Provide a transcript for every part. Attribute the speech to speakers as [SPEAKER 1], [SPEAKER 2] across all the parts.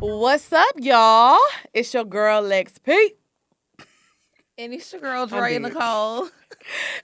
[SPEAKER 1] What's up, y'all? It's your girl Lex P.
[SPEAKER 2] And it's your girl Dre Nicole.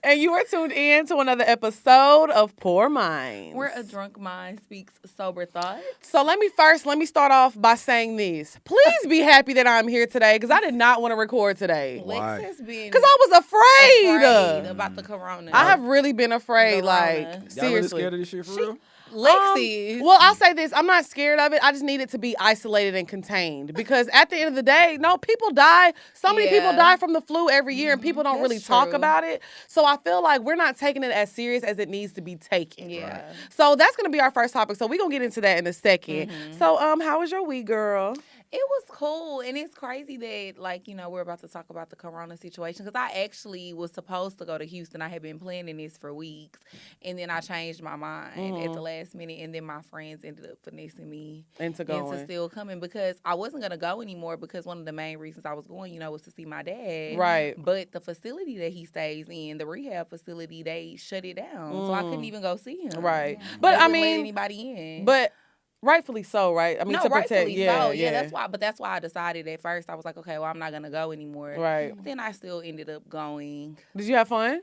[SPEAKER 1] And you are tuned in to another episode of Poor Minds.
[SPEAKER 2] Where a drunk mind speaks sober thoughts.
[SPEAKER 1] So let me start off by saying this. Please be happy that I'm here today because I did not want to record today.
[SPEAKER 2] Lex has been
[SPEAKER 1] because I was afraid
[SPEAKER 2] about the corona.
[SPEAKER 1] I have really been afraid.
[SPEAKER 2] Corona.
[SPEAKER 1] Like
[SPEAKER 3] Y'all
[SPEAKER 1] seriously,
[SPEAKER 3] really scared of this shit for real?
[SPEAKER 2] Lexi.
[SPEAKER 1] Well, I'll say this. I'm not scared of it. I just need it to be isolated and contained. Because at the end of the day, no, people die. So many people die from the flu every year, and people don't really talk about it. So I feel like we're not taking it as serious as it needs to be taken.
[SPEAKER 2] Yeah.
[SPEAKER 1] So that's going to be our first topic. So we're going to get into that in a second. So how was your week, girl?
[SPEAKER 2] It was cool, and it's crazy that, like, you know, we're about to talk about the corona situation, because I actually was supposed to go to Houston. I had been planning this for weeks, and then I changed my mind at the last minute, and then my friends ended up finessing me into still coming, because I wasn't going to go anymore, because one of the main reasons I was going, you know, was to see my dad.
[SPEAKER 1] Right.
[SPEAKER 2] But the facility that he stays in, the rehab facility, they shut it down, so I couldn't even go see him.
[SPEAKER 1] Right.
[SPEAKER 2] They
[SPEAKER 1] But I
[SPEAKER 2] wouldn't let
[SPEAKER 1] mean,
[SPEAKER 2] anybody in.
[SPEAKER 1] But rightfully so, right? I mean, to protect,
[SPEAKER 2] rightfully so. Yeah, that's why I decided at first. I was like, okay, well, I'm not gonna go anymore.
[SPEAKER 1] Right.
[SPEAKER 2] Then I still ended up going.
[SPEAKER 1] Did you have fun?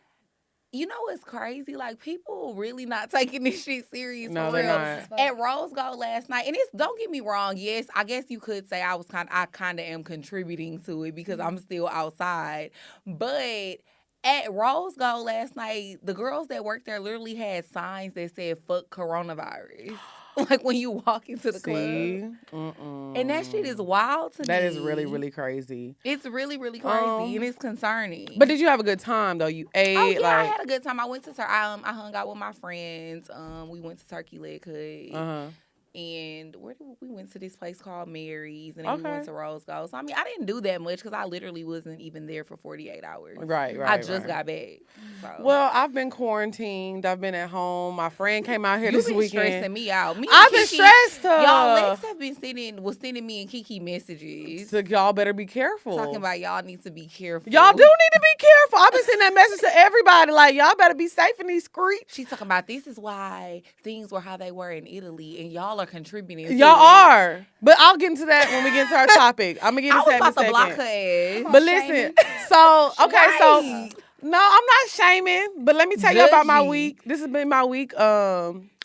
[SPEAKER 2] You know, it's crazy. Like, people really not taking this shit serious.
[SPEAKER 1] No,
[SPEAKER 2] for
[SPEAKER 1] they're
[SPEAKER 2] real.
[SPEAKER 1] not.
[SPEAKER 2] At Rose Gold last night, and don't get me wrong. Yes, I guess you could say I kind of am contributing to it because I'm still outside, but. At Rose Gold last night, the girls that worked there literally had signs that said "fuck coronavirus." Like when you walk into the club. And that shit is wild to me.
[SPEAKER 1] That is really, really crazy.
[SPEAKER 2] It's really, really crazy, and it's concerning.
[SPEAKER 1] But did you have a good time, though? You ate?
[SPEAKER 2] Oh, yeah, I had a good time. I went to I hung out with my friends. We went to Turkey Leg Hut. And we went to this place called Mary's, and then we went to Rose Gold. So, I mean, I didn't do that much because I literally wasn't even there for 48 hours.
[SPEAKER 1] Right.
[SPEAKER 2] I just got back. So.
[SPEAKER 1] Well, I've been quarantined. I've been at home. My friend came out here this weekend.
[SPEAKER 2] You've been stressing me out.
[SPEAKER 1] I've been stressed.
[SPEAKER 2] Y'all, Lex have been sending me and Kiki messages.
[SPEAKER 1] So y'all better be careful.
[SPEAKER 2] Talking about y'all need to be careful.
[SPEAKER 1] Y'all do need to be careful. I've been sending that message to everybody. Like, y'all better be safe in these streets.
[SPEAKER 2] She's talking about this is why things were how they were in Italy, and y'all are contributing.
[SPEAKER 1] Y'all are. But I'll get into that when we get into our topic. I'm going to get into that in a second.
[SPEAKER 2] I was about to block her ass.
[SPEAKER 1] But listen, so, no, I'm not shaming, but let me tell you about my week. This has been my week.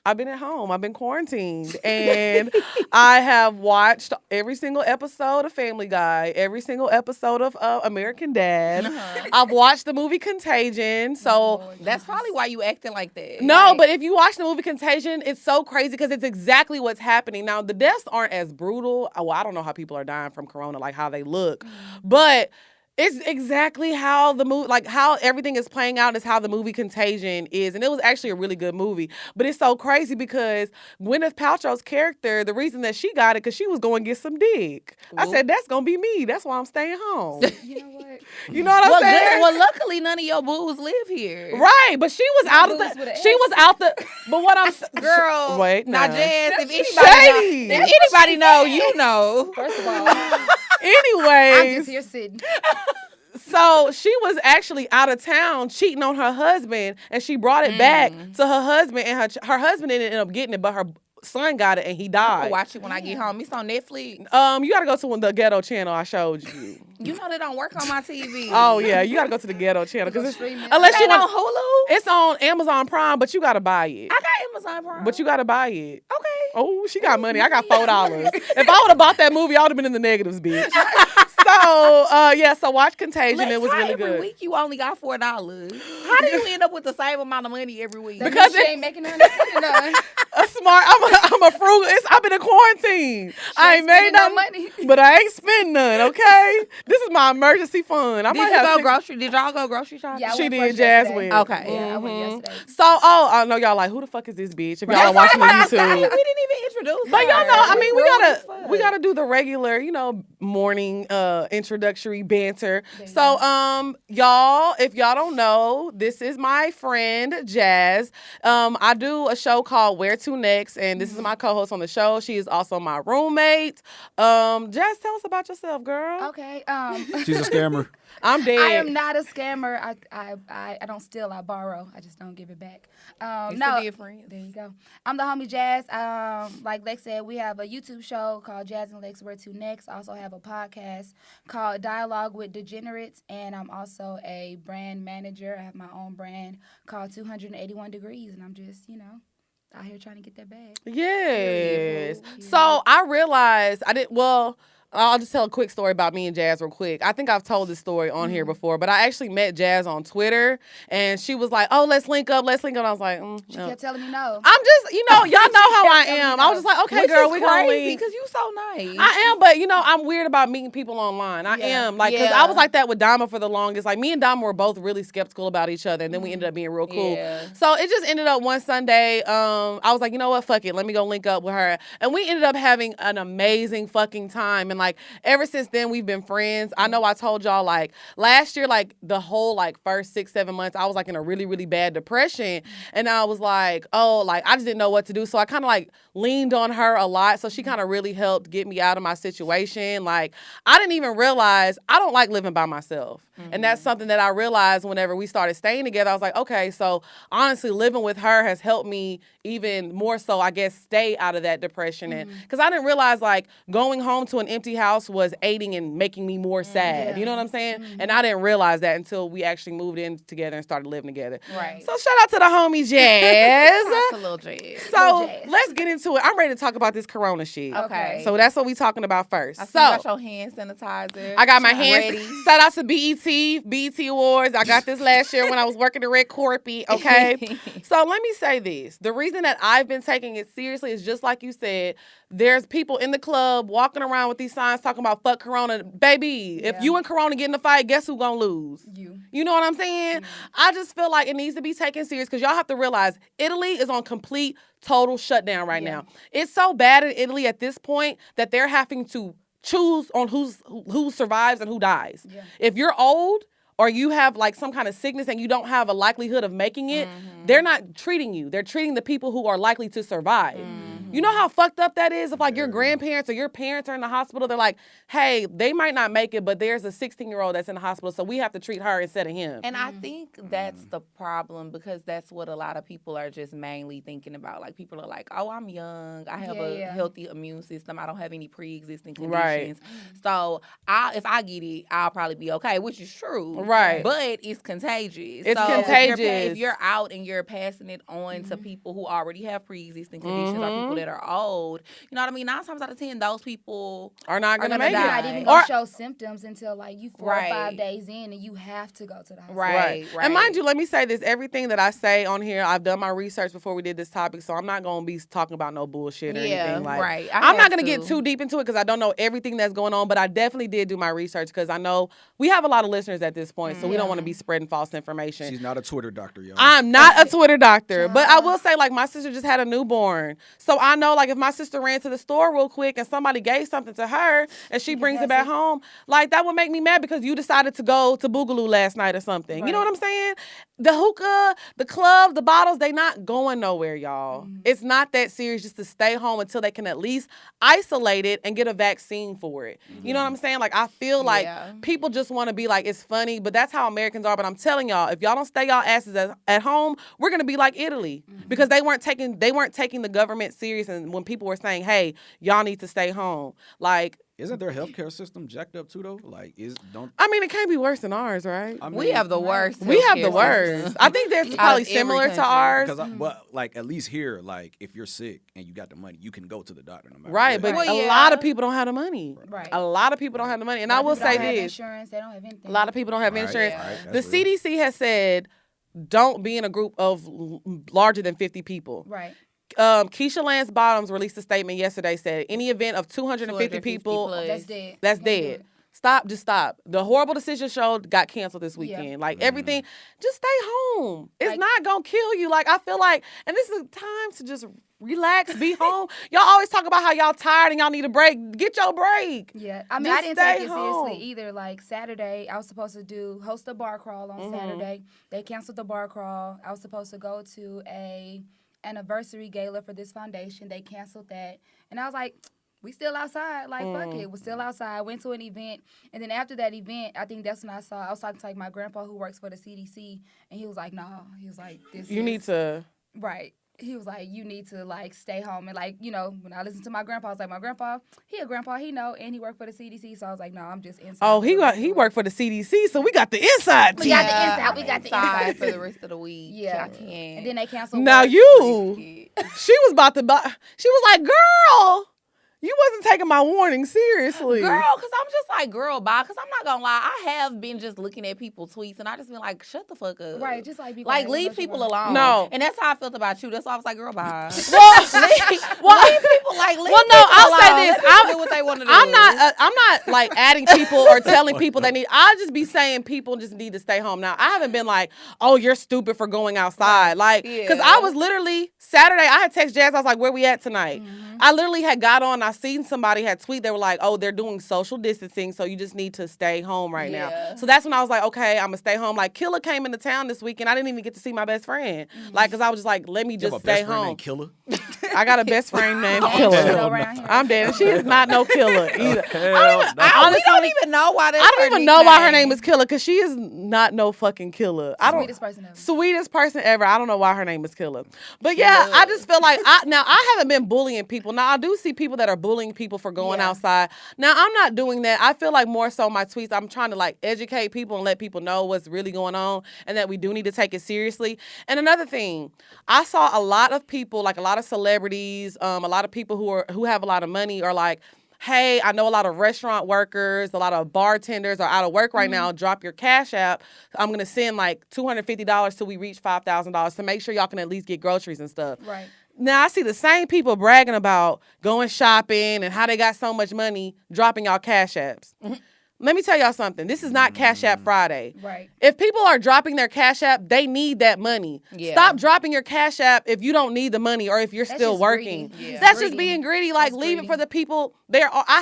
[SPEAKER 1] I've been at home. I've been quarantined. And I have watched every single episode of Family Guy, every single episode of American Dad. I've watched the movie Contagion. So
[SPEAKER 2] that's probably why you acting like that.
[SPEAKER 1] No, but if you watch the movie Contagion, it's so crazy because it's exactly what's happening. Now, the deaths aren't as brutal. Well, I don't know how people are dying from corona, like how they look. But it's exactly how the movie, like how everything is playing out is how the movie Contagion is. And it was actually a really good movie. But it's so crazy because Gwyneth Paltrow's character, the reason that she got it, because she was going to get some dick. I said, that's going to be me. That's why I'm staying home.
[SPEAKER 4] You know what?
[SPEAKER 1] You know what I'm saying?
[SPEAKER 2] Well, luckily none of your boos live here.
[SPEAKER 1] Right, but she was out of the, but what I'm,
[SPEAKER 2] girl,
[SPEAKER 1] wait,
[SPEAKER 2] now,
[SPEAKER 1] nah.
[SPEAKER 2] Jazz, if anybody know, you know.
[SPEAKER 4] First of all,
[SPEAKER 1] anyways.
[SPEAKER 4] I'm just here sitting.
[SPEAKER 1] So she was actually out of town cheating on her husband, and she brought it back to her husband, and her husband ended up getting it, but her son got it, and he died.
[SPEAKER 2] I'll watch it when I get home. It's on Netflix.
[SPEAKER 1] You gotta go to the ghetto channel I showed you.
[SPEAKER 2] You know they don't work on my TV.
[SPEAKER 1] Oh yeah, you gotta go to the ghetto channel because
[SPEAKER 2] unless you on Hulu,
[SPEAKER 1] it's on Amazon Prime, but you gotta buy it.
[SPEAKER 2] I got Amazon Prime,
[SPEAKER 1] but you gotta buy it.
[SPEAKER 2] Okay.
[SPEAKER 1] Oh, she got money. I got $4. If I would have bought that movie, I would have been in the negatives, bitch. So watch Contagion. It was really good.
[SPEAKER 2] Every week you only got $4. How do you end up with the same amount of money every week?
[SPEAKER 4] Because she ain't making none.
[SPEAKER 1] I'm a frugal. I've been in quarantine. I ain't made no
[SPEAKER 4] money,
[SPEAKER 1] but I ain't spend none. Okay, this is my emergency fund. Did
[SPEAKER 2] y'all go grocery shopping?
[SPEAKER 4] Yeah,
[SPEAKER 1] she did. Jazz went.
[SPEAKER 2] Okay,
[SPEAKER 4] yeah, I went yesterday.
[SPEAKER 1] So, I know y'all like, who the fuck is this bitch? If y'all are watching the YouTube,
[SPEAKER 2] we didn't even introduce.
[SPEAKER 1] But y'all know, I mean, we
[SPEAKER 2] rude
[SPEAKER 1] gotta do the regular, morning introductory banter. So, y'all, if y'all don't know, this is my friend Jazz. I do a show called Where To Next, and this is my co-host on the show. She is also my roommate. Jazz, tell us about yourself, girl.
[SPEAKER 4] Okay.
[SPEAKER 3] She's a scammer.
[SPEAKER 1] I'm dead.
[SPEAKER 4] I am not a scammer. I don't steal. I borrow. I just don't give it back.
[SPEAKER 2] It's
[SPEAKER 4] No.
[SPEAKER 2] the difference.
[SPEAKER 4] There you go. I'm the homie Jazz. Like Lex said, we have a YouTube show called Jazz and Lex Where to Next. I also have a podcast called Dialogue with Degenerates, and I'm also a brand manager. I have my own brand called 281 Degrees, and I'm just, out here trying to get that bag.
[SPEAKER 1] Yes.
[SPEAKER 4] Yeah.
[SPEAKER 1] So I realized I'll just tell a quick story about me and Jazz real quick. I think I've told this story on here before, but I actually met Jazz on Twitter, and she was like, "Oh, let's link up, let's link up." And I was like,
[SPEAKER 4] She
[SPEAKER 1] no.
[SPEAKER 4] kept telling me no.
[SPEAKER 1] I'm just, y'all know how I am. I was just like, okay,
[SPEAKER 2] Which
[SPEAKER 1] girl,
[SPEAKER 2] is
[SPEAKER 1] we gonna
[SPEAKER 2] crazy
[SPEAKER 1] link.
[SPEAKER 2] because you so nice.
[SPEAKER 1] I am, but I'm weird about meeting people online. I
[SPEAKER 4] Yeah.
[SPEAKER 1] am, like, because I was like that with Dama for the longest. Like, me and Dama were both really skeptical about each other, and then we ended up being real cool.
[SPEAKER 2] Yeah.
[SPEAKER 1] So it just ended up one Sunday. I was like, you know what, fuck it, let me go link up with her, and we ended up having an amazing fucking time. And like, ever since then, we've been friends. I know I told y'all like last year, like the whole like first 6-7 months, I was like in a really really bad depression, and I was like, oh, like I just didn't know what to do. So I kind of like leaned on her a lot. So she kind of really helped get me out of my situation. Like I didn't even realize I don't like living by myself. And that's something that I realized whenever we started staying together. I was like, okay, so honestly, living with her has helped me even more so, I guess, stay out of that depression. And because I didn't realize like going home to an empty house was aiding and making me more sad. You know what I'm saying? And I didn't realize that until we actually moved in together and started living together.
[SPEAKER 2] Right.
[SPEAKER 1] So shout out to the homie Jazz.
[SPEAKER 2] That's a little jazz.
[SPEAKER 1] So
[SPEAKER 4] Little Jazz.
[SPEAKER 1] let's get into it. I'm ready to talk about this Corona shit.
[SPEAKER 2] Okay.
[SPEAKER 1] So that's what we talking about first.
[SPEAKER 2] I see
[SPEAKER 1] So
[SPEAKER 2] you got your hand sanitizer.
[SPEAKER 1] I got my hands.
[SPEAKER 2] ready.
[SPEAKER 1] Shout out to BET Awards. I got this last year when I was working at Red Corpy. Okay. So let me say this. The reason that I've been taking it seriously is just like you said. There's people in the club walking around with these signs talking about fuck Corona. Baby, if
[SPEAKER 4] Yeah.
[SPEAKER 1] you and Corona get in a fight, guess who gonna lose?
[SPEAKER 4] You.
[SPEAKER 1] You know what I'm saying? I just feel like it needs to be taken serious because y'all have to realize Italy is on complete, total shutdown right now. It's so bad in Italy at this point that they're having to choose on who survives and who dies.
[SPEAKER 4] Yeah.
[SPEAKER 1] If you're old or you have like some kind of sickness and you don't have a likelihood of making it, they're not treating you. They're treating the people who are likely to survive. You know how fucked up that is? If like your grandparents or your parents are in the hospital, they're like, hey, they might not make it, but there's a 16-year-old that's in the hospital, so we have to treat her instead of him.
[SPEAKER 2] And I think that's the problem because that's what a lot of people are just mainly thinking about. Like people are like, oh, I'm young. I have a healthy immune system. I don't have any pre-existing conditions. So if I get it, I'll probably be okay, which is true.
[SPEAKER 1] Right.
[SPEAKER 2] But it's contagious.
[SPEAKER 1] It's
[SPEAKER 2] so
[SPEAKER 1] contagious.
[SPEAKER 2] If you're out and you're passing it on to people who already have pre-existing conditions or people that are old, you know what I mean? 9 times out of 10, those people
[SPEAKER 1] Are not gonna make
[SPEAKER 4] You're
[SPEAKER 1] it.
[SPEAKER 4] not even
[SPEAKER 1] Or-
[SPEAKER 4] gonna show symptoms until like you 4 or
[SPEAKER 2] Right.
[SPEAKER 4] 5 days in, and you have to go to the hospital.
[SPEAKER 2] Right.
[SPEAKER 1] And mind you, let me say this. Everything that I say on here, I've done my research before we did this topic, so I'm not going to be talking about no bullshit or anything. Like,
[SPEAKER 2] right.
[SPEAKER 1] I'm not going to get too deep into it because I don't know everything that's going on, but I definitely did do my research because I know we have a lot of listeners at this point, so we don't want to be spreading false information.
[SPEAKER 3] She's not a Twitter doctor, y'all.
[SPEAKER 1] I'm not a Twitter doctor, but I will say, like, my sister just had a newborn. So I know, like, if my sister ran to the store real quick and somebody gave something to her and she brings it back home, like, that would make me mad because you decided to go to Boogaloo last night or something. You know what I'm saying? The hookah, the club, the bottles, they not going nowhere, y'all. It's not that serious just to stay home until they can at least isolate it and get a vaccine for it. You know what I'm saying? Like, I feel like people just want to be like, it's funny, but that's how Americans are. But I'm telling y'all, if y'all don't stay y'all asses at home, we're going to be like Italy because they weren't taking the government serious. And when people were saying, hey, y'all need to stay home, like,
[SPEAKER 3] Isn't their healthcare system jacked up too though? Like,
[SPEAKER 1] I mean, it can't be worse than ours, right?
[SPEAKER 3] I mean,
[SPEAKER 2] We have the worst.
[SPEAKER 1] We have the
[SPEAKER 2] healthcare
[SPEAKER 1] worst.
[SPEAKER 2] system.
[SPEAKER 1] I think that's probably
[SPEAKER 2] every
[SPEAKER 1] similar to
[SPEAKER 2] country.
[SPEAKER 1] ours.
[SPEAKER 3] because but like at least here, like if you're sick and you got the money, you can go to the doctor no matter
[SPEAKER 1] Right,
[SPEAKER 3] what.
[SPEAKER 1] but
[SPEAKER 2] Well,
[SPEAKER 1] a
[SPEAKER 2] yeah.
[SPEAKER 1] lot of people don't have the money.
[SPEAKER 4] Right.
[SPEAKER 1] A lot of people don't have the money. And I will
[SPEAKER 4] People don't
[SPEAKER 1] say
[SPEAKER 4] have
[SPEAKER 1] this.
[SPEAKER 4] insurance, they don't have anything.
[SPEAKER 1] A lot of people don't have
[SPEAKER 3] Right,
[SPEAKER 1] insurance.
[SPEAKER 3] right,
[SPEAKER 1] The
[SPEAKER 3] that's real.
[SPEAKER 1] CDC has said don't be in a group of larger than 50 people.
[SPEAKER 4] Right.
[SPEAKER 1] Keisha Lance Bottoms released a statement yesterday, said any event of 250 people,
[SPEAKER 2] plus.
[SPEAKER 4] That's dead.
[SPEAKER 1] that's
[SPEAKER 4] Can't do
[SPEAKER 1] dead.
[SPEAKER 4] it.
[SPEAKER 1] Stop, just stop. The Horrible Decision show got canceled this weekend. Like everything, just stay home. It's
[SPEAKER 4] Like-
[SPEAKER 1] not gonna kill you. Like I feel like, and this is time to just relax, be home. Y'all always talk about how y'all tired and y'all need a break. Get your break.
[SPEAKER 4] Yeah, I mean,
[SPEAKER 1] Just
[SPEAKER 4] I didn't
[SPEAKER 1] stay
[SPEAKER 4] take it seriously
[SPEAKER 1] home.
[SPEAKER 4] either. Like Saturday, I was supposed to host a bar crawl on Saturday. They canceled the bar crawl. I was supposed to go to a anniversary gala for this foundation. They canceled that, and I was like, we still outside. Like, fuck it. We're still outside. Went to an event. And then after that event, I think that's when I was talking to like my grandpa who works for the CDC. And he was like, no. He was like,
[SPEAKER 1] You need to.
[SPEAKER 4] Right. He was like, you need to, like, stay home. And, like, you know, when I listened to my grandpa, I was like, my grandpa, he know, and he worked for the CDC. So I was like, no, I'm just inside.
[SPEAKER 1] Oh, he worked for the CDC, so we got the inside
[SPEAKER 4] We
[SPEAKER 1] team.
[SPEAKER 4] got the inside. We got the inside
[SPEAKER 2] for the rest of the week.
[SPEAKER 4] Yeah.
[SPEAKER 2] I can't.
[SPEAKER 4] And then they canceled.
[SPEAKER 1] Now
[SPEAKER 4] work.
[SPEAKER 1] she was about to buy. She was like, girl, you wasn't taking my warning seriously.
[SPEAKER 2] Girl, because I'm just like, girl, bye. Because I'm not going to lie. I have been just looking at people's tweets, and I just been like, shut the fuck up.
[SPEAKER 4] Right, just like,
[SPEAKER 2] leave people alone.
[SPEAKER 1] No.
[SPEAKER 2] And that's how I felt about you. That's why I was like, girl, bye.
[SPEAKER 1] Well,
[SPEAKER 2] leave people, like, leave
[SPEAKER 1] well, no,
[SPEAKER 2] people
[SPEAKER 1] I'll say
[SPEAKER 2] alone.
[SPEAKER 1] this.
[SPEAKER 2] Let people do what they want to do.
[SPEAKER 1] I'm not like adding people or telling people they need. I'll just be saying people just need to stay home. Now, I haven't been like, oh, you're stupid for going outside. Like, because I was literally, Saturday, I had text Jazz. I was like, where we at tonight? I literally had got on. I seen somebody had tweet. They were like, oh, they're doing social distancing, so you just need to stay home right now. So that's when I was like, okay, I'm going to stay home. Like, Killer came into town this weekend. I didn't even get to see my best friend. Like, because I was just like, let me
[SPEAKER 3] You have
[SPEAKER 1] just
[SPEAKER 3] a best
[SPEAKER 1] stay
[SPEAKER 3] friend
[SPEAKER 1] home.
[SPEAKER 3] named Killer?
[SPEAKER 1] I got a best friend named
[SPEAKER 3] hell
[SPEAKER 1] Killer.
[SPEAKER 3] no.
[SPEAKER 1] I'm dead. And she is not no killer either.
[SPEAKER 2] We don't even know why that's
[SPEAKER 1] I don't
[SPEAKER 2] her
[SPEAKER 1] even know why her
[SPEAKER 2] nickname.
[SPEAKER 1] name is Killer, because she is not no fucking killer.
[SPEAKER 4] Sweetest person ever.
[SPEAKER 1] Sweetest person ever. I don't know why her name is Killer. But yeah, I just feel like I haven't been bullying people. Now I do see people that are bullying people for going outside. Now I'm not doing that. I feel like more so my tweets, I'm trying to like educate people and let people know what's really going on and that we do need to take it seriously. And another thing, I saw a lot of people, like a lot of celebrities, a lot of people who have a lot of money are like, hey, I know a lot of restaurant workers, a lot of bartenders are out of work right now. Drop your Cash App. I'm going to send like $250 till we reach $5,000 to make sure y'all can at least get groceries and stuff.
[SPEAKER 4] Right.
[SPEAKER 1] Now, I see the same people bragging about going shopping and how they got so much money, dropping y'all Cash Apps. Let me tell y'all something. This is not Cash App Friday.
[SPEAKER 4] Right.
[SPEAKER 1] If people are dropping their Cash App, they need that money.
[SPEAKER 2] Yeah.
[SPEAKER 1] Stop dropping your Cash App if you don't need the money or if you're
[SPEAKER 4] That's
[SPEAKER 1] still
[SPEAKER 4] just
[SPEAKER 1] working.
[SPEAKER 4] greedy. Yeah.
[SPEAKER 1] That's
[SPEAKER 4] Greedy.
[SPEAKER 1] just being greedy. Like,
[SPEAKER 4] That's
[SPEAKER 1] leave it
[SPEAKER 4] greedy.
[SPEAKER 1] for the people. I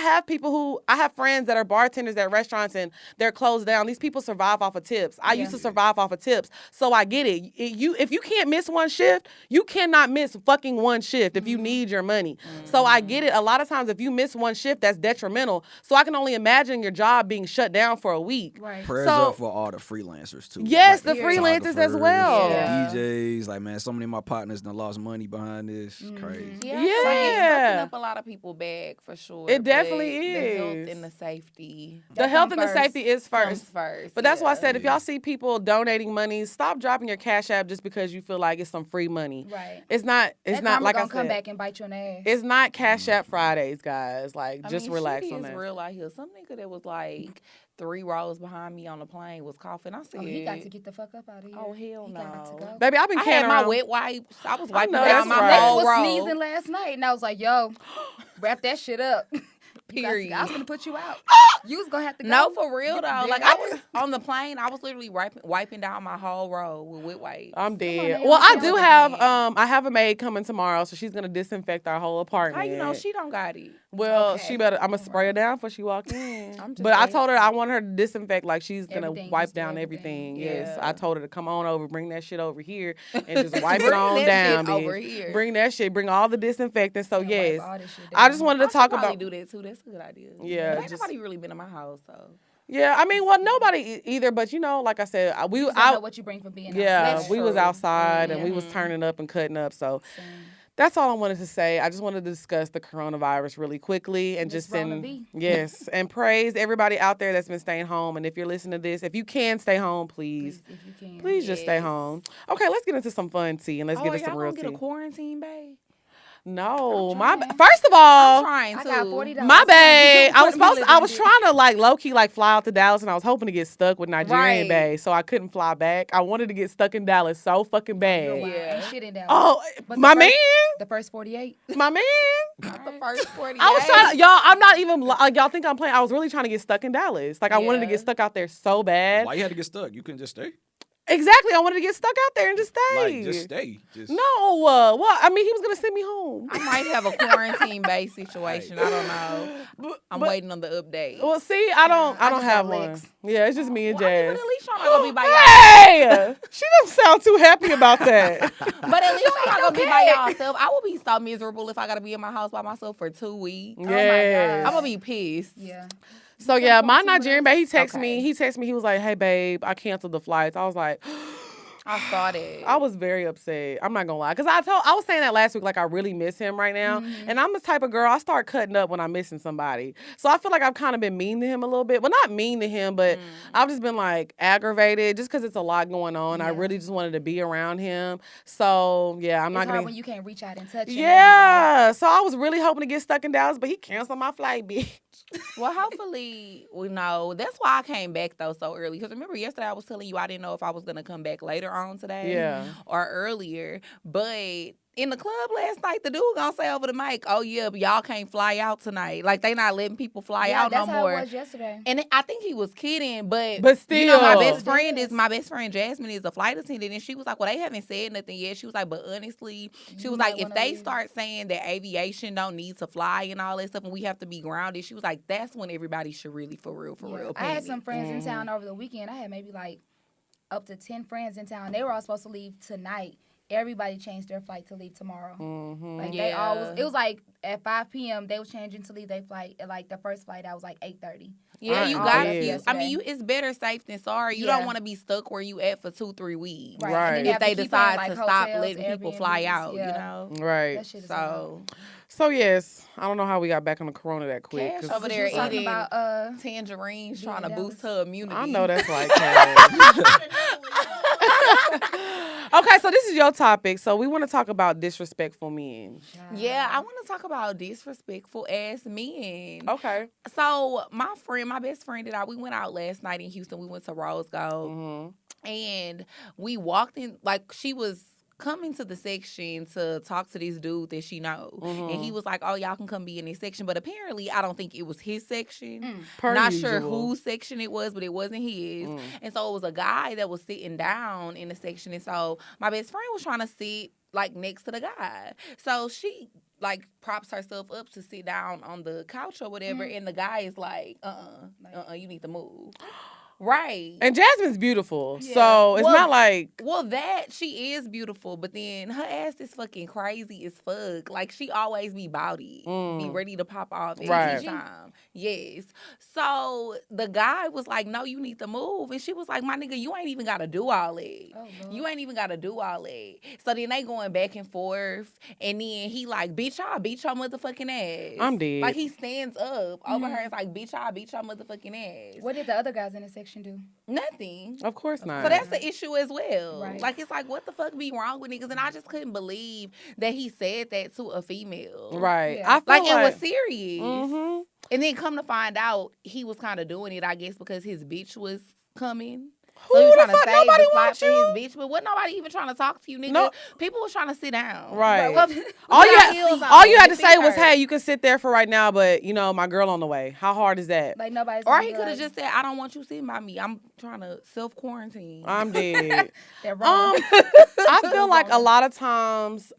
[SPEAKER 1] have friends that are bartenders at restaurants and they're closed down. These people survive off of tips. I used to survive off of tips. So I get it. If you can't miss one shift, you cannot miss fucking one shift if you need your money. So I get it. A lot of times if you miss one shift, that's detrimental. So I can only imagine your job being shut down for a week.
[SPEAKER 4] Right.
[SPEAKER 3] Prayers
[SPEAKER 1] So-
[SPEAKER 3] up for all the freelancers too.
[SPEAKER 1] Yes,
[SPEAKER 3] Like
[SPEAKER 1] the freelancers as
[SPEAKER 3] photographers,
[SPEAKER 1] well.
[SPEAKER 2] Yeah.
[SPEAKER 3] DJs, like man, so many of my partners done lost money behind this. Crazy.
[SPEAKER 2] Yeah.
[SPEAKER 1] Yeah.
[SPEAKER 2] Like, it's fucking up a lot of people back for sure.
[SPEAKER 1] It definitely
[SPEAKER 2] but The health
[SPEAKER 1] is.
[SPEAKER 2] and the safety.
[SPEAKER 1] The health and the safety is
[SPEAKER 2] comes
[SPEAKER 1] first.
[SPEAKER 2] first.
[SPEAKER 1] But that's why I
[SPEAKER 2] yeah.
[SPEAKER 1] said if y'all see people donating money, stop dropping your Cash App just because you feel like it's some free money.
[SPEAKER 4] Right.
[SPEAKER 1] It's not
[SPEAKER 4] That
[SPEAKER 1] like
[SPEAKER 4] karma
[SPEAKER 1] I
[SPEAKER 4] gonna
[SPEAKER 1] said.
[SPEAKER 4] come back and bite you in the ass.
[SPEAKER 1] It's not Cash App Fridays, guys. Like,
[SPEAKER 2] I
[SPEAKER 1] just
[SPEAKER 2] mean,
[SPEAKER 1] relax
[SPEAKER 2] shit
[SPEAKER 1] on
[SPEAKER 2] is
[SPEAKER 1] that.
[SPEAKER 2] real out here. Some nigga that was like 3 rows behind me on the plane was coughing. I said,
[SPEAKER 4] Oh, he got to get the fuck up out of here.
[SPEAKER 2] Oh, hell
[SPEAKER 4] He got to
[SPEAKER 2] no.
[SPEAKER 4] go.
[SPEAKER 1] Baby, I've been
[SPEAKER 2] I
[SPEAKER 1] carrying
[SPEAKER 2] had my
[SPEAKER 1] around.
[SPEAKER 2] wet wipes. I was wiping
[SPEAKER 1] know,
[SPEAKER 2] down
[SPEAKER 1] that's
[SPEAKER 2] my
[SPEAKER 1] right.
[SPEAKER 4] Lex
[SPEAKER 2] whole
[SPEAKER 4] was
[SPEAKER 2] row.
[SPEAKER 4] sneezing last night, and I was like, yo, wrap that shit up.
[SPEAKER 2] Period.
[SPEAKER 4] I was going to put you out. You was going to have to go.
[SPEAKER 2] No, for real though.
[SPEAKER 4] Yeah.
[SPEAKER 2] Like I was on the plane, I was literally wiping down my whole row with wet wipes.
[SPEAKER 1] I'm dead.
[SPEAKER 4] man,
[SPEAKER 1] Well, I
[SPEAKER 4] I'm
[SPEAKER 1] do
[SPEAKER 4] telling
[SPEAKER 1] have
[SPEAKER 2] you.
[SPEAKER 1] I have a maid coming tomorrow, so she's gonna disinfect our whole apartment.
[SPEAKER 2] How you know she don't got it?
[SPEAKER 1] Well,
[SPEAKER 4] Okay.
[SPEAKER 1] she better. I'm gonna spray her down before she walk in.
[SPEAKER 2] I'm just
[SPEAKER 1] But I told her I
[SPEAKER 2] asking.
[SPEAKER 1] want her to disinfect. Like she's gonna
[SPEAKER 4] Everything,
[SPEAKER 1] wipe
[SPEAKER 4] just do
[SPEAKER 1] down
[SPEAKER 4] everything.
[SPEAKER 1] everything. Yes,
[SPEAKER 2] Yeah.
[SPEAKER 1] I told her to come on over, bring that shit over here, and just wipe it
[SPEAKER 2] Bring
[SPEAKER 1] on
[SPEAKER 2] that
[SPEAKER 1] down.
[SPEAKER 2] shit over
[SPEAKER 1] bitch.
[SPEAKER 2] here.
[SPEAKER 1] Bring that shit. Bring all the disinfectant. So
[SPEAKER 4] And wipe
[SPEAKER 1] yes,
[SPEAKER 4] all this shit
[SPEAKER 1] I
[SPEAKER 4] down.
[SPEAKER 1] just wanted
[SPEAKER 2] I
[SPEAKER 1] to
[SPEAKER 2] should
[SPEAKER 1] talk
[SPEAKER 2] probably
[SPEAKER 1] about.
[SPEAKER 2] do that too. That's a good idea.
[SPEAKER 1] Yeah,
[SPEAKER 2] But ain't
[SPEAKER 1] just-
[SPEAKER 2] nobody really been in my house, so.
[SPEAKER 1] Yeah, I mean, well, nobody either. But you know, like I said,
[SPEAKER 4] You just don't know what you bring from being
[SPEAKER 1] yeah,
[SPEAKER 4] outside.
[SPEAKER 1] we was
[SPEAKER 2] true.
[SPEAKER 1] outside and we
[SPEAKER 2] Yeah.
[SPEAKER 1] was turning up and cutting up. So
[SPEAKER 4] Same.
[SPEAKER 1] that's all I wanted to say. I just wanted to discuss the coronavirus really quickly and
[SPEAKER 4] Miss
[SPEAKER 1] just
[SPEAKER 4] Rona
[SPEAKER 1] send
[SPEAKER 4] V.
[SPEAKER 1] yes and praise everybody out there that's been staying home. And if you're listening to this, if you can stay home, please,
[SPEAKER 4] If you can.
[SPEAKER 1] please just stay
[SPEAKER 2] Yes.
[SPEAKER 1] home. Okay, let's get into some fun tea and let's get
[SPEAKER 2] are
[SPEAKER 1] into some
[SPEAKER 2] y'all
[SPEAKER 1] real
[SPEAKER 2] gonna get
[SPEAKER 1] tea.
[SPEAKER 2] a quarantine, babe?
[SPEAKER 1] No,
[SPEAKER 4] I'm
[SPEAKER 1] my
[SPEAKER 4] trying.
[SPEAKER 1] first of
[SPEAKER 2] I'm
[SPEAKER 1] all.
[SPEAKER 2] trying
[SPEAKER 4] I
[SPEAKER 2] to.
[SPEAKER 4] got $40.
[SPEAKER 1] My bad. I was
[SPEAKER 4] Put me
[SPEAKER 1] supposed. I was
[SPEAKER 4] living
[SPEAKER 1] trying to like low key like fly out to Dallas, and I was hoping to get stuck with Nigerian
[SPEAKER 2] Right.
[SPEAKER 1] Bay, so I couldn't fly back. I wanted to get stuck in Dallas so fucking bad.
[SPEAKER 4] Wow,
[SPEAKER 2] Yeah.
[SPEAKER 4] ain't shit in Dallas.
[SPEAKER 1] Oh,
[SPEAKER 4] But
[SPEAKER 1] my
[SPEAKER 4] the
[SPEAKER 1] man,
[SPEAKER 4] first- The first 48.
[SPEAKER 1] my man.
[SPEAKER 2] Not the first 48.
[SPEAKER 1] I was trying, y'all. I'm not even like y'all think I'm playing. I was really trying to get stuck in Dallas. Like I wanted to
[SPEAKER 2] Yeah.
[SPEAKER 1] get stuck out there so bad.
[SPEAKER 3] Why you had to get stuck? You couldn't just stay.
[SPEAKER 1] Exactly. I wanted to get stuck out there and just stay.
[SPEAKER 3] Like, just stay. Just
[SPEAKER 1] No. Well, I mean, he was gonna send me home.
[SPEAKER 2] I might have a quarantine-based situation. I don't know. I'm
[SPEAKER 1] But-
[SPEAKER 2] waiting on the update.
[SPEAKER 1] Well, see, I don't
[SPEAKER 4] I just
[SPEAKER 1] have
[SPEAKER 4] got
[SPEAKER 1] one.
[SPEAKER 4] licks.
[SPEAKER 1] Yeah, it's just me and
[SPEAKER 2] Well, I mean,
[SPEAKER 1] Jazz.
[SPEAKER 2] but at least y'all not gonna be by y'all.
[SPEAKER 1] Hey, she doesn't sound too happy about that.
[SPEAKER 2] But at least y'all not gonna be by yourself. I would be so miserable if I gotta be in my house by myself for 2 weeks.
[SPEAKER 1] Yeah.
[SPEAKER 2] I'm gonna be pissed.
[SPEAKER 4] Yeah.
[SPEAKER 1] So yeah, my
[SPEAKER 4] quarantine with
[SPEAKER 1] Nigerian
[SPEAKER 4] us?
[SPEAKER 1] babe, he texted
[SPEAKER 2] Okay.
[SPEAKER 1] me. He texted me. He was like, "Hey babe, I canceled the flights." I was like,
[SPEAKER 2] I saw that.
[SPEAKER 1] I was very upset. I'm not gonna lie, because I was saying that last week, like I really miss him right now, and I'm the type of girl I start cutting up when I'm missing somebody. So I feel like I've kind of been mean to him a little bit. Well, not mean to him, but I've just been like aggravated, just because it's a lot going on. I
[SPEAKER 4] Yeah.
[SPEAKER 1] really just wanted to be around him. So yeah, I'm
[SPEAKER 4] It's
[SPEAKER 1] not
[SPEAKER 4] hard
[SPEAKER 1] gonna.
[SPEAKER 4] when you can't reach out and touch him.
[SPEAKER 1] Yeah, so I was really hoping to get stuck in Dallas, but he canceled my flight, bitch.
[SPEAKER 2] Well, hopefully, we know. That's why I came back, though, so early. Because remember, yesterday I was telling you I didn't know if I was going to come back later on today
[SPEAKER 1] Yeah.
[SPEAKER 2] or earlier. But in the club last night, the dude going to say over the mic, oh, yeah, but y'all can't fly out tonight. Like, they not letting people fly
[SPEAKER 4] Yeah,
[SPEAKER 2] out no
[SPEAKER 4] that's how
[SPEAKER 2] more.
[SPEAKER 4] it was yesterday.
[SPEAKER 2] And I think he was kidding, but
[SPEAKER 1] still,
[SPEAKER 2] you know, my
[SPEAKER 4] Yes.
[SPEAKER 2] best friend Jasmine is a flight attendant, and she was like, well, they haven't said nothing yet. She was like, but honestly, she
[SPEAKER 4] You
[SPEAKER 2] was
[SPEAKER 4] might
[SPEAKER 2] like, if
[SPEAKER 4] wanna
[SPEAKER 2] they
[SPEAKER 4] leave.
[SPEAKER 2] start saying that aviation don't need to fly and all that stuff, and we have to be grounded, she was like, that's when everybody should really, for real,
[SPEAKER 4] Yeah. I had
[SPEAKER 2] panic.
[SPEAKER 4] some friends in town over the weekend. I had maybe like up to 10 friends in town. They were all supposed to leave tonight. Everybody changed their flight to leave tomorrow.
[SPEAKER 1] Mm-hmm.
[SPEAKER 4] Like they all was,
[SPEAKER 2] Yeah.
[SPEAKER 4] it was like at 5 p.m. they was changing to leave their flight. At like the first flight, I was like 8:30.
[SPEAKER 2] Yeah, you
[SPEAKER 1] All
[SPEAKER 2] got
[SPEAKER 1] that
[SPEAKER 2] to.
[SPEAKER 4] yesterday.
[SPEAKER 2] I mean, it's better safe than sorry. You
[SPEAKER 4] Yeah.
[SPEAKER 2] don't want to be stuck where you at for 2-3 weeks.
[SPEAKER 4] Right.
[SPEAKER 1] Right.
[SPEAKER 4] And then you
[SPEAKER 2] If
[SPEAKER 4] have to
[SPEAKER 2] they
[SPEAKER 4] keep
[SPEAKER 2] decide
[SPEAKER 4] in, like,
[SPEAKER 2] to stop
[SPEAKER 4] hotels,
[SPEAKER 2] letting people fly
[SPEAKER 4] Airbnbs.
[SPEAKER 2] out,
[SPEAKER 4] Yeah.
[SPEAKER 2] you know.
[SPEAKER 1] Right.
[SPEAKER 4] That shit is wild.
[SPEAKER 2] So
[SPEAKER 1] So yes, I don't know how we got back on the corona that quick.
[SPEAKER 2] Cash
[SPEAKER 1] 'cause
[SPEAKER 2] over
[SPEAKER 4] She
[SPEAKER 2] there
[SPEAKER 4] was talking
[SPEAKER 2] eating
[SPEAKER 4] about
[SPEAKER 2] tangerines,
[SPEAKER 4] Yeah,
[SPEAKER 2] trying to
[SPEAKER 4] that
[SPEAKER 2] boost
[SPEAKER 4] was-
[SPEAKER 2] her immunity.
[SPEAKER 1] I know that's right, Cash. Okay, so this is your topic. So we want to talk about disrespectful men.
[SPEAKER 2] Yeah, I want to talk about disrespectful ass men.
[SPEAKER 1] Okay.
[SPEAKER 2] So my best friend and I, we went out last night in Houston. We went to Rose Gold,
[SPEAKER 1] Mm-hmm.
[SPEAKER 2] and we walked in like she was coming to the section to talk to this dude that she know, and he was like, "Oh, y'all can come be in this section," but apparently I don't think it was his section. Not sure whose section it was, but it wasn't his. And so it was a guy that was sitting down in the section, and so my best friend was trying to sit like next to the guy. So she like props herself up to sit down on the couch or whatever, and the guy is like, you need to move. Right.
[SPEAKER 1] And Jasmine's beautiful, so it's
[SPEAKER 2] Well,
[SPEAKER 1] not like
[SPEAKER 2] Well, that she is beautiful, but then her ass is fucking crazy as fuck. Like she always be bowdy, be ready to pop off every
[SPEAKER 1] Right.
[SPEAKER 2] time. Yes. So the guy was like, "No, you need to move," and she was like, "My nigga, you ain't even gotta do all that.
[SPEAKER 4] Oh, Lord.
[SPEAKER 2] You ain't even gotta do all that." So then they going back and forth, and then he like, "Bitch, I'll beat your motherfucking ass."
[SPEAKER 1] I'm dead.
[SPEAKER 2] Like he stands up over her. It's like, "Bitch, I'll beat your motherfucking ass."
[SPEAKER 4] What did the other guys in the section do?
[SPEAKER 2] Nothing.
[SPEAKER 1] of course not.
[SPEAKER 2] So that's the issue as well.
[SPEAKER 4] Right.
[SPEAKER 2] Like, it's like, what the fuck be wrong with niggas? And I just couldn't believe that he said that to a female.
[SPEAKER 1] right.
[SPEAKER 4] Yeah.
[SPEAKER 1] I feel
[SPEAKER 2] Like, it was serious.
[SPEAKER 1] Mhm.
[SPEAKER 2] And then come to find out, he was kind of doing it, I guess, because his bitch was coming.
[SPEAKER 1] Who
[SPEAKER 2] So he was
[SPEAKER 1] the
[SPEAKER 2] trying to
[SPEAKER 1] fuck?
[SPEAKER 2] save
[SPEAKER 1] Nobody
[SPEAKER 2] the spot
[SPEAKER 1] wants
[SPEAKER 2] for
[SPEAKER 1] you.
[SPEAKER 2] his bitch. But wasn't nobody even trying to talk to you, nigga?
[SPEAKER 1] No.
[SPEAKER 2] People was trying to sit down.
[SPEAKER 1] Right.
[SPEAKER 4] Well,
[SPEAKER 1] All you
[SPEAKER 2] got
[SPEAKER 1] had,
[SPEAKER 2] heels on.
[SPEAKER 1] all you had to
[SPEAKER 2] Your
[SPEAKER 1] say
[SPEAKER 2] feet
[SPEAKER 1] was,
[SPEAKER 2] hurt.
[SPEAKER 1] "Hey, you can sit there for right now, but you know my girl on the way." How hard is that?
[SPEAKER 4] like nobody's.
[SPEAKER 2] Or
[SPEAKER 4] gonna
[SPEAKER 2] he
[SPEAKER 4] be
[SPEAKER 2] could have
[SPEAKER 4] like,
[SPEAKER 2] just said, I don't want you sitting by me. I'm trying to self-quarantine.
[SPEAKER 1] I'm dead.
[SPEAKER 4] They're wrong.
[SPEAKER 1] I feel like a lot of times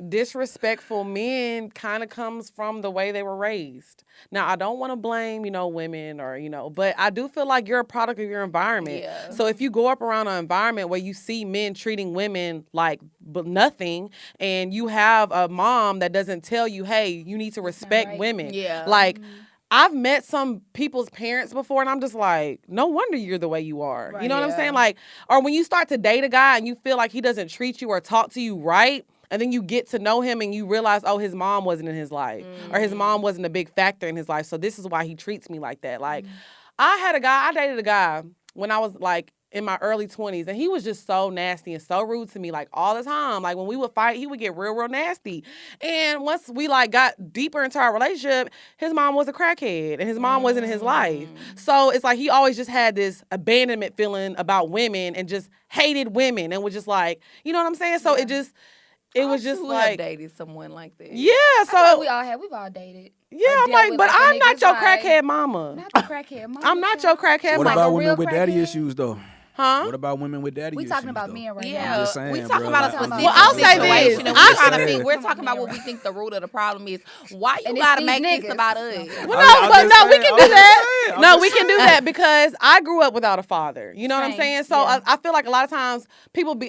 [SPEAKER 1] disrespectful men kind of comes from the way they were raised. Now, I don't want to blame, women or, but I do feel like you're a product of your environment.
[SPEAKER 2] Yeah.
[SPEAKER 1] So if you go up around an environment where you see men treating women like nothing, and you have a mom that doesn't tell you, hey, you need to respect
[SPEAKER 4] right.
[SPEAKER 1] women.
[SPEAKER 2] Yeah.
[SPEAKER 1] Like, I've met some people's parents before, and I'm just like, no wonder you're the way you are.
[SPEAKER 4] Right,
[SPEAKER 1] You know what I'm
[SPEAKER 2] yeah.
[SPEAKER 1] saying? Like, or when you start to date a guy and you feel like he doesn't treat you or talk to you right, and then you get to know him and you realize, oh, his mom wasn't in his life, or his mom wasn't a big factor in his life, so this is why he treats me like that. Like, I dated a guy when I was like in my early 20s, and he was just so nasty and so rude to me, like all the time. Like when we would fight, he would get real, real nasty. And once we like got deeper into our relationship, his mom was a crackhead and his mom wasn't in his life. So it's like he always just had this abandonment feeling about women and just hated women and was just like, you know what I'm saying? So it was just
[SPEAKER 2] Who have
[SPEAKER 1] like,
[SPEAKER 2] dated someone like that?
[SPEAKER 1] yeah.
[SPEAKER 4] I
[SPEAKER 1] So
[SPEAKER 4] thought we've all dated.
[SPEAKER 1] yeah,
[SPEAKER 4] or
[SPEAKER 1] I'm
[SPEAKER 4] dealt
[SPEAKER 1] like,
[SPEAKER 4] with,
[SPEAKER 1] but
[SPEAKER 4] like, a
[SPEAKER 1] I'm not
[SPEAKER 4] nigga's
[SPEAKER 1] your
[SPEAKER 4] like-
[SPEAKER 1] crackhead mama.
[SPEAKER 4] Not the crackhead mama.
[SPEAKER 1] I'm not your crackhead
[SPEAKER 3] What
[SPEAKER 4] like
[SPEAKER 1] mama.
[SPEAKER 3] about
[SPEAKER 4] a
[SPEAKER 3] women
[SPEAKER 4] real
[SPEAKER 3] with daddy
[SPEAKER 4] crackhead?
[SPEAKER 3] issues though?
[SPEAKER 1] Huh?
[SPEAKER 3] What about women with daddy
[SPEAKER 4] We
[SPEAKER 3] issues?
[SPEAKER 4] talking about
[SPEAKER 3] though?
[SPEAKER 4] men right
[SPEAKER 2] Yeah,
[SPEAKER 4] now.
[SPEAKER 3] just saying,
[SPEAKER 2] we talking
[SPEAKER 3] bro,
[SPEAKER 2] about a
[SPEAKER 3] like,
[SPEAKER 2] specific
[SPEAKER 1] Well, I'll say this.
[SPEAKER 2] situation, and
[SPEAKER 1] I'm
[SPEAKER 2] we're trying to
[SPEAKER 3] saying-
[SPEAKER 2] think. We're talking about what we think the root of the problem is. Why you
[SPEAKER 4] And it's
[SPEAKER 2] gotta
[SPEAKER 4] these
[SPEAKER 2] make this
[SPEAKER 4] niggas.
[SPEAKER 2] about us?
[SPEAKER 1] Well,
[SPEAKER 3] I'm
[SPEAKER 1] no, but
[SPEAKER 3] just
[SPEAKER 1] no, we
[SPEAKER 3] saying,
[SPEAKER 1] can
[SPEAKER 3] I'm
[SPEAKER 1] do
[SPEAKER 3] just
[SPEAKER 1] that.
[SPEAKER 3] saying, I'm
[SPEAKER 1] No,
[SPEAKER 3] just
[SPEAKER 1] we can do
[SPEAKER 3] saying.
[SPEAKER 1] that because I grew up without a father. You know what I'm
[SPEAKER 4] Same.
[SPEAKER 1] saying? So
[SPEAKER 4] Yeah.
[SPEAKER 1] I feel like a lot of times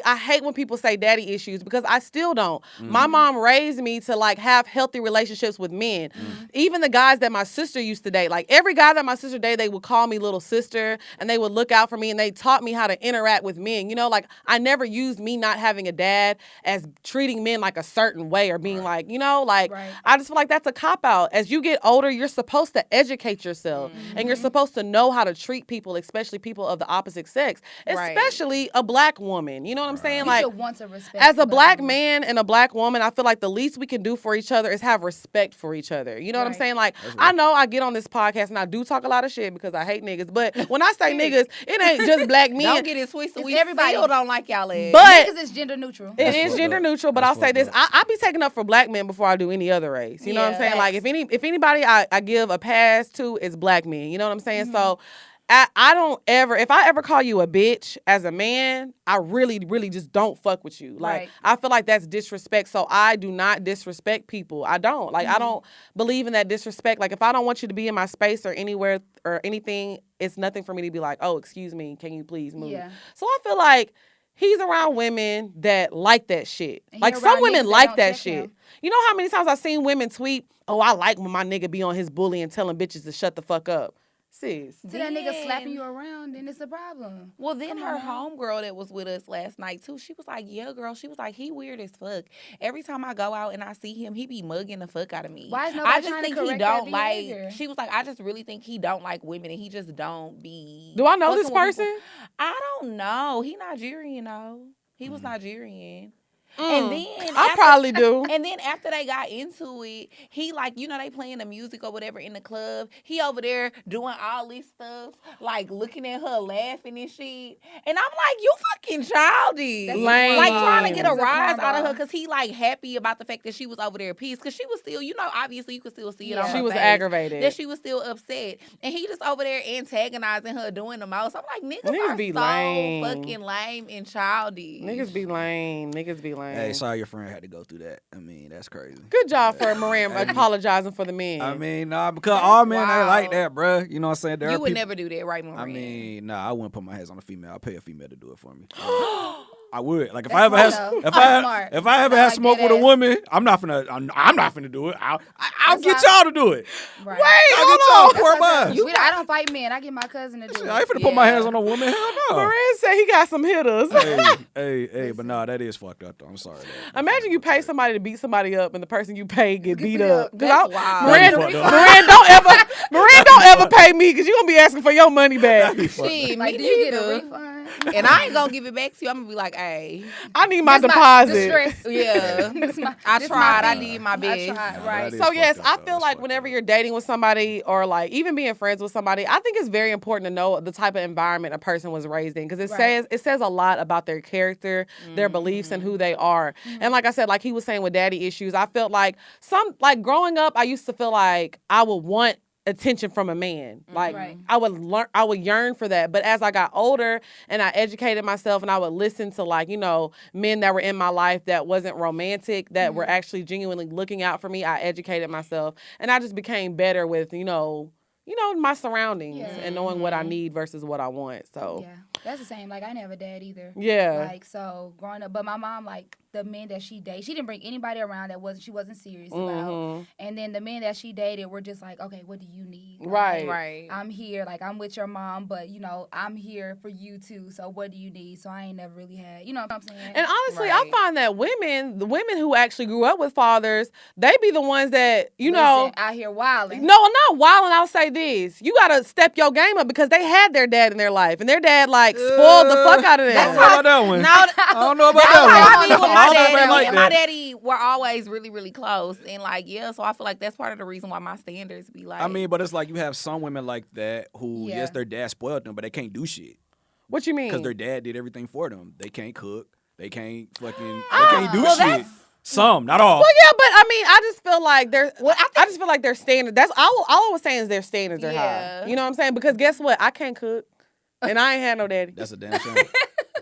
[SPEAKER 1] I hate when people say daddy issues because I still don't.
[SPEAKER 3] Mm-hmm.
[SPEAKER 1] My mom raised me to like have healthy relationships with men. Even the guys that my sister used to date, like every guy that my sister dated, they would call me little sister and they would look out for me and they taught me how to interact with men. You know, like I never used me not having a dad as treating men like a certain way or being like, you know, like
[SPEAKER 4] Right.
[SPEAKER 1] I just feel like that's a cop out. As you get older, you're supposed to educate yourself and you're supposed to know how to treat people, especially people of the opposite sex,
[SPEAKER 2] Right.
[SPEAKER 1] especially a black woman. You know what I'm saying?
[SPEAKER 4] You
[SPEAKER 1] Like
[SPEAKER 4] should want to respect.
[SPEAKER 1] as a
[SPEAKER 4] the
[SPEAKER 1] black
[SPEAKER 4] woman.
[SPEAKER 1] man and a black woman, I feel like the least we can do for each other is have respect for each other. You know what I'm
[SPEAKER 4] Right.
[SPEAKER 1] saying? Like, I know I get on this podcast and I do talk a lot of shit because I hate niggas. But when I say niggas, it ain't just black men.
[SPEAKER 2] Don't get it twisted.
[SPEAKER 4] It's
[SPEAKER 2] We
[SPEAKER 4] everybody.
[SPEAKER 2] still don't like y'all ass.
[SPEAKER 1] But
[SPEAKER 4] Niggas is gender neutral.
[SPEAKER 1] it
[SPEAKER 3] That's
[SPEAKER 1] is
[SPEAKER 3] fucked
[SPEAKER 1] gender
[SPEAKER 3] up.
[SPEAKER 1] neutral, but
[SPEAKER 3] That's
[SPEAKER 1] I'll say
[SPEAKER 3] fucked
[SPEAKER 1] this:
[SPEAKER 3] up.
[SPEAKER 1] I be taking up for black men before I do any other race. You know what I'm
[SPEAKER 2] Yeah.
[SPEAKER 1] saying? Like if anybody I give a pass to, it's black men. You know what I'm saying? So I don't ever, if I ever call you a bitch as a man, I really, really just don't fuck with you. Like
[SPEAKER 4] Right.
[SPEAKER 1] I feel like that's disrespect. So I do not disrespect people. I don't. Like I don't believe in that disrespect. Like if I don't want you to be in my space or anywhere or anything, it's nothing for me to be like, oh, excuse me, can you please move?
[SPEAKER 4] Yeah.
[SPEAKER 1] So I feel like he's around women that like that shit.
[SPEAKER 4] And he
[SPEAKER 1] Like some
[SPEAKER 4] around
[SPEAKER 1] women
[SPEAKER 4] niggas that
[SPEAKER 1] like
[SPEAKER 4] don't
[SPEAKER 1] that
[SPEAKER 4] check
[SPEAKER 1] shit.
[SPEAKER 4] him.
[SPEAKER 1] You know how many times I've seen women tweet, oh, I like when my nigga be on his bully and telling bitches to shut the fuck up. Sis.
[SPEAKER 4] See that nigga
[SPEAKER 2] Then-
[SPEAKER 4] slapping you around, then it's a problem.
[SPEAKER 2] Well, then
[SPEAKER 4] Come
[SPEAKER 2] her
[SPEAKER 4] on.
[SPEAKER 2] homegirl that was with us last night too, she was like, yeah, girl. She was like, he weird as fuck. Every time I go out and I see him, he be mugging the fuck out of me.
[SPEAKER 4] Why is nobody
[SPEAKER 2] I just
[SPEAKER 4] trying to
[SPEAKER 2] think he
[SPEAKER 4] correct that
[SPEAKER 2] don't like,
[SPEAKER 4] behavior?
[SPEAKER 2] she was like, I just really think he don't like women and he just don't be.
[SPEAKER 1] Do I know
[SPEAKER 2] fucking
[SPEAKER 1] this
[SPEAKER 2] with people.
[SPEAKER 1] person?
[SPEAKER 2] I don't know. He Nigerian though. He was Nigerian.
[SPEAKER 1] Mm,
[SPEAKER 2] And then
[SPEAKER 1] I
[SPEAKER 2] after-
[SPEAKER 1] probably do.
[SPEAKER 2] And then after they got into it, he like, you know, they playing the music or whatever in the club. He over there doing all this stuff, like looking at her laughing and shit. And I'm like, you fucking childish.
[SPEAKER 4] That's
[SPEAKER 1] Lame.
[SPEAKER 2] Like trying to get a
[SPEAKER 4] That's a
[SPEAKER 2] rise out of her
[SPEAKER 4] cornball.
[SPEAKER 2] because he like happy about the fact that she was over there pissed. Because she was still, you know, obviously you could still see it on
[SPEAKER 4] Yeah.
[SPEAKER 2] her
[SPEAKER 1] She was
[SPEAKER 2] face
[SPEAKER 1] aggravated.
[SPEAKER 2] that she was still upset. And he just over there antagonizing her, doing the most. I'm like, niggas
[SPEAKER 1] Niggas
[SPEAKER 2] are
[SPEAKER 1] be
[SPEAKER 2] so
[SPEAKER 1] lame.
[SPEAKER 2] fucking lame and childish.
[SPEAKER 1] Niggas be lame. Niggas be lame.
[SPEAKER 3] Hey, sorry your friend had to go through that. I mean, that's crazy.
[SPEAKER 1] Good job for Moran apologizing for the men.
[SPEAKER 3] I mean, nah, because all men ain't like
[SPEAKER 2] wild.
[SPEAKER 3] that, bruh. You know what I'm saying? There
[SPEAKER 2] You
[SPEAKER 3] are
[SPEAKER 2] would
[SPEAKER 3] people,
[SPEAKER 2] never do that, right, Maria?
[SPEAKER 3] I mean, nah, I wouldn't put my hands on a female. I'll pay a female to do it for me. I would. Like if
[SPEAKER 4] That's
[SPEAKER 3] I ever had,
[SPEAKER 4] smart, though.
[SPEAKER 3] if
[SPEAKER 4] That's
[SPEAKER 3] I
[SPEAKER 4] smart.
[SPEAKER 3] if I ever
[SPEAKER 4] I
[SPEAKER 3] had
[SPEAKER 4] like
[SPEAKER 3] smoke
[SPEAKER 4] that
[SPEAKER 3] with a
[SPEAKER 4] ass.
[SPEAKER 3] woman, I'm not finna do it. I'll
[SPEAKER 4] That's
[SPEAKER 3] get
[SPEAKER 4] why-
[SPEAKER 3] y'all to do it.
[SPEAKER 4] Right.
[SPEAKER 1] Wait,
[SPEAKER 3] I'll
[SPEAKER 1] hold
[SPEAKER 3] get y'all
[SPEAKER 1] on.
[SPEAKER 3] to pour mine.
[SPEAKER 4] I don't fight men. I get my cousin to do it.
[SPEAKER 3] I ain't finna put my
[SPEAKER 2] Yeah.
[SPEAKER 3] hands on a woman. Hell no.
[SPEAKER 1] Moran said he got some hitters.
[SPEAKER 3] Hey, but nah, that is fucked up though. I'm sorry.
[SPEAKER 1] Imagine you pay somebody to beat somebody up and the person you pay get beat
[SPEAKER 4] beat
[SPEAKER 1] up.
[SPEAKER 4] up.
[SPEAKER 2] That's wild.
[SPEAKER 1] Moran,
[SPEAKER 3] That'd be fucked up.
[SPEAKER 1] Moran don't ever pay me because you gonna be asking for your money back.
[SPEAKER 3] That'd be fucked up.
[SPEAKER 2] Shit,
[SPEAKER 4] Like,
[SPEAKER 2] me
[SPEAKER 4] do you get a
[SPEAKER 2] neither.
[SPEAKER 4] refund?
[SPEAKER 2] And I ain't gonna give it back to you. I'm gonna be like, hey,
[SPEAKER 1] I need my
[SPEAKER 4] This
[SPEAKER 1] deposit.
[SPEAKER 4] The stress.
[SPEAKER 2] yeah.
[SPEAKER 4] This my-
[SPEAKER 2] I
[SPEAKER 4] this
[SPEAKER 2] tried. I
[SPEAKER 4] thing.
[SPEAKER 2] did my best.
[SPEAKER 4] I tried.
[SPEAKER 3] Nah,
[SPEAKER 4] Right.
[SPEAKER 3] that is
[SPEAKER 1] So
[SPEAKER 3] fucked
[SPEAKER 1] yes,
[SPEAKER 3] up,
[SPEAKER 1] I
[SPEAKER 3] though.
[SPEAKER 1] feel
[SPEAKER 3] That's
[SPEAKER 1] like
[SPEAKER 3] fucked
[SPEAKER 1] whenever
[SPEAKER 3] up.
[SPEAKER 1] you're dating with somebody or like even being friends with somebody, I think it's very important to know the type of environment a person was raised in because
[SPEAKER 4] Right.
[SPEAKER 1] it says a lot about their character, their beliefs, and who they are. And like I said, like he was saying with daddy issues, I felt like growing up, I used to feel like I would want attention from a man. Like
[SPEAKER 4] Right.
[SPEAKER 1] I would yearn for that. But as I got older and I educated myself and I would listen to like, you know, men that were in my life that wasn't romantic, that were actually genuinely looking out for me, I educated myself and I just became better with, you know, my surroundings
[SPEAKER 4] Yeah.
[SPEAKER 1] and knowing what I need versus what I want. So
[SPEAKER 4] Yeah, that's the same. Like I didn't have a dad either.
[SPEAKER 1] yeah.
[SPEAKER 4] Like so growing up, but my mom like the men that she dated, she didn't bring anybody around that she wasn't serious about.
[SPEAKER 1] Mhm.
[SPEAKER 4] And then the men that she dated were just like, okay, what do you need? Like,
[SPEAKER 1] Right.
[SPEAKER 2] Right.
[SPEAKER 4] I'm here, like I'm with your mom, but you know I'm here for you too. So what do you need? So I ain't never really had, you know what I'm saying?
[SPEAKER 1] And honestly, I
[SPEAKER 2] Right.
[SPEAKER 1] find that the women who actually grew up with fathers, they be the ones that, you know,
[SPEAKER 4] Listen, out here wilding.
[SPEAKER 1] no, not wilding. I'll say this: you gotta step your game up because they had their dad in their life, and their dad like spoiled the fuck out of them.
[SPEAKER 3] I don't know about that one.
[SPEAKER 2] No,
[SPEAKER 3] I don't know about
[SPEAKER 2] that's
[SPEAKER 3] that
[SPEAKER 2] how
[SPEAKER 3] one.
[SPEAKER 2] I be with my
[SPEAKER 3] I don't know
[SPEAKER 2] daddy.
[SPEAKER 3] about like
[SPEAKER 2] And my
[SPEAKER 3] that.
[SPEAKER 2] daddy were always really, really close. And like, yeah, so I feel like that's part of the reason why my standards be like.
[SPEAKER 3] I mean, but it's like you have some women like that who,
[SPEAKER 4] Yeah.
[SPEAKER 3] yes, their dad spoiled them, but they can't do shit
[SPEAKER 1] What you mean?
[SPEAKER 3] because their dad did everything for them. They can't cook. They can't fucking. They can't do
[SPEAKER 2] well,
[SPEAKER 3] shit.
[SPEAKER 2] that's-
[SPEAKER 3] Some, not all.
[SPEAKER 1] Well, yeah, but I mean, I just feel like
[SPEAKER 2] Well,
[SPEAKER 1] I just feel like their standards. That's all I was saying is their standards are high.
[SPEAKER 2] Yeah.
[SPEAKER 1] You know what I'm saying? Because guess what? I can't cook. and I ain't had no daddy.
[SPEAKER 3] That's a damn shame.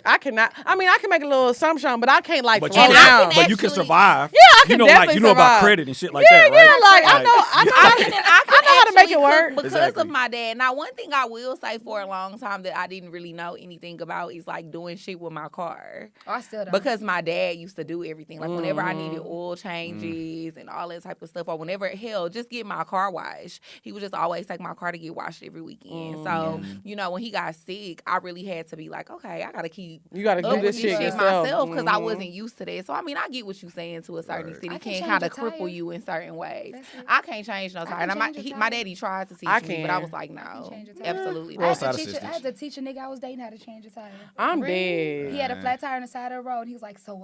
[SPEAKER 1] I cannot. I mean, I can make a little assumption, but I can't like
[SPEAKER 3] But
[SPEAKER 1] throw
[SPEAKER 3] you,
[SPEAKER 1] down.
[SPEAKER 3] but you can survive.
[SPEAKER 1] Yeah, I
[SPEAKER 3] you
[SPEAKER 1] can
[SPEAKER 3] know,
[SPEAKER 1] definitely
[SPEAKER 3] you know about
[SPEAKER 1] survive.
[SPEAKER 3] credit and shit like
[SPEAKER 1] Yeah,
[SPEAKER 3] that, right?
[SPEAKER 1] like I know
[SPEAKER 2] I
[SPEAKER 1] know how to make
[SPEAKER 2] actually
[SPEAKER 1] it work.
[SPEAKER 2] cook because
[SPEAKER 3] Exactly.
[SPEAKER 2] of my dad. Now, one thing I will say for a long time that I didn't really know anything about is like doing shit with my car.
[SPEAKER 4] Oh, I still don't.
[SPEAKER 2] Because my dad used to do everything. Like whenever I needed oil changes and all that type of stuff, or whenever hell, just get my car washed. He would just always take my car to get washed every weekend. So, you know, when he got sick, I really had to be like, okay, I gotta keep
[SPEAKER 1] You gotta
[SPEAKER 2] up
[SPEAKER 1] do
[SPEAKER 2] with
[SPEAKER 1] this shit yourself
[SPEAKER 2] myself because I
[SPEAKER 1] Mhm.
[SPEAKER 2] wasn't used to that. So I mean, I get what you're saying to a certain extent.
[SPEAKER 4] I
[SPEAKER 2] It
[SPEAKER 4] can
[SPEAKER 2] can
[SPEAKER 4] change
[SPEAKER 2] kind
[SPEAKER 4] a
[SPEAKER 2] of cripple
[SPEAKER 4] tire.
[SPEAKER 2] you in certain ways.
[SPEAKER 4] That's it.
[SPEAKER 2] I can't change no tire.
[SPEAKER 4] can
[SPEAKER 2] And
[SPEAKER 4] change a
[SPEAKER 2] my
[SPEAKER 4] tire.
[SPEAKER 2] daddy tried to teach
[SPEAKER 1] I
[SPEAKER 2] me, but I
[SPEAKER 1] can.
[SPEAKER 2] was like, no,
[SPEAKER 4] change a tire.
[SPEAKER 2] absolutely
[SPEAKER 3] Well,
[SPEAKER 2] not.
[SPEAKER 3] side
[SPEAKER 4] I
[SPEAKER 3] assistance.
[SPEAKER 4] had to teach a nigga I was dating how to change a tire.
[SPEAKER 1] I'm
[SPEAKER 2] Really?
[SPEAKER 1] dead.
[SPEAKER 4] He had a flat tire on the side of the road. And he was like, so,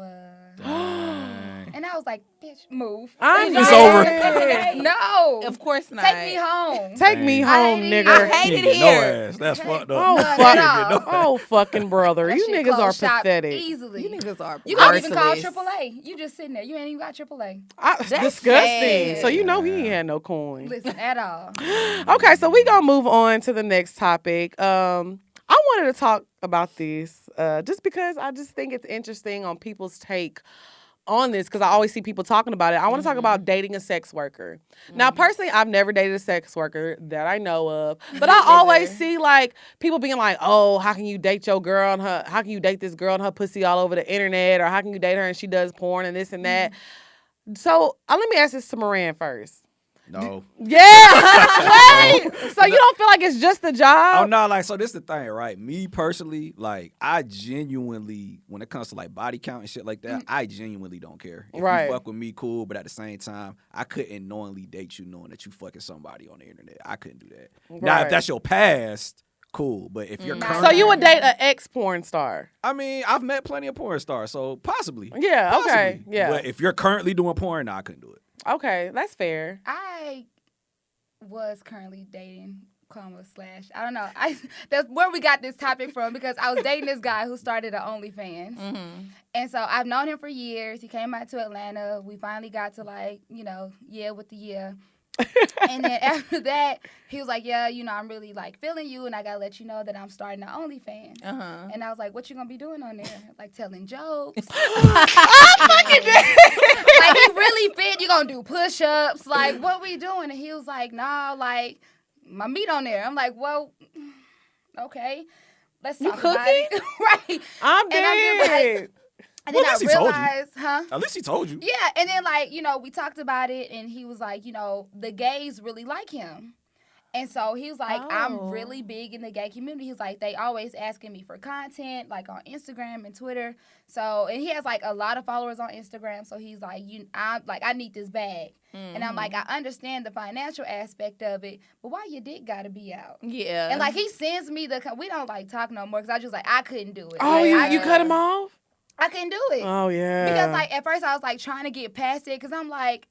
[SPEAKER 3] Dang.
[SPEAKER 4] and I was like, bitch, move.
[SPEAKER 1] I'm
[SPEAKER 3] It's
[SPEAKER 1] dead.
[SPEAKER 4] No.
[SPEAKER 2] Of course not.
[SPEAKER 4] Take me home.
[SPEAKER 1] Take me
[SPEAKER 3] Dang.
[SPEAKER 1] home,
[SPEAKER 4] I hate it.
[SPEAKER 1] nigga.
[SPEAKER 2] I hate
[SPEAKER 3] You
[SPEAKER 2] it
[SPEAKER 3] ain't get no
[SPEAKER 2] here.
[SPEAKER 3] ass. That's fucked up.
[SPEAKER 1] Oh,
[SPEAKER 4] None
[SPEAKER 1] fuck.
[SPEAKER 4] at all.
[SPEAKER 1] Oh, fucking brother.
[SPEAKER 4] That
[SPEAKER 1] You
[SPEAKER 4] shit
[SPEAKER 1] niggas are
[SPEAKER 4] closed shop
[SPEAKER 1] pathetic.
[SPEAKER 4] Easily.
[SPEAKER 2] You niggas are
[SPEAKER 4] You can't even call
[SPEAKER 2] merciless.
[SPEAKER 4] AAA. You just sitting there. You ain't even got AAA.
[SPEAKER 1] That's
[SPEAKER 2] That's
[SPEAKER 1] disgusting.
[SPEAKER 2] sad.
[SPEAKER 1] So you know he ain't had no coin.
[SPEAKER 4] Listen, at all.
[SPEAKER 1] Okay, so we gonna move on to the next topic. I wanted to talk about this just because I just think it's interesting on people's take on this because I always see people talking about it. I want to talk about dating a sex worker. Now, personally, I've never dated a sex worker that I know of, but I always see like people being like, "Oh, how can you date your girl and her? How can you date this girl and her pussy all over the internet? Or how can you date her and she does porn and this and that?" So let me ask this to Moran first.
[SPEAKER 3] No.
[SPEAKER 1] Yeah. Wait. So you don't feel like it's just a job?
[SPEAKER 3] Oh no, like so this the thing, right? Me personally, like I genuinely, when it comes to like body count and shit like that, I genuinely don't care. If
[SPEAKER 1] Right.
[SPEAKER 3] you fuck with me, cool, but at the same time, I couldn't knowingly date you knowing that you fucking somebody on the internet. I couldn't do that. Now,
[SPEAKER 1] Right.
[SPEAKER 3] if that's your past, cool. But if you're
[SPEAKER 4] Nah.
[SPEAKER 3] current,
[SPEAKER 1] So you would date an ex-porn star?
[SPEAKER 3] I mean, I've met plenty of porn stars, so possibly.
[SPEAKER 1] Yeah, okay,
[SPEAKER 3] Possibly.
[SPEAKER 1] yeah.
[SPEAKER 3] But if you're currently doing porn, nah, I couldn't do it.
[SPEAKER 1] Okay, that's fair.
[SPEAKER 4] I was currently dating, / I don't know. That's where we got this topic from because I was dating this guy who started an OnlyFans. And so I've known him for years. He came out to Atlanta. We finally got to like, with the year. And then after that, he was like, yeah, I'm really like feeling you and I gotta let you know that I'm starting an OnlyFans. And I was like, what you gonna be doing on there? Like telling jokes. Like he really fit. You gonna do push-ups? Like what we doing? And he was like, nah, like my meat on there. I'm like, well, okay, let's talk about it. Right.
[SPEAKER 1] I'm
[SPEAKER 4] And I'm just like-
[SPEAKER 1] dead.
[SPEAKER 4] And
[SPEAKER 3] Well,
[SPEAKER 4] then
[SPEAKER 3] at
[SPEAKER 4] I
[SPEAKER 3] least he told you.
[SPEAKER 4] realized,
[SPEAKER 3] At least he told you.
[SPEAKER 4] Yeah, and then like, we talked about it and he was like, the gays really like him. And so he was like,
[SPEAKER 1] Oh.
[SPEAKER 4] I'm really big in the gay community. He's like, they always asking me for content, like on Instagram and Twitter. So, and he has like a lot of followers on Instagram. So he's like, I need this bag. And I'm like, I understand the financial aspect of it, but why your dick gotta be out?
[SPEAKER 2] Yeah.
[SPEAKER 4] And like he sends me we don't like talk no more because I just like, I couldn't do it.
[SPEAKER 1] Oh,
[SPEAKER 4] Like,
[SPEAKER 1] you cut him off?
[SPEAKER 4] I couldn't do it.
[SPEAKER 1] Oh, yeah.
[SPEAKER 4] Because like at first I was like trying to get past it because I'm like,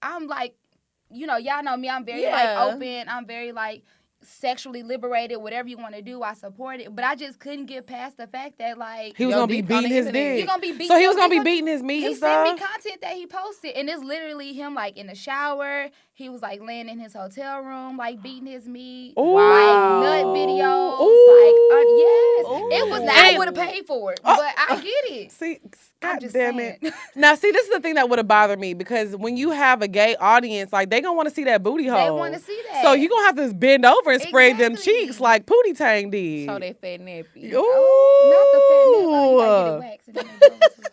[SPEAKER 4] y'all know me. I'm very like open. I'm very like sexually liberated. Whatever you want to do, I support it. But I just couldn't get past the fact that like
[SPEAKER 1] he was
[SPEAKER 2] Yo,
[SPEAKER 1] going to be
[SPEAKER 2] dick on
[SPEAKER 1] beating
[SPEAKER 2] the
[SPEAKER 1] his
[SPEAKER 2] internet.
[SPEAKER 1] dick.
[SPEAKER 4] you gonna be beating.
[SPEAKER 1] So he was going to be
[SPEAKER 4] your dick.
[SPEAKER 1] beating his meat
[SPEAKER 4] He
[SPEAKER 1] and
[SPEAKER 4] sent
[SPEAKER 1] stuff?
[SPEAKER 4] me content that he posted, and it's literally him like in the shower. He was like laying in his hotel room, like beating his meat,
[SPEAKER 1] Ooh.
[SPEAKER 4] like nut videos,
[SPEAKER 1] Ooh.
[SPEAKER 4] yes. It was not. I
[SPEAKER 1] Hey.
[SPEAKER 4] would have paid for it,
[SPEAKER 1] Oh.
[SPEAKER 4] but I get it.
[SPEAKER 1] See,
[SPEAKER 4] I'm
[SPEAKER 1] God
[SPEAKER 4] just
[SPEAKER 1] damn
[SPEAKER 4] saying.
[SPEAKER 1] it. Now, see, this is the thing that would have bothered me because when you have a gay audience, like, they going to want to see that booty hole.
[SPEAKER 4] They want to see that.
[SPEAKER 1] So you going to have to bend over and spread them
[SPEAKER 4] Exactly.
[SPEAKER 1] cheeks like Pootie Tang did.
[SPEAKER 2] Show that fat nappy.
[SPEAKER 1] Ooh.
[SPEAKER 4] Not the fat nip. Oh, you gotta get it waxed and then they go into it.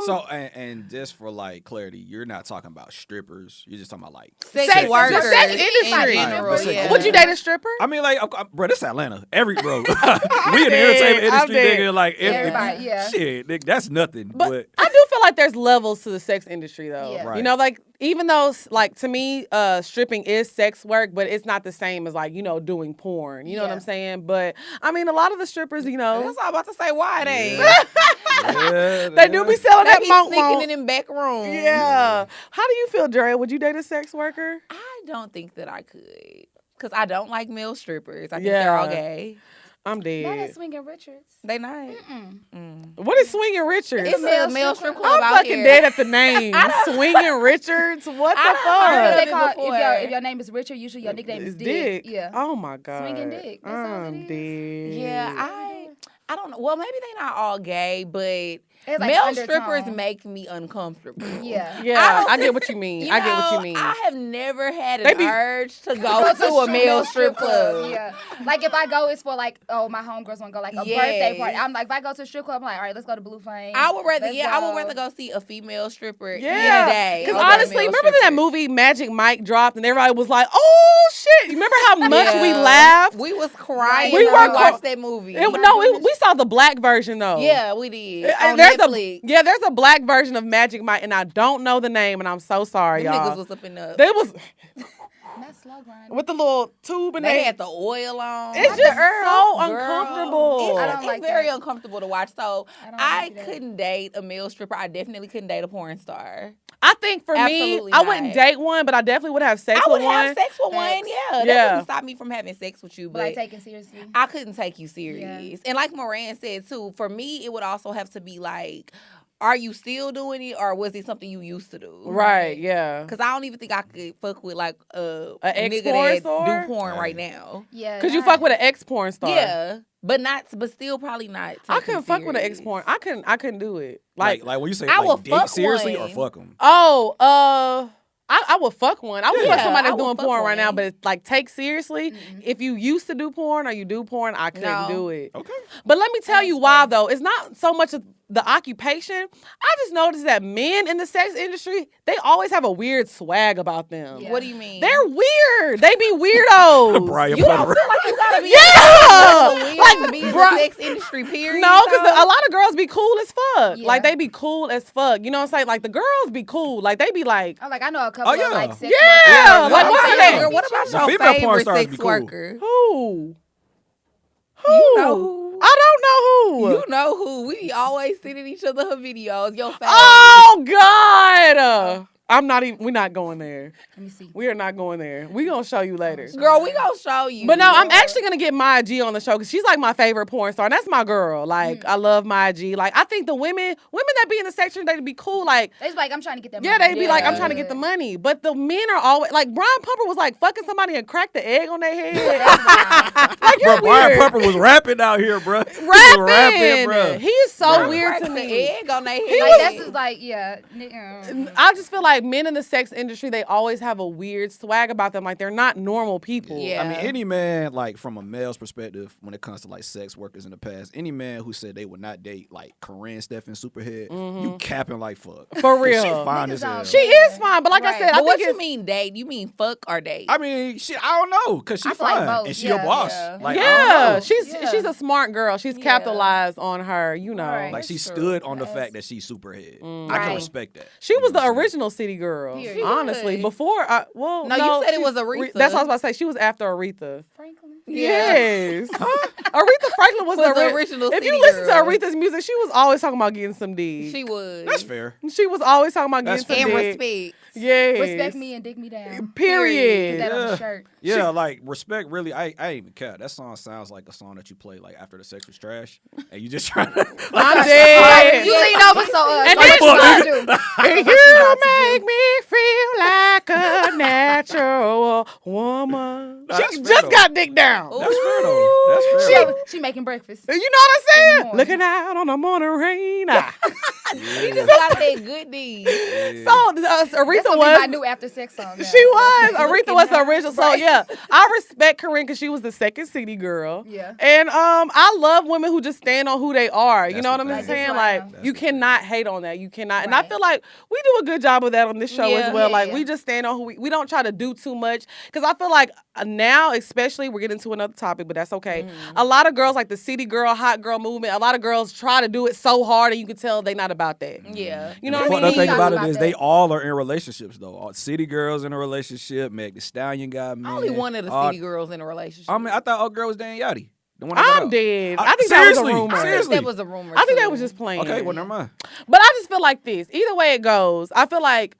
[SPEAKER 3] So and just for like clarity, you're not talking about strippers. You're just talking about like
[SPEAKER 2] Sex workers
[SPEAKER 1] sex
[SPEAKER 2] in
[SPEAKER 1] industry.
[SPEAKER 2] general,
[SPEAKER 3] Right,
[SPEAKER 2] yeah.
[SPEAKER 1] Would you date a stripper?
[SPEAKER 3] I mean, like, bro, this Atlanta. We in the entertainment
[SPEAKER 1] I'm
[SPEAKER 3] industry,
[SPEAKER 1] dead.
[SPEAKER 3] nigga. Like,
[SPEAKER 4] Everybody, yeah.
[SPEAKER 3] shit, nigga, that's nothing.
[SPEAKER 1] But I do feel like there's levels to the sex industry, though.
[SPEAKER 4] Yeah.
[SPEAKER 3] Right.
[SPEAKER 1] You know, like, even though, like, to me, stripping is sex work, but it's not the same as, like, doing porn. You know what
[SPEAKER 4] Yeah.
[SPEAKER 1] I'm saying? But, I mean, a lot of the strippers,
[SPEAKER 2] That's all I'm about to say. Why it ain't?
[SPEAKER 3] yeah,
[SPEAKER 1] they do be selling
[SPEAKER 2] They
[SPEAKER 1] that
[SPEAKER 2] be
[SPEAKER 1] monk
[SPEAKER 2] sneaking
[SPEAKER 1] monk.
[SPEAKER 2] in them back rooms.
[SPEAKER 1] Yeah. How do you feel, Dre? Would you date a sex worker?
[SPEAKER 2] I don't think that I could. Because I don't like male strippers. I think
[SPEAKER 1] Yeah.
[SPEAKER 2] they're all gay.
[SPEAKER 1] I'm
[SPEAKER 4] Not
[SPEAKER 1] dead.
[SPEAKER 4] at Swinging Richards.
[SPEAKER 2] They not.
[SPEAKER 1] What is Swinging Richards?
[SPEAKER 2] It's a male strip club
[SPEAKER 1] I'm
[SPEAKER 2] out
[SPEAKER 1] fucking
[SPEAKER 2] here.
[SPEAKER 1] dead at the name. Swinging Richards? What the
[SPEAKER 2] I
[SPEAKER 1] fuck?
[SPEAKER 2] heard of
[SPEAKER 4] They
[SPEAKER 2] it
[SPEAKER 4] call
[SPEAKER 2] before.
[SPEAKER 4] if your name is Richard, usually your nickname is
[SPEAKER 1] It's
[SPEAKER 4] Dick.
[SPEAKER 1] Dick.
[SPEAKER 4] Yeah.
[SPEAKER 1] Oh my god.
[SPEAKER 4] Swinging Dick. That's all it is.
[SPEAKER 1] Dead.
[SPEAKER 2] Yeah, I don't know. Well, maybe they not all gay, but
[SPEAKER 4] It's like
[SPEAKER 2] male
[SPEAKER 4] undertone.
[SPEAKER 2] strippers make me uncomfortable.
[SPEAKER 4] Yeah.
[SPEAKER 1] Yeah, I
[SPEAKER 2] don't-
[SPEAKER 1] get what you mean. I get what you mean.
[SPEAKER 2] I have never had
[SPEAKER 1] They
[SPEAKER 2] an
[SPEAKER 1] be-
[SPEAKER 2] urge to go to a male strip club.
[SPEAKER 4] Yeah. Like if I go, it's for like, oh, my homegirls want to go like a birthday party. I'm like, if I go to a strip club, I'm like, all right, let's go to Blue Flame.
[SPEAKER 2] I would rather,
[SPEAKER 4] Let's
[SPEAKER 2] I would rather go see a female stripper in a
[SPEAKER 1] Yeah,
[SPEAKER 2] day.
[SPEAKER 1] because
[SPEAKER 2] over a
[SPEAKER 1] honestly,
[SPEAKER 2] male
[SPEAKER 1] remember that
[SPEAKER 2] stripper.
[SPEAKER 1] movie Magic Mike dropped, and everybody was like, "Oh shit!" You remember how much we
[SPEAKER 2] Yeah.
[SPEAKER 1] laughed?
[SPEAKER 2] We was crying.
[SPEAKER 1] We
[SPEAKER 2] when
[SPEAKER 1] were
[SPEAKER 2] we watched that movie.
[SPEAKER 1] We saw the black version though.
[SPEAKER 2] Yeah, we did. On
[SPEAKER 1] There's
[SPEAKER 2] Netflix.
[SPEAKER 1] there's a black version of Magic Mike, and I don't know the name, and I'm so sorry,
[SPEAKER 2] Them
[SPEAKER 1] y'all.
[SPEAKER 2] niggas was up in the.
[SPEAKER 1] They was
[SPEAKER 4] Not slow grind.
[SPEAKER 1] with the little tube and
[SPEAKER 2] They had the oil on.
[SPEAKER 1] It's just so
[SPEAKER 2] Girl,
[SPEAKER 1] uncomfortable.
[SPEAKER 4] I don't
[SPEAKER 2] It's
[SPEAKER 4] like
[SPEAKER 2] very
[SPEAKER 4] that.
[SPEAKER 2] uncomfortable to watch. So
[SPEAKER 4] I don't
[SPEAKER 2] I
[SPEAKER 4] like that.
[SPEAKER 2] couldn't date a male stripper. I definitely couldn't date a porn star.
[SPEAKER 1] I think for me,
[SPEAKER 2] Absolutely
[SPEAKER 1] I
[SPEAKER 2] not.
[SPEAKER 1] wouldn't date one, but I definitely would have sex
[SPEAKER 2] I would
[SPEAKER 1] with one.
[SPEAKER 2] have sex with one.
[SPEAKER 4] Facts.
[SPEAKER 2] Yeah, that
[SPEAKER 1] Yeah.
[SPEAKER 2] wouldn't stop me from having sex with you.
[SPEAKER 4] But I
[SPEAKER 2] But
[SPEAKER 4] take it seriously.
[SPEAKER 2] I couldn't take you serious. And like Moran said too, for me, it would also have to be like, are you still doing it, or was it something you used to do?
[SPEAKER 1] Right? Yeah.
[SPEAKER 2] Because I don't even think I could fuck with like a
[SPEAKER 1] ex
[SPEAKER 2] nigga
[SPEAKER 1] porn
[SPEAKER 2] that
[SPEAKER 1] star?
[SPEAKER 2] do porn right now.
[SPEAKER 4] Yeah.
[SPEAKER 1] Could you fuck with an ex porn star?
[SPEAKER 2] Yeah, but still probably not.
[SPEAKER 1] I
[SPEAKER 2] take
[SPEAKER 1] couldn't
[SPEAKER 2] him
[SPEAKER 1] fuck with an
[SPEAKER 2] serious.
[SPEAKER 1] ex porn. I couldn't do it.
[SPEAKER 3] Like when you say
[SPEAKER 2] I
[SPEAKER 3] like
[SPEAKER 2] would
[SPEAKER 3] date
[SPEAKER 2] fuck
[SPEAKER 3] seriously
[SPEAKER 2] one.
[SPEAKER 3] or fuck them.
[SPEAKER 1] Oh, I would fuck one. I would fuck
[SPEAKER 2] Yeah,
[SPEAKER 1] somebody
[SPEAKER 2] I
[SPEAKER 1] that's
[SPEAKER 2] would
[SPEAKER 1] doing
[SPEAKER 2] fuck
[SPEAKER 1] porn right now,
[SPEAKER 2] one.
[SPEAKER 1] but like take seriously. If you used to do porn or you do porn, I couldn't
[SPEAKER 2] No.
[SPEAKER 1] do it.
[SPEAKER 3] Okay.
[SPEAKER 1] But let me tell you
[SPEAKER 4] That's
[SPEAKER 1] why
[SPEAKER 4] fair.
[SPEAKER 1] though. It's not so much of the occupation. I just noticed that men in the sex industry, they always have a weird swag about them.
[SPEAKER 4] Yeah.
[SPEAKER 2] What do you mean?
[SPEAKER 1] They're weird. They be weirdos.
[SPEAKER 3] Brian
[SPEAKER 2] You don't
[SPEAKER 3] Putnam.
[SPEAKER 2] feel like you gotta be
[SPEAKER 1] Yeah!
[SPEAKER 2] like
[SPEAKER 1] Like,
[SPEAKER 2] to be in
[SPEAKER 1] bruh.
[SPEAKER 2] the sex industry. Period.
[SPEAKER 1] No, because
[SPEAKER 2] though?
[SPEAKER 1] a lot of girls be cool as fuck.
[SPEAKER 4] Yeah.
[SPEAKER 1] Like they be cool as fuck. You know what I'm saying? Like the girls be cool. Like they be like,
[SPEAKER 4] I'm like, I know a couple
[SPEAKER 3] Oh, yeah.
[SPEAKER 4] of like sex
[SPEAKER 1] Yeah,
[SPEAKER 4] workers.
[SPEAKER 1] like,
[SPEAKER 2] I'm
[SPEAKER 1] what's
[SPEAKER 2] saying,
[SPEAKER 1] her name?
[SPEAKER 2] girl, what about
[SPEAKER 3] The
[SPEAKER 2] your
[SPEAKER 3] female porn
[SPEAKER 2] favorite
[SPEAKER 3] stars
[SPEAKER 2] sex
[SPEAKER 3] be cool.
[SPEAKER 2] worker?
[SPEAKER 1] who?
[SPEAKER 2] You know who?
[SPEAKER 1] I don't know who.
[SPEAKER 2] You know who? We always sending each other her videos. Your favorite.
[SPEAKER 1] Oh God! I'm not even. We're not going there.
[SPEAKER 4] Let me see.
[SPEAKER 1] We are not going there. We gonna show you later.
[SPEAKER 2] Girl, we gonna show you.
[SPEAKER 1] But no, I'm actually gonna get Maya G on the show because she's like my favorite porn star. And that's my girl. Like I love Maya G. Like I think the women that be in the section, they be cool. Like
[SPEAKER 4] They just like, I'm trying to get that
[SPEAKER 1] yeah,
[SPEAKER 4] money.
[SPEAKER 1] they be like, I'm
[SPEAKER 2] Yeah.
[SPEAKER 1] trying to get the money. But the men are always like Brian Pumper was like fucking somebody and cracked the egg on their head. Like you're
[SPEAKER 3] Bro, Brian
[SPEAKER 1] weird.
[SPEAKER 3] Pumper was rapping out here, bro.
[SPEAKER 1] Rapping.
[SPEAKER 3] bro.
[SPEAKER 1] He is so
[SPEAKER 3] Bro.
[SPEAKER 1] weird
[SPEAKER 2] Crack
[SPEAKER 1] to
[SPEAKER 2] the
[SPEAKER 1] me.
[SPEAKER 2] egg on their head.
[SPEAKER 4] Like that's just like, yeah.
[SPEAKER 1] I just feel like men in the sex industry, they always have a weird swag about them. Like they're not normal people.
[SPEAKER 2] Yeah.
[SPEAKER 3] I mean, any man, like from a male's perspective, when it comes to like sex workers in the past, any man who said they would not date like Corinne Stephen Superhead, you capping like fuck.
[SPEAKER 1] For real.
[SPEAKER 3] She fine as
[SPEAKER 4] Niggas
[SPEAKER 3] hell.
[SPEAKER 4] don't-
[SPEAKER 1] She is fine, but like I
[SPEAKER 4] Right.
[SPEAKER 1] said, I
[SPEAKER 2] But
[SPEAKER 1] think
[SPEAKER 2] what you
[SPEAKER 1] it's-
[SPEAKER 2] mean date? You mean fuck or date?
[SPEAKER 3] I mean, shit, I don't know, cause she
[SPEAKER 4] I feel like
[SPEAKER 3] fine
[SPEAKER 4] both,
[SPEAKER 3] and she
[SPEAKER 4] yeah.
[SPEAKER 3] a boss.
[SPEAKER 2] Yeah.
[SPEAKER 3] Like, I
[SPEAKER 1] yeah,
[SPEAKER 3] don't know.
[SPEAKER 1] she's a smart girl. She's
[SPEAKER 2] Yeah.
[SPEAKER 1] capitalized on her, you know.
[SPEAKER 4] Right.
[SPEAKER 3] Like she
[SPEAKER 2] That's true.
[SPEAKER 3] stood on the
[SPEAKER 4] Yes.
[SPEAKER 3] fact that she's Superhead. I
[SPEAKER 4] Right.
[SPEAKER 3] can respect that.
[SPEAKER 1] She
[SPEAKER 3] You
[SPEAKER 1] was
[SPEAKER 3] know
[SPEAKER 1] the
[SPEAKER 3] what I'm saying?
[SPEAKER 1] original city girl,
[SPEAKER 4] Period.
[SPEAKER 1] honestly.
[SPEAKER 2] She
[SPEAKER 1] Before,
[SPEAKER 2] No, you said it
[SPEAKER 1] she-
[SPEAKER 2] was Aretha.
[SPEAKER 1] That's what I was about to say. She was after Aretha.
[SPEAKER 4] Franklin.
[SPEAKER 1] Yes, Aretha Franklin was,
[SPEAKER 2] Was
[SPEAKER 1] the
[SPEAKER 2] the original
[SPEAKER 1] If you
[SPEAKER 2] city
[SPEAKER 1] listen
[SPEAKER 2] girl.
[SPEAKER 1] to Aretha's music, she was always talking about getting some D.
[SPEAKER 2] She was.
[SPEAKER 3] That's fair.
[SPEAKER 1] She was always talking about
[SPEAKER 3] That's
[SPEAKER 1] getting some
[SPEAKER 2] And
[SPEAKER 1] dick.
[SPEAKER 2] respect.
[SPEAKER 1] Yes.
[SPEAKER 4] Respect me and dig me down.
[SPEAKER 1] Period.
[SPEAKER 4] Put that on
[SPEAKER 3] Yeah.
[SPEAKER 4] the shirt.
[SPEAKER 3] Yeah, like respect. Really, I ain't even care. That song sounds like a song that you play like after the sex was trash, and you just trying to.
[SPEAKER 1] I'm dead.
[SPEAKER 4] You lean over so
[SPEAKER 1] And
[SPEAKER 4] so
[SPEAKER 1] then-
[SPEAKER 4] what you gotta do.
[SPEAKER 1] And you make me feel like a natural woman.
[SPEAKER 3] Nah, that's
[SPEAKER 1] She
[SPEAKER 3] fair,
[SPEAKER 1] just
[SPEAKER 3] though.
[SPEAKER 1] got dick down.
[SPEAKER 3] That's fair though. That's fair. though.
[SPEAKER 4] She making breakfast.
[SPEAKER 1] You know what I'm saying?
[SPEAKER 4] morning.
[SPEAKER 1] Looking out on the morning rain.
[SPEAKER 2] She just got that good deed.
[SPEAKER 1] So Aretha
[SPEAKER 4] That's gonna be my
[SPEAKER 1] was.
[SPEAKER 4] new after sex song. now.
[SPEAKER 1] She was. Aretha was the original. So
[SPEAKER 4] Right.
[SPEAKER 1] yeah, I respect Corinne because she was the second city girl.
[SPEAKER 4] Yeah.
[SPEAKER 1] And I love women who just stand on who they are. You
[SPEAKER 3] That's
[SPEAKER 1] know what
[SPEAKER 3] the
[SPEAKER 1] I'm
[SPEAKER 3] thing.
[SPEAKER 1] saying?
[SPEAKER 4] That's
[SPEAKER 1] Like
[SPEAKER 4] right.
[SPEAKER 3] That's
[SPEAKER 1] you
[SPEAKER 3] the
[SPEAKER 1] cannot hate on that. You cannot. And I
[SPEAKER 4] Right.
[SPEAKER 1] feel like we do a good job of that on this show
[SPEAKER 2] Yeah.
[SPEAKER 1] as well.
[SPEAKER 4] Yeah,
[SPEAKER 1] Like
[SPEAKER 4] yeah.
[SPEAKER 1] we just stand on who we don't try to do too much because I feel like now, especially, we're getting to another topic, but that's okay. A lot of girls like the city girl, hot girl movement. A lot of girls try to do it so hard, and you can tell they're not about that.
[SPEAKER 2] Yeah.
[SPEAKER 1] You know
[SPEAKER 3] The
[SPEAKER 1] what I
[SPEAKER 3] fucked
[SPEAKER 1] mean?
[SPEAKER 3] up thing about
[SPEAKER 4] Talking
[SPEAKER 3] it is
[SPEAKER 4] about
[SPEAKER 3] they
[SPEAKER 4] that.
[SPEAKER 3] all are in relationships though. All city girls in a relationship. Meg Thee Stallion got married.
[SPEAKER 2] Only one of the
[SPEAKER 3] all-
[SPEAKER 2] city girls in a relationship.
[SPEAKER 3] I mean, I thought all girl was Dan Yachty. The one that got
[SPEAKER 1] I'm
[SPEAKER 3] out.
[SPEAKER 1] dead.
[SPEAKER 3] I-
[SPEAKER 1] I think that was a
[SPEAKER 3] seriously,
[SPEAKER 1] rumor.
[SPEAKER 2] I think
[SPEAKER 3] seriously.
[SPEAKER 2] that was a rumor.
[SPEAKER 1] I think that
[SPEAKER 2] too.
[SPEAKER 1] was just playing.
[SPEAKER 3] Okay, well never mind.
[SPEAKER 1] But I just feel like this. Either way it goes, I feel like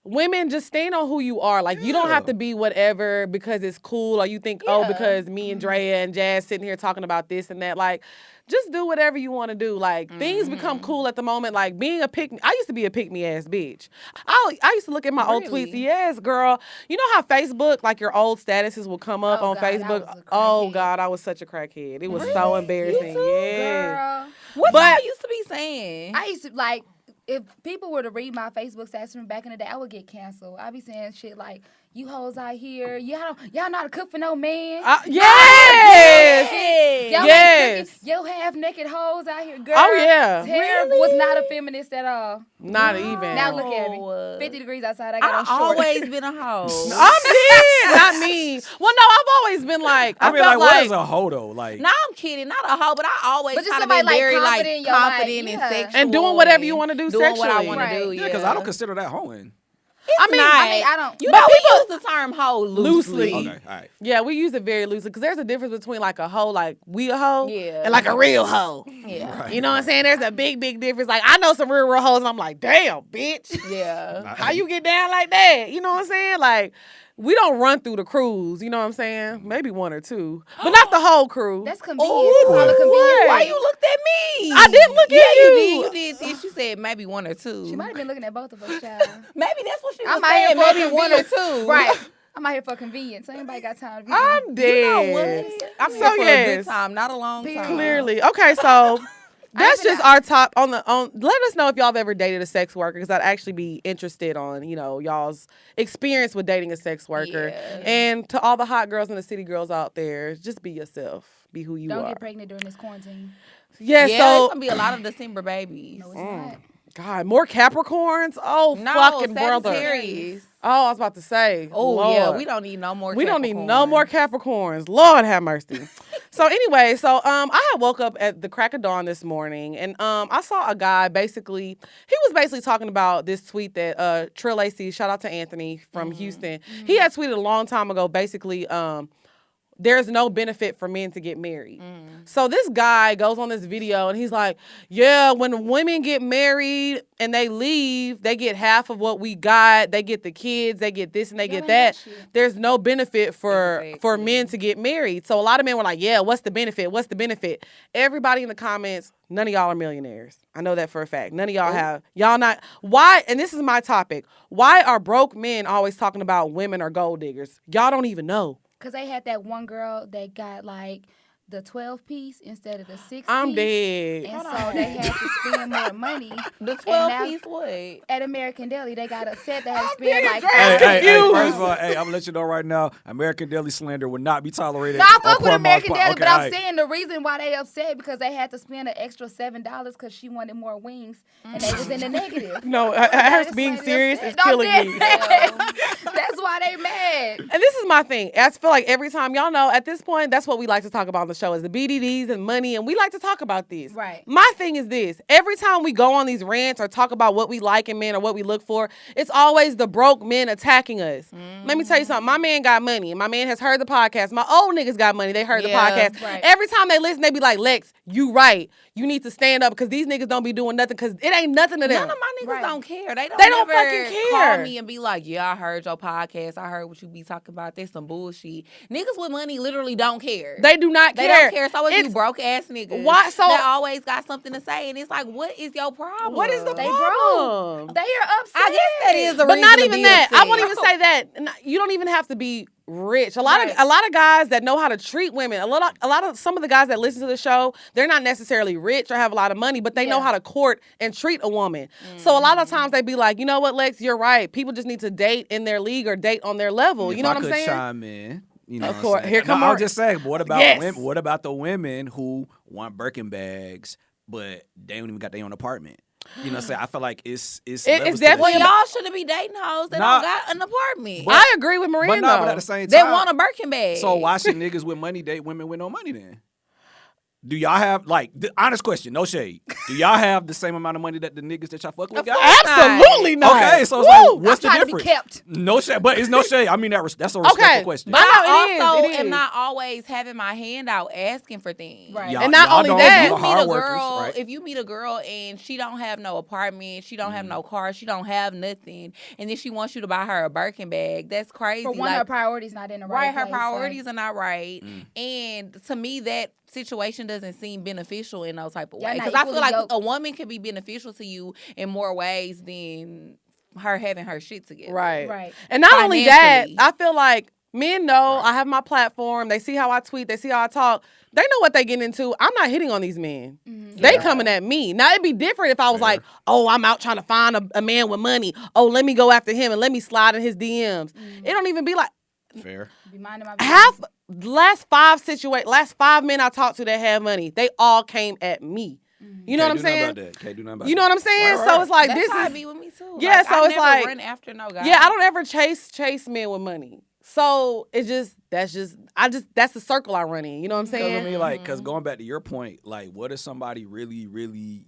[SPEAKER 1] women, just stand on who you are. Like, you don't have to be whatever because it's cool, or you think, because me and Drea and Jazz sitting here talking about this and that. Like, just do whatever you want to do. Like, things become cool at the moment. Like, being a pick-me. I used to be a pick-me-ass bitch. I used to look at my old tweets. Yes, girl. You know how Facebook, like, your old statuses will come up on
[SPEAKER 4] God, I
[SPEAKER 1] Facebook?
[SPEAKER 4] was a
[SPEAKER 1] Oh,
[SPEAKER 4] crackhead.
[SPEAKER 1] God, I was such a crackhead. It was so embarrassing. Yeah.
[SPEAKER 4] Girl.
[SPEAKER 2] What
[SPEAKER 1] But-
[SPEAKER 2] y'all used to be saying?
[SPEAKER 4] I used to, like, if people were to read my Facebook stats from back in the day, I would get canceled. I'd be saying shit like, you hoes out here, y'all know how to cook for no man.
[SPEAKER 1] Yes.
[SPEAKER 4] Y'all
[SPEAKER 1] Yes.
[SPEAKER 4] ain't cooking. Yo half naked hoes out here, girl.
[SPEAKER 1] Oh, yeah.
[SPEAKER 4] Hair was not a feminist at all.
[SPEAKER 1] Not even.
[SPEAKER 4] Now look at me.
[SPEAKER 2] No.
[SPEAKER 4] 50 degrees outside, I got on
[SPEAKER 2] I've
[SPEAKER 4] shorts.
[SPEAKER 2] always been a hoe.
[SPEAKER 1] I'm dead. Not me. Well, no, I've always been like,
[SPEAKER 3] I
[SPEAKER 1] I
[SPEAKER 3] mean,
[SPEAKER 1] felt
[SPEAKER 3] like, what
[SPEAKER 1] like
[SPEAKER 3] is a hoe though? Like,
[SPEAKER 2] No, I'm kidding. Not a hoe, but I always
[SPEAKER 4] But just
[SPEAKER 2] kind of
[SPEAKER 4] somebody,
[SPEAKER 2] been
[SPEAKER 4] like,
[SPEAKER 2] very
[SPEAKER 4] confident in your life,
[SPEAKER 2] confident and
[SPEAKER 4] yeah.
[SPEAKER 2] sexual.
[SPEAKER 1] And doing whatever you wanna do
[SPEAKER 2] Doing what I
[SPEAKER 1] sexually.
[SPEAKER 2] want to do,
[SPEAKER 4] Right.
[SPEAKER 2] yeah.
[SPEAKER 3] because I don't consider that hoeing.
[SPEAKER 1] I mean,
[SPEAKER 4] I don't.
[SPEAKER 2] You
[SPEAKER 1] But
[SPEAKER 2] know,
[SPEAKER 1] people-
[SPEAKER 2] we use the term hoe loosely.
[SPEAKER 1] Loosely.
[SPEAKER 3] Okay, all right.
[SPEAKER 1] yeah, we use it very loosely because there's a difference between like a hoe, like we a hoe,
[SPEAKER 2] Yeah.
[SPEAKER 1] and like a real hoe.
[SPEAKER 2] Yeah.
[SPEAKER 3] Right.
[SPEAKER 1] You know what I'm saying? There's a big difference. Like, I know some real hoes, and I'm like, damn, bitch.
[SPEAKER 2] Yeah.
[SPEAKER 1] How you get down like that? You know what I'm saying? Like, we don't run through the crews. You know what I'm saying? Maybe one or two, but not the whole crew.
[SPEAKER 4] That's convenient.
[SPEAKER 2] Ooh,
[SPEAKER 4] It's all a convenience.
[SPEAKER 2] why you looked at me?
[SPEAKER 1] I didn't look
[SPEAKER 2] yeah,
[SPEAKER 1] at
[SPEAKER 2] you
[SPEAKER 1] you.
[SPEAKER 2] did. You did this. You said maybe one or two.
[SPEAKER 4] She might have been looking at both of us, child.
[SPEAKER 2] Maybe that's what she was
[SPEAKER 4] I'm out here
[SPEAKER 2] saying.
[SPEAKER 4] for
[SPEAKER 2] Maybe one or
[SPEAKER 4] convenience.
[SPEAKER 2] two.
[SPEAKER 4] Right. I'm out here for convenience. So anybody got time to be
[SPEAKER 1] I'm dead.
[SPEAKER 2] You know what? I'm here
[SPEAKER 1] So,
[SPEAKER 2] for a
[SPEAKER 1] yes.
[SPEAKER 2] good time, not a long time.
[SPEAKER 1] Clearly. Okay, so that's
[SPEAKER 4] been
[SPEAKER 1] just
[SPEAKER 4] out.
[SPEAKER 1] our top on the let us know if y'all have ever dated a sex worker, because I'd actually be interested on, y'all's experience with dating a sex worker.
[SPEAKER 2] Yeah.
[SPEAKER 1] And to all the hot girls and the city girls out there, just be yourself. Be who you
[SPEAKER 4] Don't
[SPEAKER 1] are.
[SPEAKER 4] get pregnant during this quarantine.
[SPEAKER 1] Yeah,
[SPEAKER 2] Yeah,
[SPEAKER 1] so
[SPEAKER 2] it's gonna be a lot of December babies.
[SPEAKER 4] No, it's not.
[SPEAKER 1] God, more Capricorns? Oh,
[SPEAKER 2] No,
[SPEAKER 1] fucking brother.
[SPEAKER 2] Sagittarius.
[SPEAKER 1] Oh, I was about to say.
[SPEAKER 2] Oh yeah,
[SPEAKER 1] Lord.
[SPEAKER 2] we don't need no more.
[SPEAKER 1] We don't need no more Capricorns. Lord have mercy. So anyway, I had woke up at the crack of dawn this morning, and I saw a guy he was basically talking about this tweet that Trill AC, shout out to Anthony from Houston. He had tweeted a long time ago, basically, there's no benefit for men to get married. So this guy goes on this video and he's like, yeah, when women get married and they leave, they get half of what we got. They get the kids, they get this and they get
[SPEAKER 4] ain't
[SPEAKER 1] that.
[SPEAKER 4] that shit.
[SPEAKER 1] There's no benefit for
[SPEAKER 2] Exactly.
[SPEAKER 1] men to get married. So a lot of men were like, yeah, what's the benefit? What's the benefit? Everybody in the comments, none of y'all are millionaires. I know that for a fact. None of y'all y'all not. Why, and this is my topic, why are broke men always talking about women are gold diggers? Y'all don't even know.
[SPEAKER 4] Because they had that one girl that got like the 12 piece instead of the 6
[SPEAKER 1] I'm
[SPEAKER 4] piece.
[SPEAKER 1] dead.
[SPEAKER 4] And so they had to spend more money.
[SPEAKER 2] The
[SPEAKER 4] And
[SPEAKER 2] 12
[SPEAKER 4] now-
[SPEAKER 2] piece what?
[SPEAKER 4] At American Deli, they got upset they had to spend like
[SPEAKER 3] Hey,
[SPEAKER 1] confused.
[SPEAKER 3] first of all, I'm gonna let you know right now, American Deli slander will not be tolerated.
[SPEAKER 4] No, I
[SPEAKER 3] on
[SPEAKER 4] fuck with
[SPEAKER 3] Poor
[SPEAKER 4] American
[SPEAKER 3] Mars
[SPEAKER 4] Deli,
[SPEAKER 3] Pod.
[SPEAKER 4] but
[SPEAKER 3] Okay,
[SPEAKER 4] I'm
[SPEAKER 3] all right.
[SPEAKER 4] saying the reason why they upset because they had to spend an extra $7 because she wanted more wings and they was in the negative.
[SPEAKER 1] No, her
[SPEAKER 4] That's
[SPEAKER 1] being
[SPEAKER 4] why they
[SPEAKER 1] serious
[SPEAKER 4] upset.
[SPEAKER 1] is
[SPEAKER 4] No,
[SPEAKER 1] killing
[SPEAKER 4] I'm
[SPEAKER 1] me.
[SPEAKER 4] dead. That's why they mad.
[SPEAKER 1] And this is my thing. I feel like every time, y'all know, at this point, that's what we like to talk about on the show is the BDDs and money, and we like to talk about this.
[SPEAKER 4] Right.
[SPEAKER 1] My thing is this. Every time we go on these rants or talk about what we like in men or what we look for, it's always the broke men attacking us. Let me tell you something. My man got money, and my man has heard the podcast. My old niggas got money. They heard the
[SPEAKER 2] Yeah,
[SPEAKER 1] podcast.
[SPEAKER 4] right.
[SPEAKER 1] Every time they listen, they be like, Lex, you right. You need to stand up because these niggas don't be doing nothing because it ain't nothing to them.
[SPEAKER 2] None of my niggas
[SPEAKER 4] Right.
[SPEAKER 2] don't care. They don't
[SPEAKER 1] They don't
[SPEAKER 2] never
[SPEAKER 1] fucking care.
[SPEAKER 2] call me and be like, yeah, I heard your podcast. I heard what you be talking about. There's some bullshit. Niggas with money literally don't care.
[SPEAKER 1] They do not
[SPEAKER 2] They
[SPEAKER 1] care.
[SPEAKER 2] don't care. So it's you
[SPEAKER 1] It's-
[SPEAKER 2] broke ass niggas.
[SPEAKER 1] Why- so-
[SPEAKER 2] that always got something to say, and it's like, what is your problem?
[SPEAKER 1] What is the
[SPEAKER 4] They
[SPEAKER 1] problem?
[SPEAKER 4] They are upset.
[SPEAKER 2] I guess that is the
[SPEAKER 1] But
[SPEAKER 2] reason
[SPEAKER 1] not
[SPEAKER 2] to
[SPEAKER 1] even
[SPEAKER 2] be
[SPEAKER 1] that. I
[SPEAKER 2] upset.
[SPEAKER 1] won't even say that. You don't even have to be rich. A lot
[SPEAKER 4] Right.
[SPEAKER 1] of guys that know how to treat women. A lot of some of the guys that listen to the show, they're not necessarily rich or have a lot of money, but they know
[SPEAKER 4] Yeah.
[SPEAKER 1] how to court and treat a woman. So a lot of times they be like, you know what, Lex, you're right. People just need to date in their league or date on their level.
[SPEAKER 3] If
[SPEAKER 1] You know
[SPEAKER 3] I
[SPEAKER 1] what I'm
[SPEAKER 3] could
[SPEAKER 1] saying?
[SPEAKER 3] chime in. You know
[SPEAKER 1] Of
[SPEAKER 3] what
[SPEAKER 1] course.
[SPEAKER 3] I'm saying?
[SPEAKER 1] Here come
[SPEAKER 3] no,
[SPEAKER 1] our-
[SPEAKER 3] I'm just saying, but what about
[SPEAKER 1] Yes.
[SPEAKER 3] women? What about the women who want Birkin bags, but they don't even got their own apartment? You know what I'm saying? I feel like it's
[SPEAKER 1] It's
[SPEAKER 3] levels to
[SPEAKER 1] definitely
[SPEAKER 3] this
[SPEAKER 2] Well,
[SPEAKER 3] shit.
[SPEAKER 2] y'all shouldn't be dating hoes that
[SPEAKER 3] Nah.
[SPEAKER 2] don't got an apartment.
[SPEAKER 1] I agree with Maria.
[SPEAKER 3] But no, but
[SPEAKER 1] though.
[SPEAKER 3] at the same
[SPEAKER 2] They
[SPEAKER 3] time,
[SPEAKER 2] want a Birkin bag.
[SPEAKER 3] so why should niggas with money date women with no money then? Do y'all have, like, the honest question, no shade. Do y'all have the same amount of money that the niggas that y'all fuck with got?
[SPEAKER 1] Absolutely not.
[SPEAKER 3] Okay, so it's
[SPEAKER 1] Woo!
[SPEAKER 3] like, what's the
[SPEAKER 4] I'm trying
[SPEAKER 3] difference?
[SPEAKER 4] to be kept.
[SPEAKER 3] No shade, but it's no shade. I mean, that's a respectful question.
[SPEAKER 2] But
[SPEAKER 1] No,
[SPEAKER 2] I
[SPEAKER 1] it
[SPEAKER 2] also
[SPEAKER 1] is.
[SPEAKER 2] am not always having my hand out asking for things.
[SPEAKER 4] Right.
[SPEAKER 3] Y'all-
[SPEAKER 1] And not
[SPEAKER 3] y'all
[SPEAKER 1] only
[SPEAKER 3] don't-
[SPEAKER 1] that,
[SPEAKER 3] y'all
[SPEAKER 2] If
[SPEAKER 3] the
[SPEAKER 2] you meet
[SPEAKER 3] hard
[SPEAKER 2] a
[SPEAKER 3] workers,
[SPEAKER 2] girl,
[SPEAKER 3] right?
[SPEAKER 2] if you meet a girl and she don't have no apartment, she don't have no car, she don't have nothing, and then she wants you to buy her a Birkin bag, that's crazy.
[SPEAKER 4] For one, her priorities not in the
[SPEAKER 2] right,
[SPEAKER 4] right
[SPEAKER 2] her
[SPEAKER 4] place,
[SPEAKER 2] priorities
[SPEAKER 4] like,
[SPEAKER 2] are not right, and to me that situation doesn't seem beneficial in no type of
[SPEAKER 4] Y'all
[SPEAKER 2] way.
[SPEAKER 4] not
[SPEAKER 2] Because I feel
[SPEAKER 4] equally
[SPEAKER 2] like
[SPEAKER 4] yoked.
[SPEAKER 2] a woman can be beneficial to you in more ways than her having her shit together.
[SPEAKER 1] Right.
[SPEAKER 4] Right.
[SPEAKER 1] And not only that,
[SPEAKER 2] Financially.
[SPEAKER 1] I feel like men know I have my platform. They see how I tweet. They see how I talk. They know what they get into. I'm not hitting on these men. They
[SPEAKER 2] Yeah.
[SPEAKER 1] coming at me. Now, it'd be different if I was
[SPEAKER 3] Fair.
[SPEAKER 1] like, oh, I'm out trying to find a man with money. Oh, let me go after him and let me slide in his DMs. It don't even be like
[SPEAKER 3] Fair.
[SPEAKER 4] Be minding my
[SPEAKER 1] half. Last 5 men I talked to that had money, they all came at me. You know what I'm saying?
[SPEAKER 3] Can't do nothing about
[SPEAKER 1] You know what I'm saying?
[SPEAKER 3] Right,
[SPEAKER 1] So
[SPEAKER 3] right.
[SPEAKER 1] it's like
[SPEAKER 2] That's
[SPEAKER 1] this
[SPEAKER 2] how
[SPEAKER 1] is
[SPEAKER 2] it be with me too.
[SPEAKER 1] Yeah, so
[SPEAKER 2] I
[SPEAKER 1] it's
[SPEAKER 2] never
[SPEAKER 1] like-
[SPEAKER 2] run after no guy.
[SPEAKER 1] Yeah, I don't ever chase men with money. So that's the circle I run in. You know what I'm
[SPEAKER 3] Because I
[SPEAKER 1] saying?
[SPEAKER 3] mean, like, because going back to your point, like, what if somebody really, really,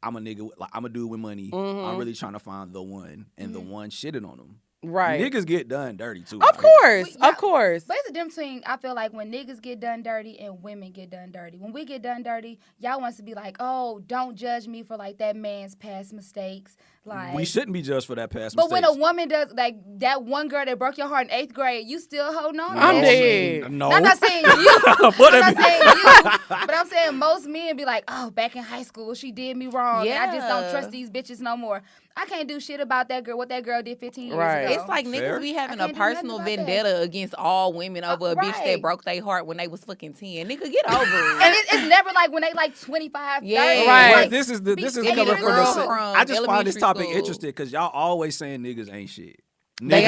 [SPEAKER 3] I'm a nigga, like, I'm a dude with money. I'm really trying to find the one, and the one shitted on them.
[SPEAKER 1] Right.
[SPEAKER 3] Niggas get done dirty too.
[SPEAKER 1] Of course.
[SPEAKER 4] Yeah.
[SPEAKER 1] Of course.
[SPEAKER 4] But it's a difference between, I feel like, when niggas get done dirty and women get done dirty. When we get done dirty, y'all wants to be like, oh, don't judge me for, like, that man's past mistakes. Like,
[SPEAKER 3] We shouldn't be judged for that past
[SPEAKER 4] but when a
[SPEAKER 3] mistakes.
[SPEAKER 4] woman does, like, that one girl that broke your heart in 8th grade, you still holding on to
[SPEAKER 1] I'm
[SPEAKER 4] that
[SPEAKER 1] dead.
[SPEAKER 4] shit.
[SPEAKER 3] No.
[SPEAKER 4] Now, I'm not saying you.
[SPEAKER 3] What
[SPEAKER 4] I'm
[SPEAKER 3] if-
[SPEAKER 4] not saying you. But I'm saying most men be like, oh, back in high school, she did me wrong. And I just don't
[SPEAKER 2] Yeah.
[SPEAKER 4] trust these bitches no more. I can't do shit about that girl, what that girl did 15 years
[SPEAKER 1] Right.
[SPEAKER 4] ago.
[SPEAKER 2] It's like
[SPEAKER 3] Fair.
[SPEAKER 2] niggas be having
[SPEAKER 4] I
[SPEAKER 2] a
[SPEAKER 4] can't do nothing
[SPEAKER 2] personal
[SPEAKER 4] about that.
[SPEAKER 2] vendetta against all women over a bitch that
[SPEAKER 4] Right.
[SPEAKER 2] broke their heart when they was fucking 10. Nigga, get over it.
[SPEAKER 4] And it's never like when they like 25, 30.
[SPEAKER 2] Yeah.
[SPEAKER 1] Right.
[SPEAKER 3] But
[SPEAKER 4] Like,
[SPEAKER 3] this is
[SPEAKER 4] be-
[SPEAKER 3] coming
[SPEAKER 4] they need a
[SPEAKER 3] from
[SPEAKER 4] girl
[SPEAKER 3] the.
[SPEAKER 2] from
[SPEAKER 3] I just find this
[SPEAKER 2] elementary
[SPEAKER 3] topic
[SPEAKER 2] school.
[SPEAKER 3] interesting because y'all always saying niggas ain't shit.
[SPEAKER 2] They
[SPEAKER 3] Niggas-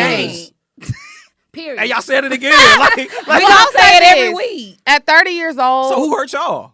[SPEAKER 2] ain't.
[SPEAKER 4] period.
[SPEAKER 3] Hey, y'all said it again. like,
[SPEAKER 2] We
[SPEAKER 3] like
[SPEAKER 2] gonna say it every
[SPEAKER 1] this.
[SPEAKER 2] week.
[SPEAKER 1] At 30 years old,
[SPEAKER 3] so who hurt y'all?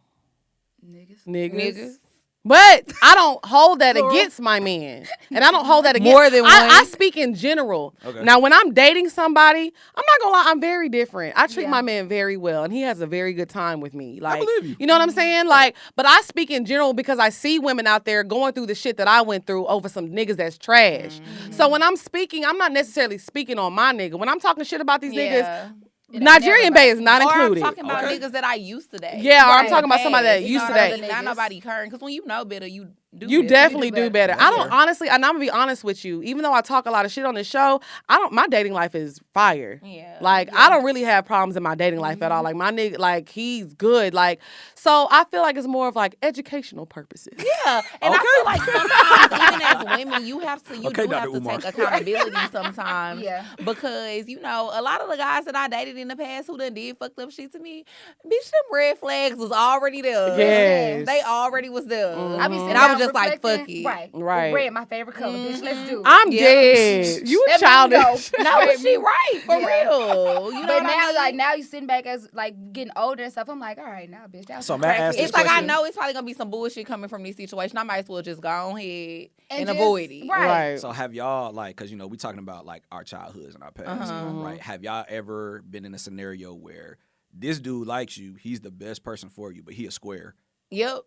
[SPEAKER 4] Niggas.
[SPEAKER 1] niggas. But I don't hold that
[SPEAKER 4] Plural.
[SPEAKER 1] against my man. And I don't hold that against.
[SPEAKER 2] More than
[SPEAKER 1] I
[SPEAKER 2] one.
[SPEAKER 1] speak in general.
[SPEAKER 3] Okay.
[SPEAKER 1] Now, when I'm dating somebody, I'm not going to lie, I'm very different. I treat
[SPEAKER 4] Yeah.
[SPEAKER 1] my man very well, and he has a very good time with me. Like,
[SPEAKER 3] believe you.
[SPEAKER 1] know what I'm saying? Like, but I speak in general because I see women out there going through the shit that I went through over some niggas that's trash. So when I'm speaking, I'm not necessarily speaking on my nigga. When I'm talking shit about these
[SPEAKER 2] Yeah.
[SPEAKER 1] niggas, Nigerian Bay is not
[SPEAKER 2] Or
[SPEAKER 1] included.
[SPEAKER 2] I'm talking about
[SPEAKER 3] Okay.
[SPEAKER 2] niggas that I used to date.
[SPEAKER 1] Yeah, or I'm
[SPEAKER 4] Right.
[SPEAKER 1] talking about somebody that
[SPEAKER 2] You
[SPEAKER 1] used
[SPEAKER 2] know
[SPEAKER 1] to
[SPEAKER 2] what I
[SPEAKER 1] date.
[SPEAKER 2] mean? Not
[SPEAKER 4] Niggas.
[SPEAKER 2] nobody current. Because when you know better, you do
[SPEAKER 1] You
[SPEAKER 2] better.
[SPEAKER 1] definitely do better.
[SPEAKER 3] That's
[SPEAKER 1] I don't
[SPEAKER 3] fair.
[SPEAKER 1] honestly, and I'm gonna be honest with you. Even though I talk a lot of shit on this show, my dating life is fire.
[SPEAKER 2] Yeah.
[SPEAKER 1] Like I don't really have problems in my dating life at all. Like my nigga, like he's good. Like so, I feel like it's more of like educational purposes.
[SPEAKER 2] Yeah, and I
[SPEAKER 3] Okay.
[SPEAKER 2] feel like sometimes, even as women, you
[SPEAKER 3] Okay,
[SPEAKER 2] do have
[SPEAKER 3] Dr.
[SPEAKER 2] to
[SPEAKER 3] Umar.
[SPEAKER 2] take accountability sometimes.
[SPEAKER 4] Yeah.
[SPEAKER 2] Because, a lot of the guys that I dated in the past who done did fucked up shit to me, bitch, them red flags was already there.
[SPEAKER 1] Yes.
[SPEAKER 2] They already was there.
[SPEAKER 4] I be sitting
[SPEAKER 2] And I was
[SPEAKER 4] down
[SPEAKER 2] just like, fuck
[SPEAKER 4] reflecting.
[SPEAKER 2] it.
[SPEAKER 1] Right.
[SPEAKER 4] Red, my favorite color, bitch. Let's do it.
[SPEAKER 1] I'm
[SPEAKER 2] Yeah.
[SPEAKER 1] dead. You
[SPEAKER 4] Let me
[SPEAKER 1] childish.
[SPEAKER 4] know.
[SPEAKER 2] No, but she right, for
[SPEAKER 4] Yeah.
[SPEAKER 2] real. You know
[SPEAKER 4] But
[SPEAKER 2] what I
[SPEAKER 4] now,
[SPEAKER 2] mean?
[SPEAKER 4] like now, you sitting back as like getting older and stuff. I'm like, all right, now, bitch. That was
[SPEAKER 3] So
[SPEAKER 4] some
[SPEAKER 3] may I
[SPEAKER 4] crack
[SPEAKER 3] ask
[SPEAKER 4] shit.
[SPEAKER 2] It's like I
[SPEAKER 3] question?
[SPEAKER 2] know it's probably gonna be some bullshit coming from this situation. I might as well just go on ahead and
[SPEAKER 4] just-
[SPEAKER 2] avoid it.
[SPEAKER 4] Right.
[SPEAKER 3] So have y'all like, cause we talking about like our childhoods and our past, right? Have y'all ever been in a scenario where this dude likes you, he's the best person for you, but he a square?
[SPEAKER 2] Yep.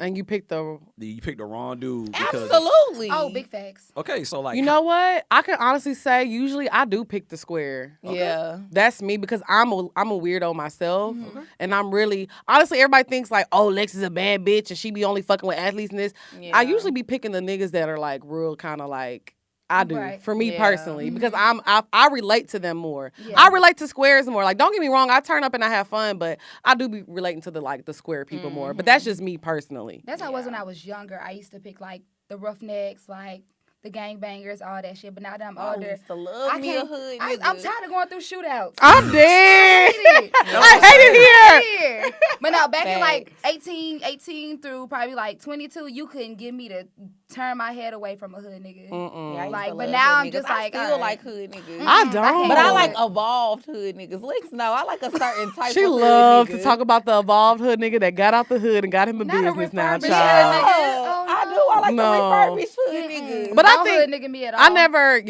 [SPEAKER 1] And you picked the.
[SPEAKER 3] You picked the wrong dude because
[SPEAKER 2] Absolutely.
[SPEAKER 4] Oh, big facts.
[SPEAKER 3] Okay, so like
[SPEAKER 1] You know what? I can honestly say usually I do pick the square.
[SPEAKER 2] Yeah.
[SPEAKER 1] That's me because I'm a weirdo myself, and I'm really honestly. Everybody thinks like, oh, Lex is a bad bitch and she be only fucking with athletes and this.
[SPEAKER 2] Yeah.
[SPEAKER 1] I usually be picking the niggas that are like real kind of like I do
[SPEAKER 4] Right.
[SPEAKER 1] for me
[SPEAKER 2] Yeah.
[SPEAKER 1] personally because I relate to them more.
[SPEAKER 4] Yeah.
[SPEAKER 1] I relate to squares more. Like don't get me wrong, I turn up and I have fun, but I do be relating to the square people more. But that's just me personally.
[SPEAKER 4] That's how it was when I was younger. I used to pick like the roughnecks, like the gangbangers, all that shit. But now that I'm
[SPEAKER 2] I
[SPEAKER 4] older,
[SPEAKER 2] used to love
[SPEAKER 4] I
[SPEAKER 2] me a
[SPEAKER 4] can't.
[SPEAKER 2] hood
[SPEAKER 4] I'm
[SPEAKER 2] nigga.
[SPEAKER 4] tired of going through shootouts.
[SPEAKER 1] I'm dead.
[SPEAKER 4] hate it.
[SPEAKER 1] I hate it here.
[SPEAKER 4] Here. But now back in like
[SPEAKER 2] Facts.
[SPEAKER 4] 18 through probably like 22, you couldn't get me to turn my head away from a hood nigga.
[SPEAKER 1] Mm-mm.
[SPEAKER 2] Yeah, I used
[SPEAKER 4] Like,
[SPEAKER 2] to
[SPEAKER 4] but
[SPEAKER 2] love
[SPEAKER 4] now
[SPEAKER 2] hood
[SPEAKER 4] I'm
[SPEAKER 2] niggas.
[SPEAKER 4] just
[SPEAKER 2] I
[SPEAKER 4] like,
[SPEAKER 2] still
[SPEAKER 4] alright.
[SPEAKER 2] like hood niggas.
[SPEAKER 1] I
[SPEAKER 4] Mm-mm,
[SPEAKER 1] don't.
[SPEAKER 4] can't
[SPEAKER 2] But
[SPEAKER 4] do
[SPEAKER 2] I
[SPEAKER 4] it.
[SPEAKER 2] like evolved hood niggas. Lex, no, I like a certain type
[SPEAKER 1] She
[SPEAKER 2] of hood
[SPEAKER 1] loved to
[SPEAKER 2] nigga.
[SPEAKER 1] talk about the evolved hood nigga that got out the hood and got him a
[SPEAKER 4] Not a
[SPEAKER 1] business now,
[SPEAKER 4] refurbished
[SPEAKER 1] child.
[SPEAKER 4] hood nigga. Oh,
[SPEAKER 2] I
[SPEAKER 4] no.
[SPEAKER 2] do. I like
[SPEAKER 1] No.
[SPEAKER 2] the refurbished hood
[SPEAKER 4] Mm-mm.
[SPEAKER 2] niggas.
[SPEAKER 1] But I
[SPEAKER 4] Don't
[SPEAKER 1] think-
[SPEAKER 4] hood nigga me at all.
[SPEAKER 1] I never,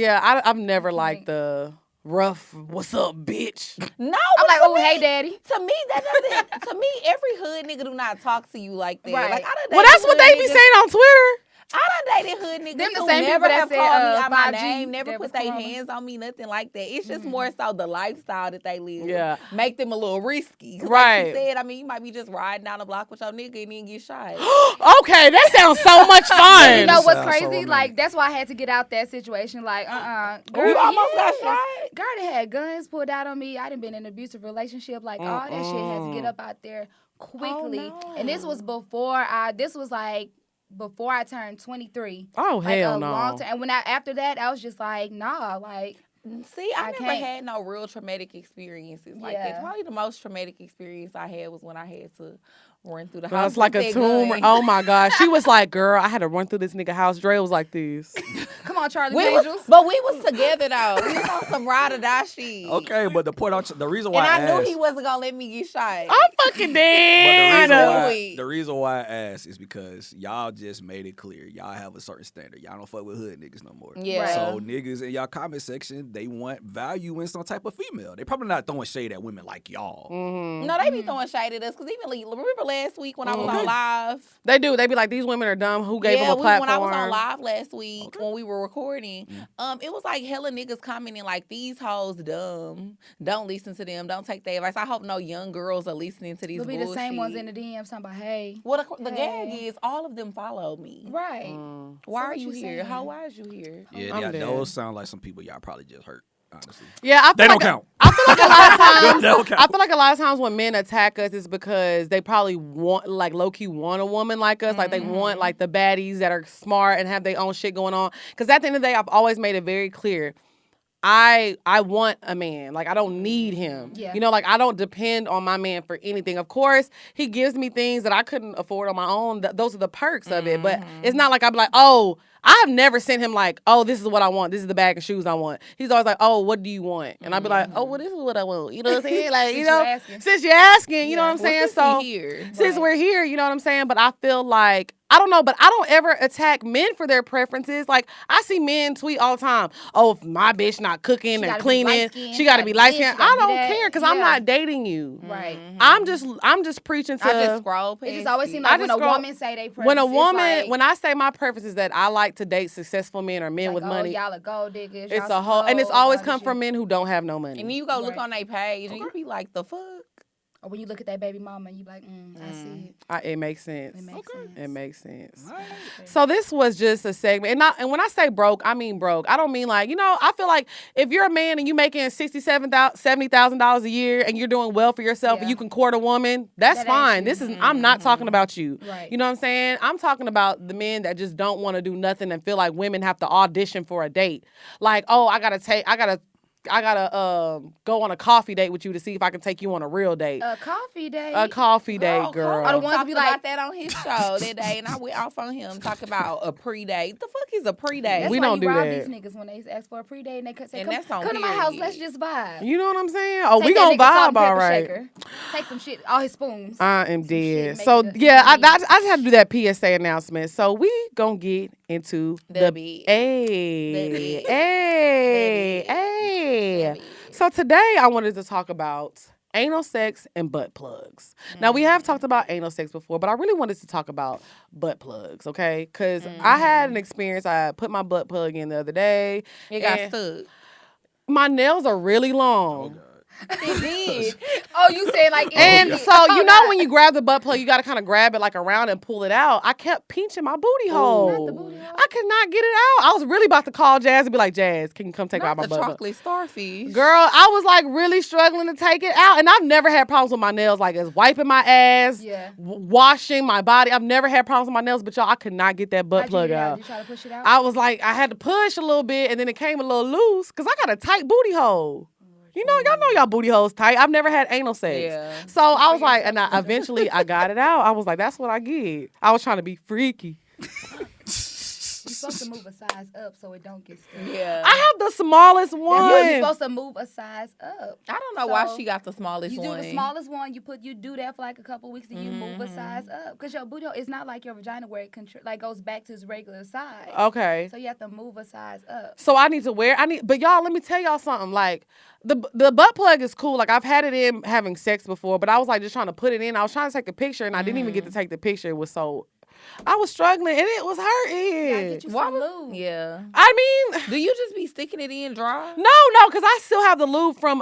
[SPEAKER 1] I've never liked the rough, what's up, bitch?
[SPEAKER 2] No,
[SPEAKER 4] I'm
[SPEAKER 2] but
[SPEAKER 4] like,
[SPEAKER 2] to
[SPEAKER 4] oh,
[SPEAKER 2] me-
[SPEAKER 4] hey, daddy.
[SPEAKER 2] To me, that doesn't. To me, every hood nigga do not talk to you like that.
[SPEAKER 4] Right.
[SPEAKER 2] Like, I done
[SPEAKER 1] Well,
[SPEAKER 2] dated
[SPEAKER 1] that's what
[SPEAKER 2] hood
[SPEAKER 1] they be
[SPEAKER 2] niggas-
[SPEAKER 1] saying on Twitter.
[SPEAKER 2] I done dated hood niggas
[SPEAKER 4] Them the
[SPEAKER 2] who
[SPEAKER 4] same
[SPEAKER 2] never
[SPEAKER 4] people that
[SPEAKER 2] have
[SPEAKER 4] said,
[SPEAKER 2] called me out my
[SPEAKER 4] 5G
[SPEAKER 2] name, never
[SPEAKER 4] that
[SPEAKER 2] put
[SPEAKER 4] was
[SPEAKER 2] their
[SPEAKER 4] Corona.
[SPEAKER 2] hands on me, nothing like that. It's just more so the lifestyle that they live.
[SPEAKER 1] Yeah.
[SPEAKER 2] Make them a little risky. 'Cause
[SPEAKER 1] Right.
[SPEAKER 2] Like you said, I mean, you might be just riding down the block with your nigga and then get shot.
[SPEAKER 1] Okay, that sounds so much fun.
[SPEAKER 4] You know what's
[SPEAKER 3] Sounds so
[SPEAKER 4] crazy?
[SPEAKER 3] romantic.
[SPEAKER 4] Like, that's why I had to get out that situation. Like, girl,
[SPEAKER 2] You almost got
[SPEAKER 4] yes.
[SPEAKER 2] shot?
[SPEAKER 4] Girl, they had guns pulled out on me. I done been in an abusive relationship. Like, all that shit had to get up out there quickly.
[SPEAKER 2] no.
[SPEAKER 4] And this was before I turned 23.
[SPEAKER 1] Oh,
[SPEAKER 4] Like,
[SPEAKER 1] hell
[SPEAKER 4] a
[SPEAKER 1] no.
[SPEAKER 4] long time. And when after that, I was just like, nah, like,
[SPEAKER 2] See, I
[SPEAKER 4] I
[SPEAKER 2] never
[SPEAKER 4] can't.
[SPEAKER 2] had no real traumatic experiences like
[SPEAKER 4] Yeah.
[SPEAKER 2] that. Probably the most traumatic experience I had was when I had to run through the
[SPEAKER 1] But
[SPEAKER 2] house.
[SPEAKER 1] it's like
[SPEAKER 2] with
[SPEAKER 1] a
[SPEAKER 2] that
[SPEAKER 1] tumor.
[SPEAKER 2] gun.
[SPEAKER 1] Oh my gosh. She was like, girl, I had to run through this nigga house. Dre was like this.
[SPEAKER 4] come on, Charlie
[SPEAKER 2] We
[SPEAKER 4] Angels.
[SPEAKER 2] was together though. We was on some ride or die shit.
[SPEAKER 3] Okay, but the point, the reason why
[SPEAKER 2] And I knew
[SPEAKER 3] asked,
[SPEAKER 2] he wasn't gonna let me get shot.
[SPEAKER 1] I'm fucking dead.
[SPEAKER 3] the reason why I asked is because y'all just made it clear y'all have a certain standard. Y'all don't fuck with hood niggas no more.
[SPEAKER 2] Yeah.
[SPEAKER 4] Right.
[SPEAKER 3] So niggas in y'all comment section, they want value in some type of female. They probably not throwing shade at women like y'all.
[SPEAKER 2] No, they be throwing shade at us because even remember last week when I was on live.
[SPEAKER 1] They do. They be like, these women are dumb. Who gave them a
[SPEAKER 2] When
[SPEAKER 1] platform?
[SPEAKER 2] I was on live last week when we were recording, it was like hella niggas commenting like these hoes dumb. Don't listen to them. Don't take their advice. I hope no young girls are listening to these
[SPEAKER 4] It'll be
[SPEAKER 2] bullshit.
[SPEAKER 4] the same ones in the DMs talking about, hey.
[SPEAKER 2] Well, the gag
[SPEAKER 4] Hey.
[SPEAKER 2] is all of them followed me.
[SPEAKER 4] Right.
[SPEAKER 2] Why
[SPEAKER 4] So
[SPEAKER 2] are
[SPEAKER 4] what
[SPEAKER 2] you
[SPEAKER 4] you
[SPEAKER 2] here?
[SPEAKER 4] saying?
[SPEAKER 2] How why is you here?
[SPEAKER 3] Yeah,
[SPEAKER 1] I'm
[SPEAKER 3] yeah,
[SPEAKER 1] dead.
[SPEAKER 3] those sound like some people y'all probably just hurt. Honestly,
[SPEAKER 1] Yeah, I feel
[SPEAKER 3] they
[SPEAKER 1] like
[SPEAKER 3] don't count.
[SPEAKER 1] I feel like a lot of times.
[SPEAKER 3] They don't count.
[SPEAKER 1] I feel like a lot of times when men attack us, it's because they probably want, like, low key want a woman like us. Like they want like the baddies that are smart and have their own shit going on. Because at the end of the day, I've always made it very clear. I want a man. Like, I don't need him.
[SPEAKER 4] Yeah.
[SPEAKER 1] You know, like, I don't depend on my man for anything. Of course, he gives me things that I couldn't afford on my own. Those are the perks of it. But it's not like I'd be like, oh, I've never sent him like, oh, this is what I want. This is the bag of shoes I want. He's always like, oh, what do you want? And I'd be like, oh, well, this is what I want. You know what I'm saying? Like, you
[SPEAKER 4] Since
[SPEAKER 1] know,
[SPEAKER 4] you asking.
[SPEAKER 1] since you're asking, you know what I'm saying?
[SPEAKER 2] Since
[SPEAKER 1] So
[SPEAKER 2] we here.
[SPEAKER 1] since we're here, you know what I'm saying? But I feel like, I don't know, but I don't ever attack men for their preferences. Like, I see men tweet all the time, oh, if my bitch not cooking
[SPEAKER 4] She
[SPEAKER 1] and
[SPEAKER 4] gotta be
[SPEAKER 1] cleaning,
[SPEAKER 4] light-skinned,
[SPEAKER 1] she got to be light
[SPEAKER 4] this,
[SPEAKER 1] skinned.
[SPEAKER 4] she gotta
[SPEAKER 1] I
[SPEAKER 4] be
[SPEAKER 1] don't
[SPEAKER 4] that.
[SPEAKER 1] care because I'm
[SPEAKER 4] Yeah.
[SPEAKER 1] not dating you.
[SPEAKER 4] Right.
[SPEAKER 1] I'm just preaching to.
[SPEAKER 2] I just scroll past
[SPEAKER 4] It just always
[SPEAKER 2] it.
[SPEAKER 4] seems
[SPEAKER 1] I
[SPEAKER 4] like when
[SPEAKER 1] just
[SPEAKER 4] a
[SPEAKER 1] scroll-
[SPEAKER 4] woman say they preference,
[SPEAKER 1] when a
[SPEAKER 4] it's
[SPEAKER 1] woman,
[SPEAKER 4] like,
[SPEAKER 1] when I say my preference is that I like to date successful men or men with
[SPEAKER 4] like,
[SPEAKER 1] money,
[SPEAKER 4] oh, y'all are gold diggers.
[SPEAKER 1] it's
[SPEAKER 4] y'all
[SPEAKER 1] a whole, and it's
[SPEAKER 4] some
[SPEAKER 1] always
[SPEAKER 4] hoes,
[SPEAKER 1] come
[SPEAKER 4] all
[SPEAKER 1] from
[SPEAKER 4] this shit.
[SPEAKER 1] men who don't have no money.
[SPEAKER 2] And then you go look
[SPEAKER 4] Right.
[SPEAKER 2] on their page and you be like, the fuck?
[SPEAKER 4] Or when you look at that baby mama and you be like, I see it.
[SPEAKER 1] It makes sense.
[SPEAKER 4] It makes sense.
[SPEAKER 1] It makes sense.
[SPEAKER 3] Right.
[SPEAKER 1] So this was just a segment, and when I say broke, I mean broke. I don't mean like, you know. I feel like if you're a man and you making $70,000 a year and you're doing well for yourself and
[SPEAKER 4] Yeah.
[SPEAKER 1] you can court a woman, that's
[SPEAKER 4] That ain't
[SPEAKER 1] fine.
[SPEAKER 4] you.
[SPEAKER 1] This is I'm not talking about you.
[SPEAKER 4] Right.
[SPEAKER 1] You know what I'm saying? I'm talking about the men that just don't want to do nothing and feel like women have to audition for a date. Like, oh, I gotta go on a coffee date with you to see if I can take you on a real date.
[SPEAKER 4] A coffee date.
[SPEAKER 1] A coffee date, girl.
[SPEAKER 4] Or the ones
[SPEAKER 2] talked
[SPEAKER 4] be
[SPEAKER 2] about
[SPEAKER 4] like-
[SPEAKER 2] that on his show that day, and I went off on him talking about a pre-date. The fuck is a pre-date?
[SPEAKER 4] That's
[SPEAKER 1] We
[SPEAKER 4] why
[SPEAKER 1] don't
[SPEAKER 4] you
[SPEAKER 1] do
[SPEAKER 4] rob
[SPEAKER 1] that.
[SPEAKER 4] these niggas when they ask for a pre-date and they say,
[SPEAKER 2] And that's on
[SPEAKER 4] come to my house,
[SPEAKER 2] period.
[SPEAKER 4] let's just vibe.
[SPEAKER 1] You know what I'm saying? Oh,
[SPEAKER 4] Take
[SPEAKER 1] we
[SPEAKER 4] that
[SPEAKER 1] gonna
[SPEAKER 4] nigga salt and
[SPEAKER 1] vibe, all
[SPEAKER 4] pepper
[SPEAKER 1] right.
[SPEAKER 4] shaker. Take some shit, all his spoons.
[SPEAKER 1] I am
[SPEAKER 4] shit,
[SPEAKER 1] dead.
[SPEAKER 4] make
[SPEAKER 1] So
[SPEAKER 4] it a
[SPEAKER 1] yeah, I
[SPEAKER 4] convenience.
[SPEAKER 1] just had to do that PSA announcement. So we gonna get into
[SPEAKER 2] The
[SPEAKER 1] the
[SPEAKER 2] big.
[SPEAKER 1] hey,
[SPEAKER 2] big.
[SPEAKER 1] hey,
[SPEAKER 2] The
[SPEAKER 1] hey.
[SPEAKER 2] big.
[SPEAKER 1] So today I wanted to talk about anal sex and butt plugs. Now we have talked about anal sex before, but I really wanted to talk about butt plugs, okay? Because I had an experience. I put my butt plug in the other day.
[SPEAKER 2] It got
[SPEAKER 1] and
[SPEAKER 2] stuck.
[SPEAKER 1] My nails are really long.
[SPEAKER 2] It did.
[SPEAKER 4] Oh, you said like,
[SPEAKER 1] And
[SPEAKER 4] it-
[SPEAKER 1] so, you know, when you grab the butt plug, you got to kind of grab it like around and pull it out. I kept pinching my booty hole.
[SPEAKER 4] not the booty hole.
[SPEAKER 1] I could not get it out. I was really about to call Jazz and be like, Jazz, can you come take out
[SPEAKER 2] Not
[SPEAKER 1] my
[SPEAKER 2] the
[SPEAKER 1] butt?
[SPEAKER 2] chocolate starfish.
[SPEAKER 1] Girl, I was like really struggling to take it out. And I've never had problems with my nails, like as wiping my ass,
[SPEAKER 4] Yeah.
[SPEAKER 1] washing my body. I've never had problems with my nails, but y'all, I could not get that butt
[SPEAKER 4] How'd you
[SPEAKER 1] plug
[SPEAKER 4] get it out?
[SPEAKER 1] out.
[SPEAKER 4] Did you try to push it out?
[SPEAKER 1] I was like, I had to push a little bit and then it came a little loose because I got a tight booty hole. You know, y'all know y'all booty holes tight. I've never had anal sex.
[SPEAKER 2] Yeah.
[SPEAKER 1] So I was like, and eventually I got it out. I was like, that's what I get. I was trying to be freaky.
[SPEAKER 4] supposed to move a size up so it don't get stuck.
[SPEAKER 2] Yeah.
[SPEAKER 1] I have the smallest
[SPEAKER 4] That's why you're
[SPEAKER 1] one.
[SPEAKER 4] supposed to move a size up.
[SPEAKER 2] I don't know why
[SPEAKER 4] So,
[SPEAKER 2] she got the smallest
[SPEAKER 4] You
[SPEAKER 2] one.
[SPEAKER 4] do the smallest one. You do that for like a couple weeks, and you move a size up because your booty hole is not like your vagina where it like goes back to its regular size.
[SPEAKER 1] Okay.
[SPEAKER 4] So you have to move a size up.
[SPEAKER 1] So I need to wear. But y'all, let me tell y'all something. Like the butt plug is cool. Like I've had it in having sex before, but I was like just trying to put it in. I was trying to take a picture, and I didn't even get to take the picture. It was so. I was struggling, and it was hurting.
[SPEAKER 4] Get you some lube.
[SPEAKER 2] Yeah.
[SPEAKER 1] I mean,
[SPEAKER 2] Do you just be sticking it in dry?
[SPEAKER 1] no, because I still have the lube from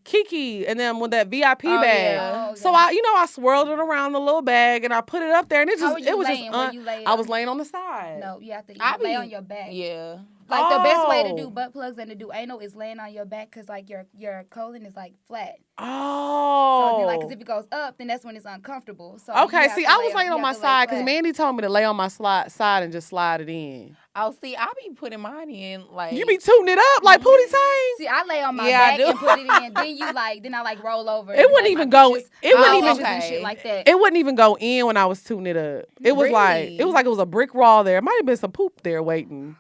[SPEAKER 1] Kiki, and then with that VIP bag.
[SPEAKER 2] yeah.
[SPEAKER 4] Oh,
[SPEAKER 1] So
[SPEAKER 4] yeah.
[SPEAKER 1] I swirled it around the little bag, and I put it up there, and it
[SPEAKER 4] How
[SPEAKER 1] just
[SPEAKER 4] were you
[SPEAKER 1] it was
[SPEAKER 4] laying?
[SPEAKER 1] just.
[SPEAKER 4] Were you laying
[SPEAKER 1] I was
[SPEAKER 4] on-
[SPEAKER 1] laying on the side.
[SPEAKER 4] No, you have to
[SPEAKER 2] I
[SPEAKER 4] lay
[SPEAKER 2] be-
[SPEAKER 4] on your back.
[SPEAKER 2] Yeah.
[SPEAKER 4] Like the best way to
[SPEAKER 1] Oh.
[SPEAKER 4] do butt plugs and to do anal is laying on your back because like your colon is like flat.
[SPEAKER 1] Oh.
[SPEAKER 4] So then, like, 'cause if it goes up, then that's when it's uncomfortable. So
[SPEAKER 1] Okay,
[SPEAKER 4] you have
[SPEAKER 1] see,
[SPEAKER 4] to
[SPEAKER 1] I
[SPEAKER 4] lay
[SPEAKER 1] was laying
[SPEAKER 4] you
[SPEAKER 1] on my
[SPEAKER 4] have to lay
[SPEAKER 1] side because
[SPEAKER 4] flat.
[SPEAKER 1] Mandy told me to lay on my side and just slide it in.
[SPEAKER 2] Oh, see, I be putting mine in like.
[SPEAKER 1] You be tooting it up like Pootie Tang.
[SPEAKER 4] See, I lay on my
[SPEAKER 2] Yeah, I
[SPEAKER 4] back
[SPEAKER 2] do.
[SPEAKER 4] and put it in. Then I like roll over.
[SPEAKER 1] It
[SPEAKER 4] and,
[SPEAKER 1] wouldn't
[SPEAKER 4] like,
[SPEAKER 1] even
[SPEAKER 4] my
[SPEAKER 1] go.
[SPEAKER 4] pictures-
[SPEAKER 1] It wouldn't
[SPEAKER 4] my
[SPEAKER 1] even.
[SPEAKER 4] pictures and
[SPEAKER 2] Okay.
[SPEAKER 4] shit like that.
[SPEAKER 1] It wouldn't even go in when I was tooting it up. It was
[SPEAKER 2] Really?
[SPEAKER 1] like it was a brick wall there. It might have been some poop there waiting.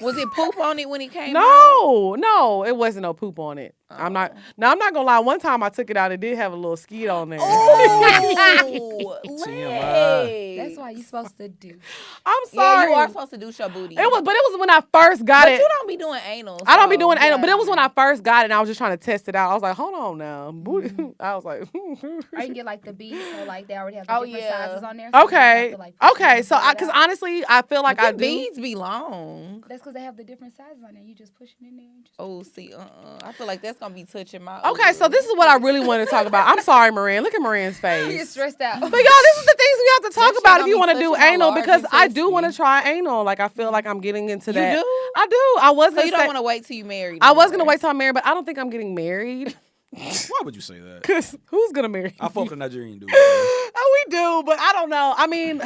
[SPEAKER 2] Was it poop on it when it came out?
[SPEAKER 1] No, it wasn't no poop on it. I'm not gonna lie. One time I took it out, it did have a little skeet on there.
[SPEAKER 2] Oh,
[SPEAKER 3] TMI.
[SPEAKER 4] That's why you're supposed to do.
[SPEAKER 1] I'm
[SPEAKER 2] Yeah,
[SPEAKER 1] sorry.
[SPEAKER 2] you are supposed to do your booty.
[SPEAKER 1] But it was when I first got
[SPEAKER 2] But
[SPEAKER 1] it.
[SPEAKER 2] you don't be doing anal.
[SPEAKER 1] I don't be
[SPEAKER 2] so,
[SPEAKER 1] doing anal,
[SPEAKER 2] yeah.
[SPEAKER 1] but it was when I first got it and I was just trying to test it out. I was like, hold on now. Booty. I was like,
[SPEAKER 4] Or you can get like the beads, so like they already have the
[SPEAKER 2] Oh,
[SPEAKER 4] different
[SPEAKER 2] yeah.
[SPEAKER 4] sizes on there. So you just have
[SPEAKER 1] okay.
[SPEAKER 4] to, like, push it
[SPEAKER 1] Okay.
[SPEAKER 4] and
[SPEAKER 1] So,
[SPEAKER 4] pull it
[SPEAKER 1] because
[SPEAKER 4] out.
[SPEAKER 1] honestly, I feel like
[SPEAKER 2] But
[SPEAKER 1] I
[SPEAKER 2] them
[SPEAKER 1] do.
[SPEAKER 2] beads be long.
[SPEAKER 4] That's because they have the different sizes on there. You just push it in there. And just
[SPEAKER 2] Oh, see, I feel like that's gonna be touching my.
[SPEAKER 1] Okay, so this is what I really want to talk about. I'm sorry, Marin. Look at Marin's
[SPEAKER 4] you get
[SPEAKER 1] face.
[SPEAKER 4] stressed out.
[SPEAKER 1] But y'all, this is the things we have to talk
[SPEAKER 2] shit
[SPEAKER 1] about if
[SPEAKER 2] gonna
[SPEAKER 1] you
[SPEAKER 2] be
[SPEAKER 1] want to do
[SPEAKER 2] touching my
[SPEAKER 1] anal
[SPEAKER 2] large
[SPEAKER 1] because I do want to
[SPEAKER 2] intestine.
[SPEAKER 1] try anal. Like I feel like I'm getting into
[SPEAKER 2] You
[SPEAKER 1] that.
[SPEAKER 2] do?
[SPEAKER 1] I do. I was
[SPEAKER 2] So
[SPEAKER 1] gonna
[SPEAKER 2] you don't
[SPEAKER 1] say-
[SPEAKER 2] want to wait till you married.
[SPEAKER 1] I was gonna
[SPEAKER 2] anymore.
[SPEAKER 1] wait till I'm married, but I don't think I'm getting married.
[SPEAKER 3] Why would you say that?
[SPEAKER 1] Cause who's gonna marry?
[SPEAKER 3] I
[SPEAKER 1] me?
[SPEAKER 3] fuck with a Nigerian dude.
[SPEAKER 1] Oh, we do, but I don't know. I mean,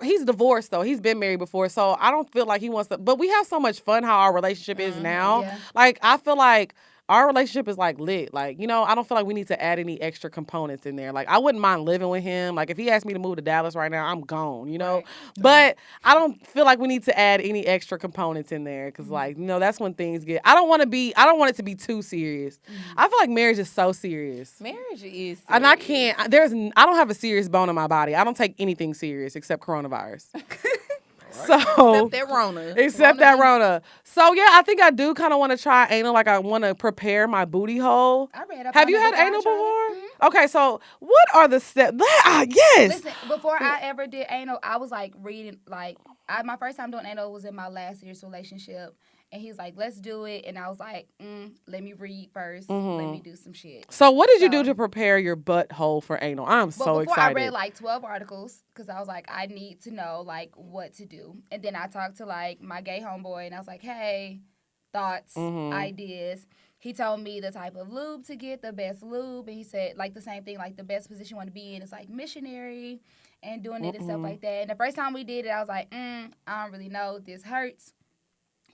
[SPEAKER 1] he's divorced though. He's been married before, so I don't feel like he wants to. But we have so much fun how our relationship is now.
[SPEAKER 4] Yeah.
[SPEAKER 1] Like I feel like our relationship is like lit. Like I don't feel like we need to add any extra components in there. Like I wouldn't mind living with him. Like if he asked me to move to Dallas right now, I'm gone.
[SPEAKER 4] Right.
[SPEAKER 1] But I don't feel like we need to add any extra components in there because like that's when things get. I don't want it to be too serious. I feel like marriage is so serious.
[SPEAKER 2] Marriage is.
[SPEAKER 1] And I
[SPEAKER 2] serious.
[SPEAKER 1] can't. I don't have a serious bone in my body. I don't take anything serious except coronavirus. So
[SPEAKER 2] Except that Rona.
[SPEAKER 1] except that Rona. So yeah, I think I do kind of want to try anal. Like I want to prepare my booty hole.
[SPEAKER 4] I read up
[SPEAKER 1] Have
[SPEAKER 4] on
[SPEAKER 1] you
[SPEAKER 4] it
[SPEAKER 1] had
[SPEAKER 4] before I
[SPEAKER 1] anal
[SPEAKER 4] tried
[SPEAKER 1] before?
[SPEAKER 4] it.
[SPEAKER 1] Okay, so what are the steps? Yes.
[SPEAKER 4] Listen, before I ever did anal, I was like reading, like, my first time doing anal was in my last serious relationship. And he was like, let's do it. And I was like, let me read first. Let me do some shit.
[SPEAKER 1] So what did you do
[SPEAKER 4] So-
[SPEAKER 1] to prepare your butthole for anal? I'm
[SPEAKER 4] But
[SPEAKER 1] so
[SPEAKER 4] before
[SPEAKER 1] excited.
[SPEAKER 4] I read like 12 articles because I was like, I need to know like what to do. And then I talked to like my gay homeboy and I was like, hey, thoughts, ideas. He told me the type of lube to get, the best lube. And he said like the same thing, like the best position you want to be in is like missionary and doing it and stuff like that. And the first time we did it, I was like, I don't really know. This hurts.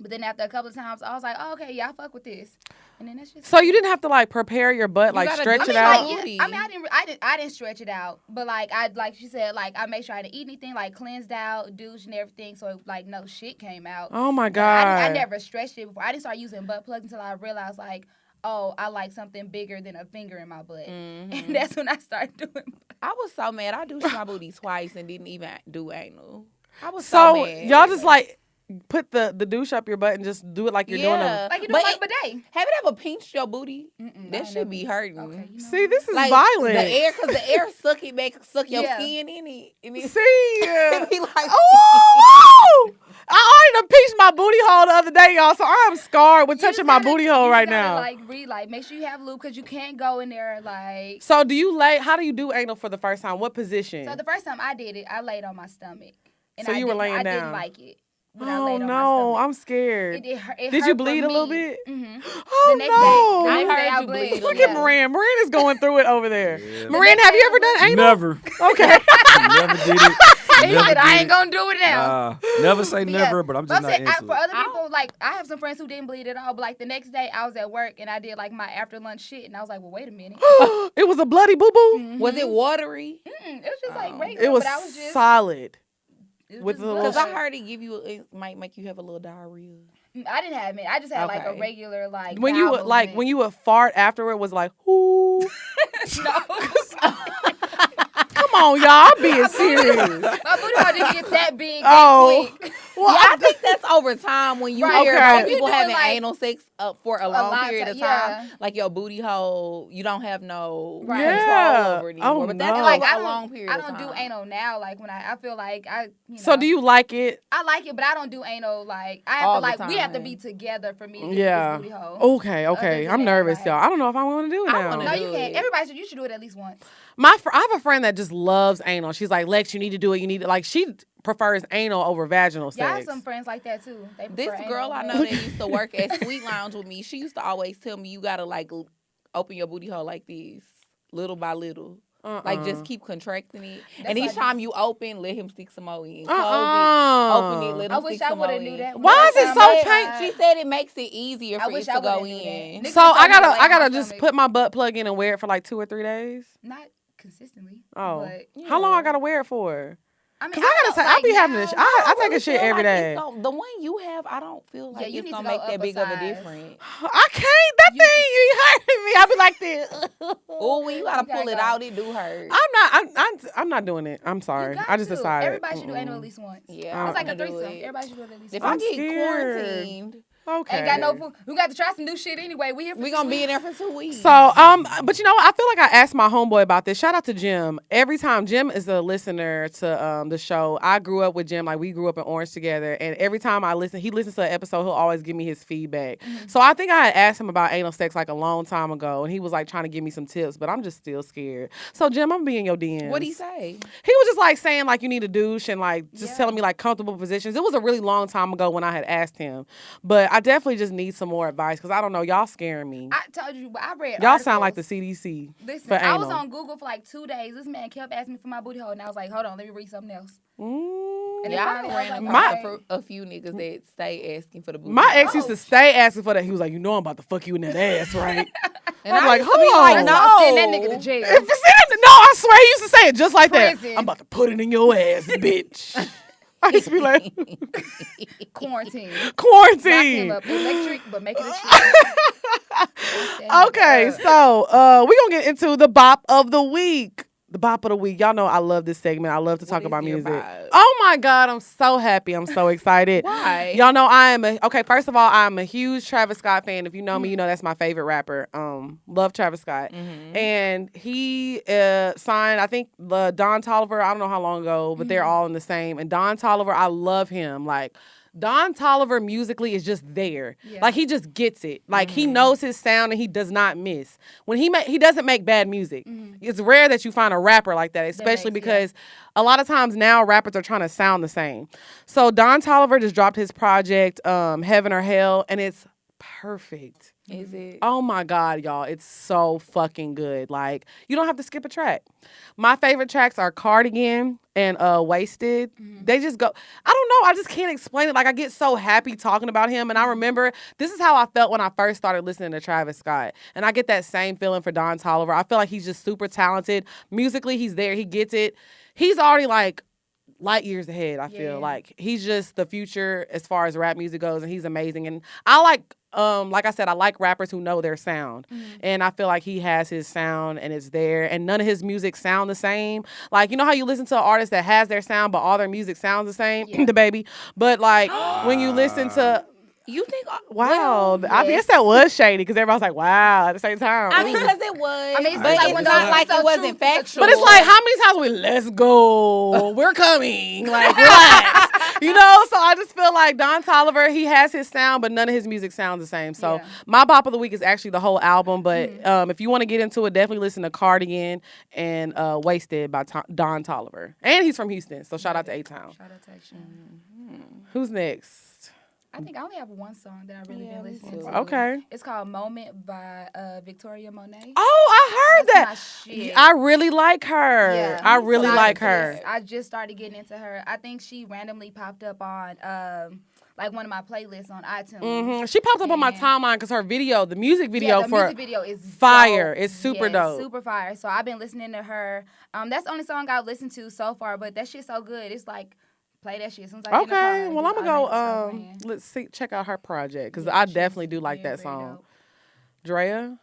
[SPEAKER 4] But then after a couple of times, I was like, oh, okay, yeah, I fuck with this. And then that's just.
[SPEAKER 1] So you didn't have to like prepare your butt, like
[SPEAKER 2] gotta
[SPEAKER 1] stretch
[SPEAKER 2] do
[SPEAKER 1] it
[SPEAKER 2] it
[SPEAKER 1] out.
[SPEAKER 2] like-
[SPEAKER 4] Yeah, I mean, I didn't stretch it out, but like she said, like I made sure I didn't eat anything, like cleansed out, douche and everything, so like no shit came out.
[SPEAKER 1] Oh my
[SPEAKER 4] But
[SPEAKER 1] god.
[SPEAKER 4] I never stretched it before. I didn't start using butt plugs until I realized like, oh, I like something bigger than a finger in my butt, and that's when I started doing.
[SPEAKER 2] I was so mad. I douched my booty twice and didn't even do anal. I was
[SPEAKER 1] So
[SPEAKER 2] so mad.
[SPEAKER 1] y'all just like put the douche up your butt and just do it like you're doing a.
[SPEAKER 4] Like you do
[SPEAKER 2] But
[SPEAKER 4] like a bidet.
[SPEAKER 2] Have it ever pinched your booty?
[SPEAKER 4] I
[SPEAKER 2] That
[SPEAKER 4] ain't
[SPEAKER 2] should
[SPEAKER 4] never-
[SPEAKER 2] be hurting.
[SPEAKER 4] Okay, you know.
[SPEAKER 1] See, this is
[SPEAKER 2] Like
[SPEAKER 1] violent.
[SPEAKER 2] the air, cause the air suck your
[SPEAKER 4] Yeah.
[SPEAKER 2] skin in it. And it
[SPEAKER 1] See.
[SPEAKER 2] it be like,
[SPEAKER 1] Oh! I already done pinched my booty hole the other day, y'all. So I'm scarred with
[SPEAKER 4] You just
[SPEAKER 1] touching my
[SPEAKER 4] gotta-
[SPEAKER 1] booty
[SPEAKER 4] you
[SPEAKER 1] hole
[SPEAKER 4] just
[SPEAKER 1] right
[SPEAKER 4] gotta,
[SPEAKER 1] now.
[SPEAKER 4] Like make sure you have lube because you can't go in there like.
[SPEAKER 1] So how do you do anal for the first time? What position?
[SPEAKER 4] So the first time I did it, I laid on my stomach. And
[SPEAKER 1] So
[SPEAKER 4] I
[SPEAKER 1] you were
[SPEAKER 4] didn't-
[SPEAKER 1] laying
[SPEAKER 4] I
[SPEAKER 1] down.
[SPEAKER 4] didn't like it. When I
[SPEAKER 1] Oh
[SPEAKER 4] laid on my
[SPEAKER 1] no,
[SPEAKER 4] stomach.
[SPEAKER 1] I'm scared.
[SPEAKER 4] It
[SPEAKER 1] Did you
[SPEAKER 4] hurt
[SPEAKER 1] bleed
[SPEAKER 4] for
[SPEAKER 1] a little
[SPEAKER 4] me.
[SPEAKER 1] bit?
[SPEAKER 4] Mm-hmm.
[SPEAKER 1] Oh
[SPEAKER 4] The next
[SPEAKER 1] no.
[SPEAKER 4] day, the
[SPEAKER 2] I
[SPEAKER 4] next day
[SPEAKER 2] heard
[SPEAKER 4] I
[SPEAKER 2] you
[SPEAKER 4] bled.
[SPEAKER 2] bleed.
[SPEAKER 1] Look
[SPEAKER 2] Yeah.
[SPEAKER 1] at Moran. Moran is going through it over there.
[SPEAKER 3] Yeah.
[SPEAKER 1] Moran,
[SPEAKER 4] next
[SPEAKER 1] have
[SPEAKER 4] day
[SPEAKER 1] you
[SPEAKER 4] I
[SPEAKER 1] ever done anal?
[SPEAKER 3] Never.
[SPEAKER 1] Okay.
[SPEAKER 3] Never did it.
[SPEAKER 4] He
[SPEAKER 3] Never
[SPEAKER 4] said, I
[SPEAKER 3] did
[SPEAKER 4] ain't
[SPEAKER 3] it.
[SPEAKER 4] gonna do it now.
[SPEAKER 3] Never say
[SPEAKER 4] Yeah.
[SPEAKER 3] never, but I'm just not
[SPEAKER 4] saying,
[SPEAKER 3] into
[SPEAKER 4] for
[SPEAKER 3] it.
[SPEAKER 4] other people, like, I have some friends who didn't bleed at all, but, like, the next day I was at work and I did, like, my after lunch shit, and I was like, well, wait a minute.
[SPEAKER 1] It was a bloody boo boo.
[SPEAKER 2] was it watery?
[SPEAKER 4] It was just, like, regular,
[SPEAKER 1] It was
[SPEAKER 4] but I was just,
[SPEAKER 1] solid.
[SPEAKER 4] It was
[SPEAKER 1] With
[SPEAKER 4] just
[SPEAKER 1] the little
[SPEAKER 2] Because
[SPEAKER 4] bullshit.
[SPEAKER 2] I heard it might make you have a little diarrhea.
[SPEAKER 4] I didn't have it. I just had like a
[SPEAKER 2] Okay.
[SPEAKER 4] regular like.
[SPEAKER 1] when you
[SPEAKER 4] bowel
[SPEAKER 1] would like
[SPEAKER 4] movement.
[SPEAKER 1] when you would fart afterward was like, ooh.
[SPEAKER 4] No.
[SPEAKER 1] Come on, y'all, I'm being serious.
[SPEAKER 4] My booty hole didn't get that big that
[SPEAKER 1] Oh.
[SPEAKER 4] quick.
[SPEAKER 1] Well,
[SPEAKER 2] Yeah, I think that's over time when you
[SPEAKER 4] Right.
[SPEAKER 2] hear
[SPEAKER 1] Okay.
[SPEAKER 2] about
[SPEAKER 1] When
[SPEAKER 4] you
[SPEAKER 2] people
[SPEAKER 4] do it,
[SPEAKER 2] having
[SPEAKER 4] like,
[SPEAKER 2] anal sex for a long
[SPEAKER 4] long
[SPEAKER 2] period
[SPEAKER 4] time,
[SPEAKER 2] of time.
[SPEAKER 4] yeah.
[SPEAKER 2] Like your booty hole, you don't have no
[SPEAKER 4] Right.
[SPEAKER 1] Yeah.
[SPEAKER 2] control over it anymore.
[SPEAKER 1] Oh,
[SPEAKER 2] but that's
[SPEAKER 1] no.
[SPEAKER 4] Like
[SPEAKER 2] over
[SPEAKER 4] I
[SPEAKER 2] a
[SPEAKER 4] don't,
[SPEAKER 2] long period
[SPEAKER 4] I
[SPEAKER 2] of
[SPEAKER 4] don't
[SPEAKER 2] time.
[SPEAKER 4] do anal now. Like when I feel like
[SPEAKER 1] So do you like it?
[SPEAKER 4] I like it, but I don't do anal. Like I have
[SPEAKER 2] All
[SPEAKER 4] to
[SPEAKER 2] the
[SPEAKER 4] like we have to
[SPEAKER 2] time.
[SPEAKER 4] be together for me to get
[SPEAKER 1] Yeah.
[SPEAKER 4] this booty hole.
[SPEAKER 1] Okay.
[SPEAKER 4] Other than
[SPEAKER 1] I'm
[SPEAKER 4] that,
[SPEAKER 1] nervous,
[SPEAKER 4] like-
[SPEAKER 1] y'all. I don't know if I want to do it
[SPEAKER 2] I
[SPEAKER 1] now.
[SPEAKER 2] wanna
[SPEAKER 4] No,
[SPEAKER 2] do
[SPEAKER 4] you can't.
[SPEAKER 2] it.
[SPEAKER 4] Everybody you should do it at least once.
[SPEAKER 1] I have a friend that just loves anal. She's like, Lex, you need to do it. You need to like. She prefers anal over vaginal
[SPEAKER 4] Yeah, I have
[SPEAKER 1] sex.
[SPEAKER 4] some friends like that too. They
[SPEAKER 2] This
[SPEAKER 4] prefer
[SPEAKER 2] girl
[SPEAKER 4] anal,
[SPEAKER 2] I
[SPEAKER 4] but-
[SPEAKER 2] know that used to work at Sweet Lounge with me, she used to always tell me you gotta like open your booty hole like this, little by little. Like just keep contracting it.
[SPEAKER 4] That's
[SPEAKER 2] And each
[SPEAKER 4] like-
[SPEAKER 2] time you open, let him stick some more in. Close it, open it, let him
[SPEAKER 4] I wish
[SPEAKER 2] stick
[SPEAKER 4] I
[SPEAKER 2] some
[SPEAKER 4] would
[SPEAKER 2] more
[SPEAKER 4] have knew
[SPEAKER 2] in.
[SPEAKER 4] that.
[SPEAKER 1] Why is it so
[SPEAKER 2] She
[SPEAKER 1] painful?
[SPEAKER 2] She said it makes it easier
[SPEAKER 4] I
[SPEAKER 2] for it
[SPEAKER 4] wish
[SPEAKER 2] to
[SPEAKER 4] I
[SPEAKER 2] go
[SPEAKER 4] would've knew
[SPEAKER 2] in.
[SPEAKER 4] that.
[SPEAKER 1] So
[SPEAKER 4] Niggas
[SPEAKER 1] I
[SPEAKER 4] told me to lay
[SPEAKER 1] gotta
[SPEAKER 4] on my
[SPEAKER 1] just
[SPEAKER 4] stomach.
[SPEAKER 1] put my butt plug in and wear it for like 2 or 3 days.
[SPEAKER 4] Not consistently.
[SPEAKER 1] Oh,
[SPEAKER 4] But,
[SPEAKER 1] how long
[SPEAKER 2] yeah.
[SPEAKER 1] I gotta wear it for?
[SPEAKER 4] I mean,
[SPEAKER 1] Cause I gotta say, I be having this.
[SPEAKER 4] now,
[SPEAKER 1] I
[SPEAKER 2] don't
[SPEAKER 1] take a
[SPEAKER 2] really
[SPEAKER 1] shit
[SPEAKER 2] feel
[SPEAKER 1] every
[SPEAKER 2] like
[SPEAKER 1] day.
[SPEAKER 2] it's the one you have, I don't feel like
[SPEAKER 4] you
[SPEAKER 2] it's
[SPEAKER 4] need
[SPEAKER 2] gonna
[SPEAKER 4] to go
[SPEAKER 2] make that
[SPEAKER 4] up a
[SPEAKER 2] big of a
[SPEAKER 4] size.
[SPEAKER 2] difference.
[SPEAKER 1] I can't. That thing you hurting me. I be like this.
[SPEAKER 2] Oh, when you gotta
[SPEAKER 4] You gotta
[SPEAKER 2] pull it
[SPEAKER 4] go.
[SPEAKER 2] out, it do hurt.
[SPEAKER 1] I'm not doing it. I'm sorry.
[SPEAKER 4] You got
[SPEAKER 1] I just
[SPEAKER 4] to.
[SPEAKER 1] decided.
[SPEAKER 4] Everybody should do anal at least once.
[SPEAKER 2] Yeah,
[SPEAKER 4] It's like a
[SPEAKER 2] I'm gonna do
[SPEAKER 4] threesome.
[SPEAKER 2] it.
[SPEAKER 4] Everybody should do it at least
[SPEAKER 2] If
[SPEAKER 4] once.
[SPEAKER 2] I get
[SPEAKER 1] scared.
[SPEAKER 2] quarantined,
[SPEAKER 1] Okay.
[SPEAKER 4] Ain't got no. We got to try some new shit anyway. We here for
[SPEAKER 2] we
[SPEAKER 4] 2
[SPEAKER 2] gonna be in
[SPEAKER 4] weeks.
[SPEAKER 2] there for 2 weeks.
[SPEAKER 1] So, but you know what? I feel like I asked my homeboy about this. Shout out to Jim. Every time Jim is a listener to the show. I grew up with Jim. Like we grew up in Orange together, and every time I listen, he listens to an episode. He'll always give me his feedback. So I think I had asked him about anal sex like a long time ago, and he was like trying to give me some tips, but I'm just still scared. So Jim, I'm being your DMs.
[SPEAKER 2] What'd he say?
[SPEAKER 1] He was just like saying like you need a douche and like just
[SPEAKER 4] Yeah.
[SPEAKER 1] telling me like comfortable positions. It was a really long time ago when I had asked him, but I definitely just need some more advice because I don't know, y'all scaring me.
[SPEAKER 4] I told you, but I read.
[SPEAKER 1] Y'all sound like the
[SPEAKER 4] articles.
[SPEAKER 1] CDC.
[SPEAKER 4] Listen,
[SPEAKER 1] for
[SPEAKER 4] I was
[SPEAKER 1] anal.
[SPEAKER 4] on Google for like 2 days. This man kept asking me for my booty hole, and I was like, "Hold on, let me read something else."
[SPEAKER 1] Mm.
[SPEAKER 4] And
[SPEAKER 2] Yeah, I
[SPEAKER 4] finally,
[SPEAKER 2] ran
[SPEAKER 4] was
[SPEAKER 2] across
[SPEAKER 4] like,
[SPEAKER 1] My-
[SPEAKER 4] okay.
[SPEAKER 2] a few niggas that stay asking for the booty.
[SPEAKER 1] My ex
[SPEAKER 2] hole.
[SPEAKER 1] used to stay asking for that. He was like, you know I'm about to fuck you in that ass, right?
[SPEAKER 2] And
[SPEAKER 1] I'm
[SPEAKER 2] I
[SPEAKER 1] like,
[SPEAKER 2] used to be
[SPEAKER 1] hold
[SPEAKER 2] like,
[SPEAKER 1] on.
[SPEAKER 2] no.
[SPEAKER 4] Send that nigga to jail.
[SPEAKER 1] No, I swear he used to say it just like that.
[SPEAKER 4] Prison.
[SPEAKER 1] I'm about to put it in your ass, bitch. I used to be like,
[SPEAKER 4] Quarantine. Lock him
[SPEAKER 1] quarantine.
[SPEAKER 4] up. Electric, but make it a cheap.
[SPEAKER 1] Okay, so we gonna get into the bop of the week. The bop of the week. Y'all know I love this segment. I love to talk
[SPEAKER 2] is
[SPEAKER 1] about
[SPEAKER 2] your
[SPEAKER 1] music.
[SPEAKER 2] bop?
[SPEAKER 1] Oh my God, I'm so happy. I'm so excited.
[SPEAKER 2] Why?
[SPEAKER 1] Y'all know okay, first of all, I'm a huge Travis Scott fan. If you know me, you know that's my favorite rapper. Love Travis Scott. And he signed, I think, Don Toliver, I don't know how long ago, but they're all in the same. And Don Toliver, I love him. Like, Don Toliver musically is just there.
[SPEAKER 4] Yeah.
[SPEAKER 1] Like he just gets it. Like he knows his sound and he does not miss. When he doesn't make bad music. It's rare that you find a rapper like that, especially
[SPEAKER 4] makes-
[SPEAKER 1] because a lot of times now rappers are trying to sound the same. So Don Toliver just dropped his project Heaven or Hell, and it's perfect.
[SPEAKER 2] Is it?
[SPEAKER 1] Oh my God, y'all. It's so fucking good. Like, you don't have to skip a track. My favorite tracks are Cardigan and Wasted. They just go, I don't know. I just can't explain it. Like, I get so happy talking about him. And I remember this is how I felt when I first started listening to Travis Scott. And I get that same feeling for Don Toliver. I feel like he's just super talented. Musically, he's there. He gets it. He's already like light years ahead, I feel.
[SPEAKER 4] Yeah.
[SPEAKER 1] Like, he's just the future as far as rap music goes. And he's amazing. And I like I said, I like rappers who know their sound. And I feel like he has his sound and it's there. And none of his music sound the same. Like, you know how you listen to an artist that has their sound, but all their music sounds the same?
[SPEAKER 4] Yeah.
[SPEAKER 1] The baby. But like, when you listen to,
[SPEAKER 2] You think?
[SPEAKER 1] wow.
[SPEAKER 2] Well,
[SPEAKER 1] I guess that was shady because everybody's like, wow, at the same time.
[SPEAKER 2] I mean, because it was.
[SPEAKER 4] I mean, it's
[SPEAKER 2] but
[SPEAKER 4] like
[SPEAKER 2] it's
[SPEAKER 4] when
[SPEAKER 2] not
[SPEAKER 4] those
[SPEAKER 2] like
[SPEAKER 4] so
[SPEAKER 2] it wasn't
[SPEAKER 4] true, it's
[SPEAKER 2] factual.
[SPEAKER 1] But it's like, how many times we let's go? We're coming. Like, relax. You know, so I just feel like Don Toliver, he has his sound, but none of his music sounds the same. So
[SPEAKER 4] Yeah.
[SPEAKER 1] my bop of the week is actually the whole album. But if you want to get into it, definitely listen to Cardigan and Wasted by Don Toliver. And he's from Houston, so shout out to A-Town.
[SPEAKER 4] Shout out to Action.
[SPEAKER 1] Who's next?
[SPEAKER 4] I think I only have one song that I really
[SPEAKER 2] Yeah,
[SPEAKER 4] been
[SPEAKER 2] me
[SPEAKER 4] listening
[SPEAKER 2] too.
[SPEAKER 4] to.
[SPEAKER 1] Okay.
[SPEAKER 4] It's called Moment by Victoria Monet.
[SPEAKER 1] Oh, I heard
[SPEAKER 4] That's
[SPEAKER 1] that.
[SPEAKER 4] my shit.
[SPEAKER 1] I really like her.
[SPEAKER 4] Yeah.
[SPEAKER 1] I really
[SPEAKER 4] So
[SPEAKER 1] like her.
[SPEAKER 4] I just started getting into her. I think she randomly popped up on like one of my playlists on iTunes.
[SPEAKER 1] She popped up on my
[SPEAKER 4] And-
[SPEAKER 1] timeline because her video, the music video
[SPEAKER 4] Yeah, the
[SPEAKER 1] for
[SPEAKER 4] music video is
[SPEAKER 1] fire.
[SPEAKER 4] dope.
[SPEAKER 1] It's super
[SPEAKER 4] Yes,
[SPEAKER 1] dope.
[SPEAKER 4] super fire. So I've been listening to her. That's the only song I've listened to so far, but that shit's so good. It's like Play that shit as soon as I get in the car.
[SPEAKER 1] Okay, well I'm
[SPEAKER 4] Just
[SPEAKER 1] gonna
[SPEAKER 4] automatically start
[SPEAKER 1] go.
[SPEAKER 4] playing.
[SPEAKER 1] Let's see, check out her project because
[SPEAKER 4] Yeah,
[SPEAKER 1] I
[SPEAKER 4] she's
[SPEAKER 1] definitely do like
[SPEAKER 4] very,
[SPEAKER 1] that
[SPEAKER 4] very
[SPEAKER 1] song.
[SPEAKER 4] dope.
[SPEAKER 1] Drea.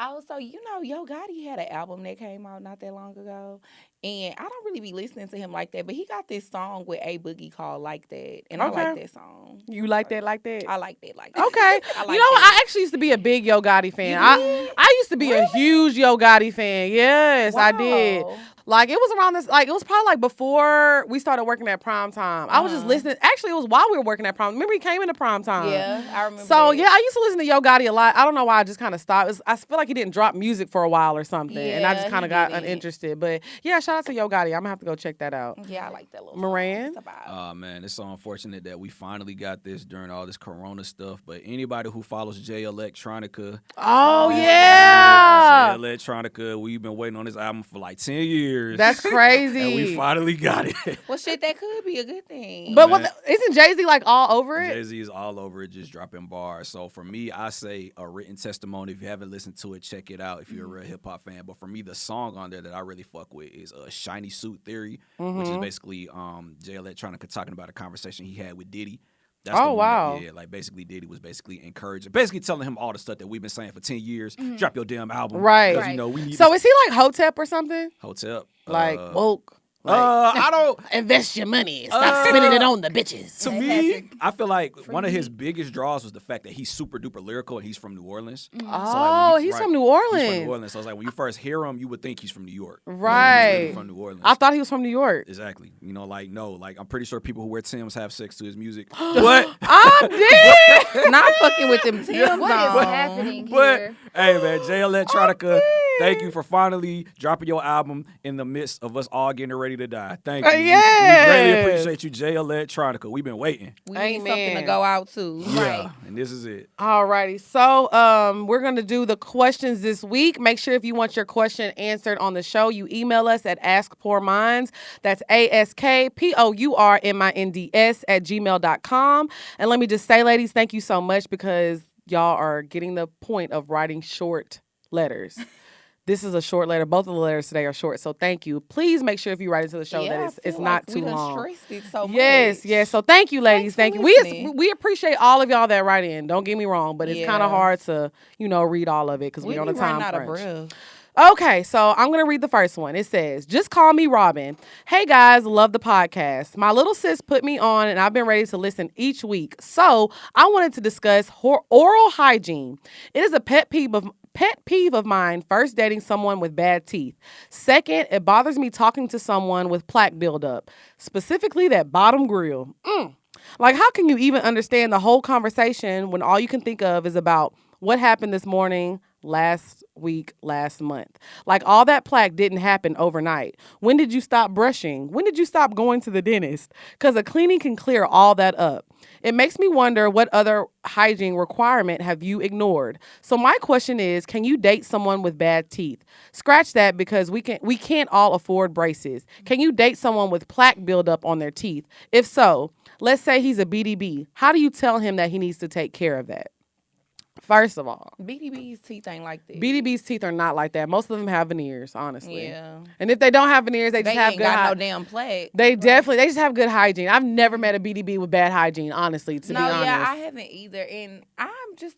[SPEAKER 2] Also, Yo Gotti had an album that came out not that long ago, and I don't really be listening to him like that, but he got this song with A Boogie called "Like That," and I like
[SPEAKER 1] Okay.
[SPEAKER 2] that song.
[SPEAKER 1] You like that? Like that?
[SPEAKER 2] I like that, like that.
[SPEAKER 1] Okay.
[SPEAKER 2] I like
[SPEAKER 1] You know what?
[SPEAKER 2] that.
[SPEAKER 1] I actually used to be a big Yo Gotti fan.
[SPEAKER 2] You
[SPEAKER 1] I
[SPEAKER 2] did?
[SPEAKER 1] used to be a huge Yo Gotti fan. Yes, I did.
[SPEAKER 2] Wow.
[SPEAKER 1] Like it was around this, like it was probably like before we started working at prime time. I was just listening. Actually, it was while we were working at prime. Remember, he came into prime time.
[SPEAKER 2] Yeah, I remember.
[SPEAKER 1] So
[SPEAKER 2] that.
[SPEAKER 1] yeah, I used to listen to Yo Gotti a lot. I don't know why I just kind of stopped. I feel like he didn't drop music for a while or something, and I
[SPEAKER 2] Yeah,
[SPEAKER 1] just kind
[SPEAKER 2] he
[SPEAKER 1] of got
[SPEAKER 2] didn't.
[SPEAKER 1] uninterested. But yeah, shout out to Yo Gotti. I'm gonna have to go check that out.
[SPEAKER 2] Yeah, I like that little
[SPEAKER 1] Moran?
[SPEAKER 2] song. It's about.
[SPEAKER 3] Oh man, it's so unfortunate that we finally got this during all this Corona stuff. But anybody who follows J Electronica,
[SPEAKER 1] Oh
[SPEAKER 3] J
[SPEAKER 1] yeah,
[SPEAKER 3] Electronica, we've been waiting on this album for like 10 years.
[SPEAKER 1] that's crazy.
[SPEAKER 3] And we finally got it.
[SPEAKER 2] Well, shit, that could be a good thing.
[SPEAKER 1] But
[SPEAKER 3] Man.
[SPEAKER 1] isn't Jay-Z like all over it?
[SPEAKER 3] Jay-Z is all over it, just dropping bars. So for me, I say a written testimony. If you haven't listened to it, check it out if you're a real hip-hop fan. But for me, the song on there that I really fuck with is Shiny Suit Theory, which is basically Jay Electronica talking about a conversation he had with Diddy. That's the
[SPEAKER 1] Oh,
[SPEAKER 3] one
[SPEAKER 1] wow.
[SPEAKER 3] That, like basically Diddy was basically encouraging, basically telling him all the stuff that we've been saying for 10 years. Drop your damn album.
[SPEAKER 1] Right.
[SPEAKER 3] Because, we need
[SPEAKER 1] So
[SPEAKER 3] this
[SPEAKER 1] is he like Hotep or something?
[SPEAKER 3] hotel.
[SPEAKER 1] Like woke? Like,
[SPEAKER 3] I don't.
[SPEAKER 1] invest your money. Stop spending it on the bitches.
[SPEAKER 3] To
[SPEAKER 4] Yeah,
[SPEAKER 3] me,
[SPEAKER 4] Patrick.
[SPEAKER 3] I feel like
[SPEAKER 4] For
[SPEAKER 3] one of his
[SPEAKER 4] me.
[SPEAKER 3] biggest draws was the fact that he's super duper lyrical and he's from New Orleans.
[SPEAKER 1] Oh,
[SPEAKER 3] So, like, when you-
[SPEAKER 1] he's
[SPEAKER 3] right,
[SPEAKER 1] from New
[SPEAKER 3] He's
[SPEAKER 1] Orleans.
[SPEAKER 3] from New Orleans. So it's like when you first hear him, you would think he's from New York. He's
[SPEAKER 1] Right.
[SPEAKER 3] really from New Orleans.
[SPEAKER 1] I thought he was from New York.
[SPEAKER 3] Exactly. Like no, like I'm pretty sure people who wear Timbs have sex to his music. But
[SPEAKER 1] I'm dead.
[SPEAKER 2] not fucking with them Timbs
[SPEAKER 4] What is
[SPEAKER 2] on.
[SPEAKER 4] happening
[SPEAKER 3] but
[SPEAKER 4] here?
[SPEAKER 3] hey man, Jay Electronica,
[SPEAKER 1] Okay.
[SPEAKER 3] thank you for finally dropping your album in the midst of us all getting ready to die. Thank you.
[SPEAKER 1] Yes.
[SPEAKER 3] We greatly appreciate you, Jay Electronica. We've been waiting.
[SPEAKER 2] We need something to
[SPEAKER 1] Amen.
[SPEAKER 2] go out to.
[SPEAKER 3] Yeah, and this is it.
[SPEAKER 1] Alrighty, so we're gonna do the questions this week. Make sure if you want your question answered on the show, you email us at askpourminds. That's askpourminds@gmail.com. And let me just say, ladies, thank you so much because y'all are getting the point of writing short letters. This is a short letter. Both of the letters today are short, so thank you. Please make sure if you write into the show
[SPEAKER 2] Yeah, I
[SPEAKER 1] that it's
[SPEAKER 2] feel
[SPEAKER 1] not
[SPEAKER 2] like
[SPEAKER 1] too
[SPEAKER 2] we done
[SPEAKER 1] long.
[SPEAKER 2] stressed it so much.
[SPEAKER 1] Yes. So thank you, ladies.
[SPEAKER 2] Thanks
[SPEAKER 1] Thank
[SPEAKER 2] for
[SPEAKER 1] you.
[SPEAKER 2] listening.
[SPEAKER 1] We appreciate all of y'all that write in. Don't get me wrong, but it's kind
[SPEAKER 2] Yeah.
[SPEAKER 1] of hard to read all of it because
[SPEAKER 2] We
[SPEAKER 1] we're on
[SPEAKER 2] be
[SPEAKER 1] a time
[SPEAKER 2] running out of
[SPEAKER 1] crunch.
[SPEAKER 2] breath.
[SPEAKER 1] Okay, so I'm gonna read the first one. It says, "Just call me Robin. Hey guys, love the podcast. My little sis put me on, and I've been ready to listen each week. So I wanted to discuss oral hygiene. It is a pet peeve of mine, first dating someone with bad teeth. Second, it bothers me talking to someone with plaque buildup, specifically that bottom grill. Like, how can you even understand the whole conversation when all you can think of is about what happened this morning, last week, last month? Like, all that plaque didn't happen overnight. When did you stop brushing? When did you stop going to the dentist? Because a cleaning can clear all that up. It makes me wonder, what other hygiene requirement have you ignored? So my question is, can you date someone with bad teeth? Scratch that, because we can't all afford braces. Can you date someone with plaque buildup on their teeth? If so, let's say he's a BDB. How do you tell him that he needs to take care of that? First of all,
[SPEAKER 2] BDB's teeth ain't like that.
[SPEAKER 1] BDB's teeth are not like that. Most of them have veneers, honestly.
[SPEAKER 2] Yeah.
[SPEAKER 1] And if they don't have veneers, they just have
[SPEAKER 2] ain't
[SPEAKER 1] good
[SPEAKER 2] got no
[SPEAKER 1] hygiene.
[SPEAKER 2] damn plaque.
[SPEAKER 1] They just have good hygiene. I've never met a BDB with bad hygiene, honestly, to be honest.
[SPEAKER 2] Yeah, I haven't either. And I'm just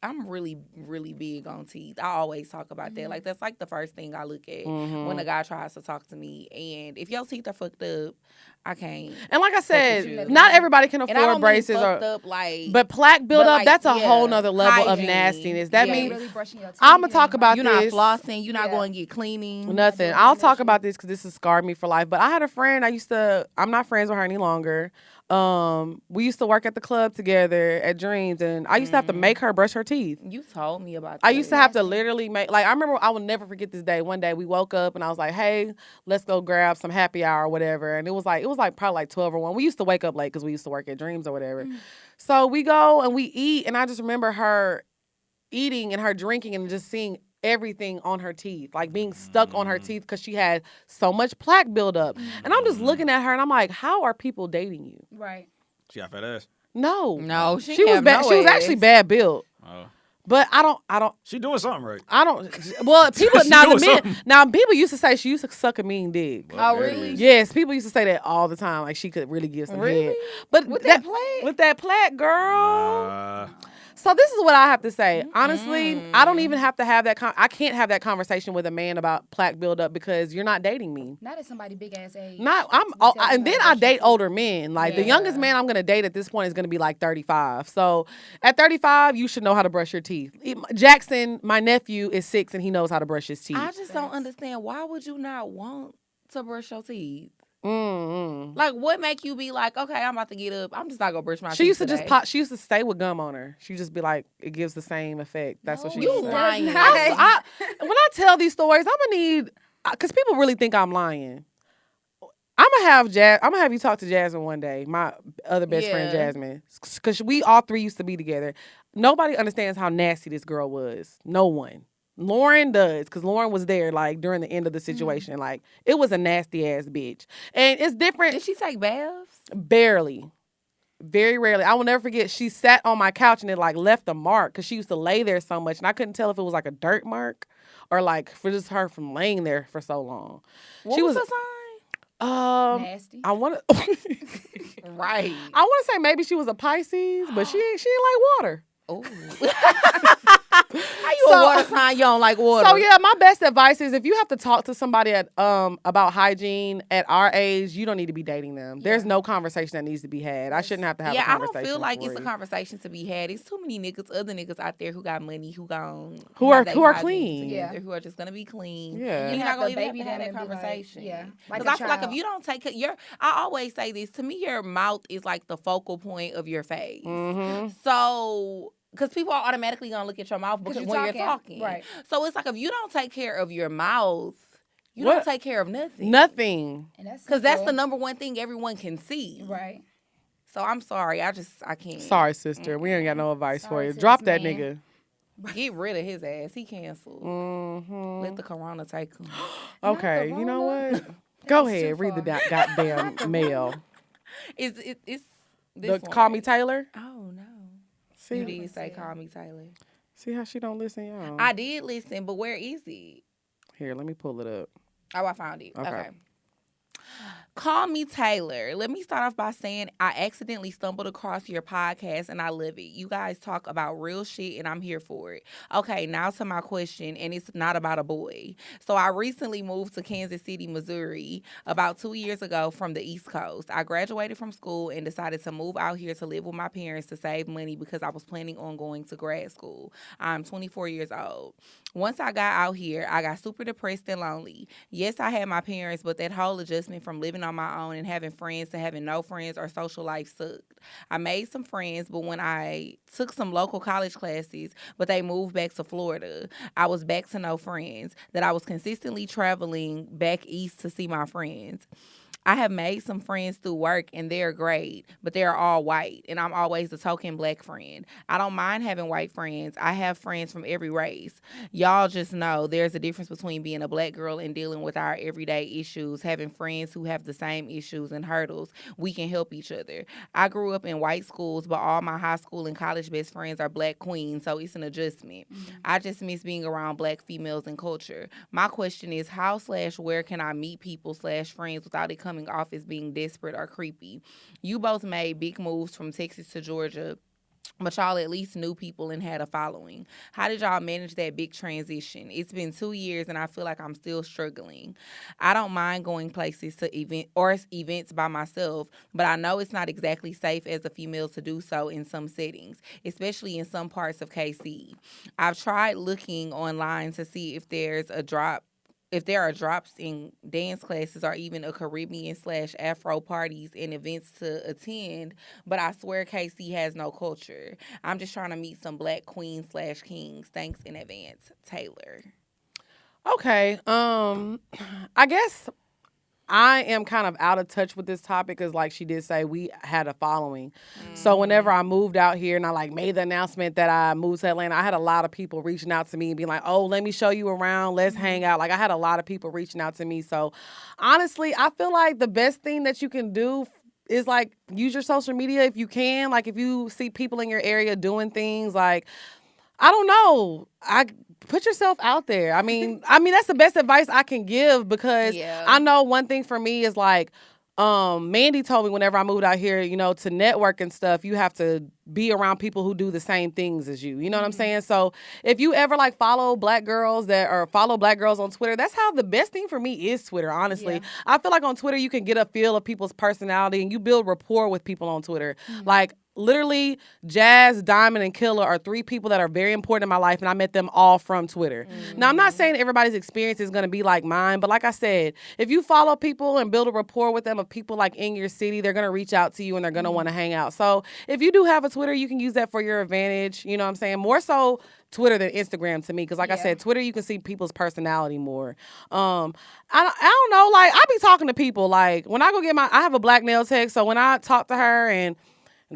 [SPEAKER 2] I'm really big on teeth. I always talk about that. Like, that's like the first thing I look at when a guy tries to talk to me. And if your teeth are fucked up, I can't.
[SPEAKER 1] And like I
[SPEAKER 2] you.
[SPEAKER 1] said, not everybody can
[SPEAKER 2] And I
[SPEAKER 1] afford
[SPEAKER 2] don't
[SPEAKER 1] braces
[SPEAKER 2] mean fucked
[SPEAKER 1] or
[SPEAKER 2] up, like,
[SPEAKER 1] but plaque buildup,
[SPEAKER 2] like,
[SPEAKER 1] that's a
[SPEAKER 2] yeah,
[SPEAKER 1] whole nother level of
[SPEAKER 2] hygiene.
[SPEAKER 1] nastiness. That
[SPEAKER 2] Yeah.
[SPEAKER 1] means
[SPEAKER 4] Really brushing your teeth.
[SPEAKER 1] I'm gonna talk about
[SPEAKER 2] you're not
[SPEAKER 1] this.
[SPEAKER 2] flossing. You're not
[SPEAKER 4] Yeah.
[SPEAKER 2] going to get cleaning.
[SPEAKER 1] Nothing.
[SPEAKER 4] doing
[SPEAKER 1] I'll
[SPEAKER 4] that
[SPEAKER 1] talk
[SPEAKER 4] shit.
[SPEAKER 1] about this because this has scarred me for life. But I had a friend. I'm not friends with her any longer. We used to work at the club together at Dreams, and I used to have to make her brush her teeth.
[SPEAKER 2] You told me about that.
[SPEAKER 1] I used to have to literally make, like, I remember, I will never forget this day. One day we woke up and I was like, hey, let's go grab some happy hour or whatever. And it was like probably like 12 or 1. We used to wake up late because we used to work at Dreams or whatever. So we go and we eat, and I just remember her eating and her drinking and just seeing everything on her teeth, like being stuck on her teeth because she had so much plaque buildup. And I'm just looking at her and I'm like, how are people dating you?
[SPEAKER 4] Right.
[SPEAKER 3] She got fat ass.
[SPEAKER 1] No.
[SPEAKER 2] No, she
[SPEAKER 1] was
[SPEAKER 2] have
[SPEAKER 1] bad.
[SPEAKER 2] no
[SPEAKER 1] She was actually
[SPEAKER 2] ass.
[SPEAKER 1] bad built.
[SPEAKER 3] Oh.
[SPEAKER 1] But I don't.
[SPEAKER 3] She doing something right.
[SPEAKER 1] I don't. Well, people
[SPEAKER 3] She
[SPEAKER 1] now the
[SPEAKER 3] doing
[SPEAKER 1] men
[SPEAKER 3] something.
[SPEAKER 1] now people used to say she used to suck a mean dick.
[SPEAKER 3] Well,
[SPEAKER 4] Oh,
[SPEAKER 3] there it
[SPEAKER 4] really?
[SPEAKER 3] is.
[SPEAKER 1] Yes, people used to say that all the time. Like she could really give some
[SPEAKER 2] Really?
[SPEAKER 1] head. But
[SPEAKER 2] With that plaid?
[SPEAKER 1] with that plaid, girl.
[SPEAKER 3] Nah.
[SPEAKER 1] So this is what I have to say. Honestly, I don't
[SPEAKER 2] Mm.
[SPEAKER 1] even have to have that. I can't have that conversation with a man about plaque buildup because you're not dating me.
[SPEAKER 4] Not at somebody big ass age.
[SPEAKER 1] Not I'm,
[SPEAKER 4] You
[SPEAKER 1] oh,
[SPEAKER 4] tell
[SPEAKER 1] and
[SPEAKER 4] me
[SPEAKER 1] then
[SPEAKER 4] how
[SPEAKER 1] I
[SPEAKER 4] to brush
[SPEAKER 1] date
[SPEAKER 4] your teeth.
[SPEAKER 1] older men. Like the youngest
[SPEAKER 2] Yeah.
[SPEAKER 1] man I'm gonna date at this point is gonna be like 35. So at 35, you should know how to brush your teeth. Jackson, my nephew, is 6 and he knows how to brush his teeth.
[SPEAKER 2] I just don't
[SPEAKER 4] Facts.
[SPEAKER 2] understand, why would you not want to brush your teeth?
[SPEAKER 1] Mm-mm.
[SPEAKER 2] Like, what make you be like, okay, I'm about to get up, I'm just not gonna brush my teeth
[SPEAKER 1] She used to just
[SPEAKER 2] today.
[SPEAKER 1] pop. She used to stay with gum on her. She just be like, it gives the same effect. That's what she
[SPEAKER 4] No,
[SPEAKER 1] used
[SPEAKER 2] You
[SPEAKER 1] to say.
[SPEAKER 2] lying.
[SPEAKER 4] does
[SPEAKER 1] I,
[SPEAKER 4] not.
[SPEAKER 1] when I tell these stories, I'm gonna need because people really think I'm lying. I'm gonna have you talk to Jasmine one day, my other best friend
[SPEAKER 2] Yeah.
[SPEAKER 1] Jasmine, because we all three used to be together. Nobody understands how nasty this girl was. No one. Lauren does, because Lauren was there like during the end of the situation. Like it was a nasty ass bitch, and it's different.
[SPEAKER 2] Did she take baths?
[SPEAKER 1] Barely. Very rarely. I will never forget. She sat on my couch and it like left a mark because she used to lay there so much, and I couldn't tell if it was like a dirt mark or like for just her from laying there for so long.
[SPEAKER 2] What
[SPEAKER 1] She
[SPEAKER 2] was
[SPEAKER 1] was-
[SPEAKER 2] her sign?
[SPEAKER 4] Nasty.
[SPEAKER 1] I want to.
[SPEAKER 2] Right.
[SPEAKER 1] I want to say maybe she was a Pisces, but she ain't like water.
[SPEAKER 2] Oh. How you
[SPEAKER 1] So-
[SPEAKER 2] a water sign? You don't like water.
[SPEAKER 1] So yeah, my best advice is if you have to talk to somebody at about hygiene at our age, you don't need to be dating them. There's no conversation that needs to be had. I shouldn't have to have a
[SPEAKER 2] Yeah, I
[SPEAKER 1] conversation.
[SPEAKER 2] don't feel like
[SPEAKER 1] for
[SPEAKER 2] it's a
[SPEAKER 1] you.
[SPEAKER 2] conversation to be had. It's too many other niggas out there who got money, who
[SPEAKER 1] Who are
[SPEAKER 2] hygiene
[SPEAKER 1] clean.
[SPEAKER 2] together,
[SPEAKER 4] Yeah.
[SPEAKER 2] who are just gonna be clean.
[SPEAKER 1] Yeah.
[SPEAKER 2] You're
[SPEAKER 4] You
[SPEAKER 2] not
[SPEAKER 4] have
[SPEAKER 2] gonna
[SPEAKER 4] to
[SPEAKER 2] even have
[SPEAKER 4] baby
[SPEAKER 2] to have
[SPEAKER 4] them
[SPEAKER 2] that
[SPEAKER 4] and be like,
[SPEAKER 2] conversation.
[SPEAKER 4] yeah, like
[SPEAKER 2] Because
[SPEAKER 4] a
[SPEAKER 2] I feel like if
[SPEAKER 4] child.
[SPEAKER 2] you don't take I always say this, to me, your mouth is like the focal point of your face.
[SPEAKER 1] Mhm.
[SPEAKER 2] So, because people are automatically gonna look at your mouth because
[SPEAKER 4] you're
[SPEAKER 2] when you're
[SPEAKER 4] talking.
[SPEAKER 2] talking,
[SPEAKER 4] Right.
[SPEAKER 2] So it's like if you don't take care of your mouth, you
[SPEAKER 1] What?
[SPEAKER 2] don't take care of nothing.
[SPEAKER 1] Nothing.
[SPEAKER 4] And that's
[SPEAKER 2] Because that's the
[SPEAKER 4] simple.
[SPEAKER 2] number one thing everyone can see.
[SPEAKER 4] Right.
[SPEAKER 2] So I'm sorry, I can't.
[SPEAKER 1] Sorry, sister. We ain't got no advice for
[SPEAKER 4] Sorry
[SPEAKER 1] you.
[SPEAKER 4] to
[SPEAKER 1] Drop
[SPEAKER 4] this
[SPEAKER 1] that
[SPEAKER 4] man.
[SPEAKER 1] nigga.
[SPEAKER 2] Get rid of his ass. He canceled.
[SPEAKER 1] Mhm.
[SPEAKER 2] Let the corona take him.
[SPEAKER 1] Okay, you know
[SPEAKER 4] Corona.
[SPEAKER 1] what? Go
[SPEAKER 4] was too
[SPEAKER 1] ahead, read the
[SPEAKER 4] far.
[SPEAKER 1] goddamn mail.
[SPEAKER 2] It's this
[SPEAKER 1] The
[SPEAKER 2] one.
[SPEAKER 1] Call Me Taylor.
[SPEAKER 2] Oh no.
[SPEAKER 1] See,
[SPEAKER 2] You did
[SPEAKER 4] Let's
[SPEAKER 2] say
[SPEAKER 4] see.
[SPEAKER 2] call me Taylor.
[SPEAKER 1] see how she don't listen, y'all.
[SPEAKER 2] I did listen, but where is it?
[SPEAKER 1] Here, let me pull it up.
[SPEAKER 2] Oh, I found it.
[SPEAKER 1] Okay.
[SPEAKER 2] Okay. Call me Taylor. Let me start off by saying I accidentally stumbled across your podcast and I love it. You guys talk about real shit and I'm here for it. Okay, now to my question, and it's not about a boy. So I recently moved to Kansas City, Missouri about 2 years ago from the East Coast. I graduated from school and decided to move out here to live with my parents to save money because I was planning on going to grad school. I'm 24 years old. Once I got out here, I got super depressed and lonely. Yes, I had my parents, but that whole adjustment from living on my own and having friends to having no friends or social life sucked. I made some friends, but when I took some local college classes, but they moved back to Florida, I was back to no friends, that I was consistently traveling back east to see my friends. I have made some friends through work and they're great, but they're all white and I'm always the token black friend. I don't mind having white friends. I have friends from every race. Y'all just know there's a difference between being a black girl and dealing with our everyday issues, having friends who have the same issues and hurdles. We can help each other. I grew up in white schools, but all my high school and college best friends are black queens, so it's an adjustment. I just miss being around black females and culture. My question is how/where can I meet people/friends without it coming off as being desperate or creepy? You both made big moves from Texas to Georgia, but y'all at least knew people and had a following. How did y'all manage that big transition? It's been 2 years and I feel like I'm still struggling. I don't mind going places to events by myself, but I know it's not exactly safe as a female to do so in some settings, especially in some parts of KC. I've tried looking online to see if there are drops in dance classes or even a Caribbean/Afro parties and events to attend, but I swear KC has no culture. I'm just trying to meet some black queens/kings. Thanks in advance, Taylor.
[SPEAKER 1] Okay. I guess I am kind of out of touch with this topic because, like she did say, we had a following. So whenever I moved out here and I like made the announcement that I moved to Atlanta, I had a lot of people reaching out to me and being like, "Oh, let me show you around. Let's hang out." Like I had a lot of people reaching out to me. So honestly, I feel like the best thing that you can do is like use your social media if you can. Like if you see people in your area doing things like I don't know. I put yourself out there. I mean that's the best advice I can give because
[SPEAKER 2] Yeah.
[SPEAKER 1] I know one thing for me is like Mandy told me whenever I moved out here, to network and stuff, you have to be around people who do the same things as you. You know what I'm saying? So if you ever like follow black girls on Twitter, that's how the best thing for me is Twitter, honestly.
[SPEAKER 4] Yeah.
[SPEAKER 1] I feel like on Twitter you can get a feel of people's personality and you build rapport with people on Twitter. Like literally, Jazz, Diamond, and Killer are 3 people that are very important in my life, and I met them all from Twitter. Now, I'm not saying everybody's experience is going to be like mine, but like I said, if you follow people and build a rapport with them of people like in your city, they're going to reach out to you and they're going to want to hang out. So if you do have a Twitter, you can use that for your advantage. You know what I'm saying? More so Twitter than Instagram to me, because like I said, Twitter, you can see people's personality more. I don't know, like I be talking to people, like when I go get I have a black nail tech, so when I talk to her and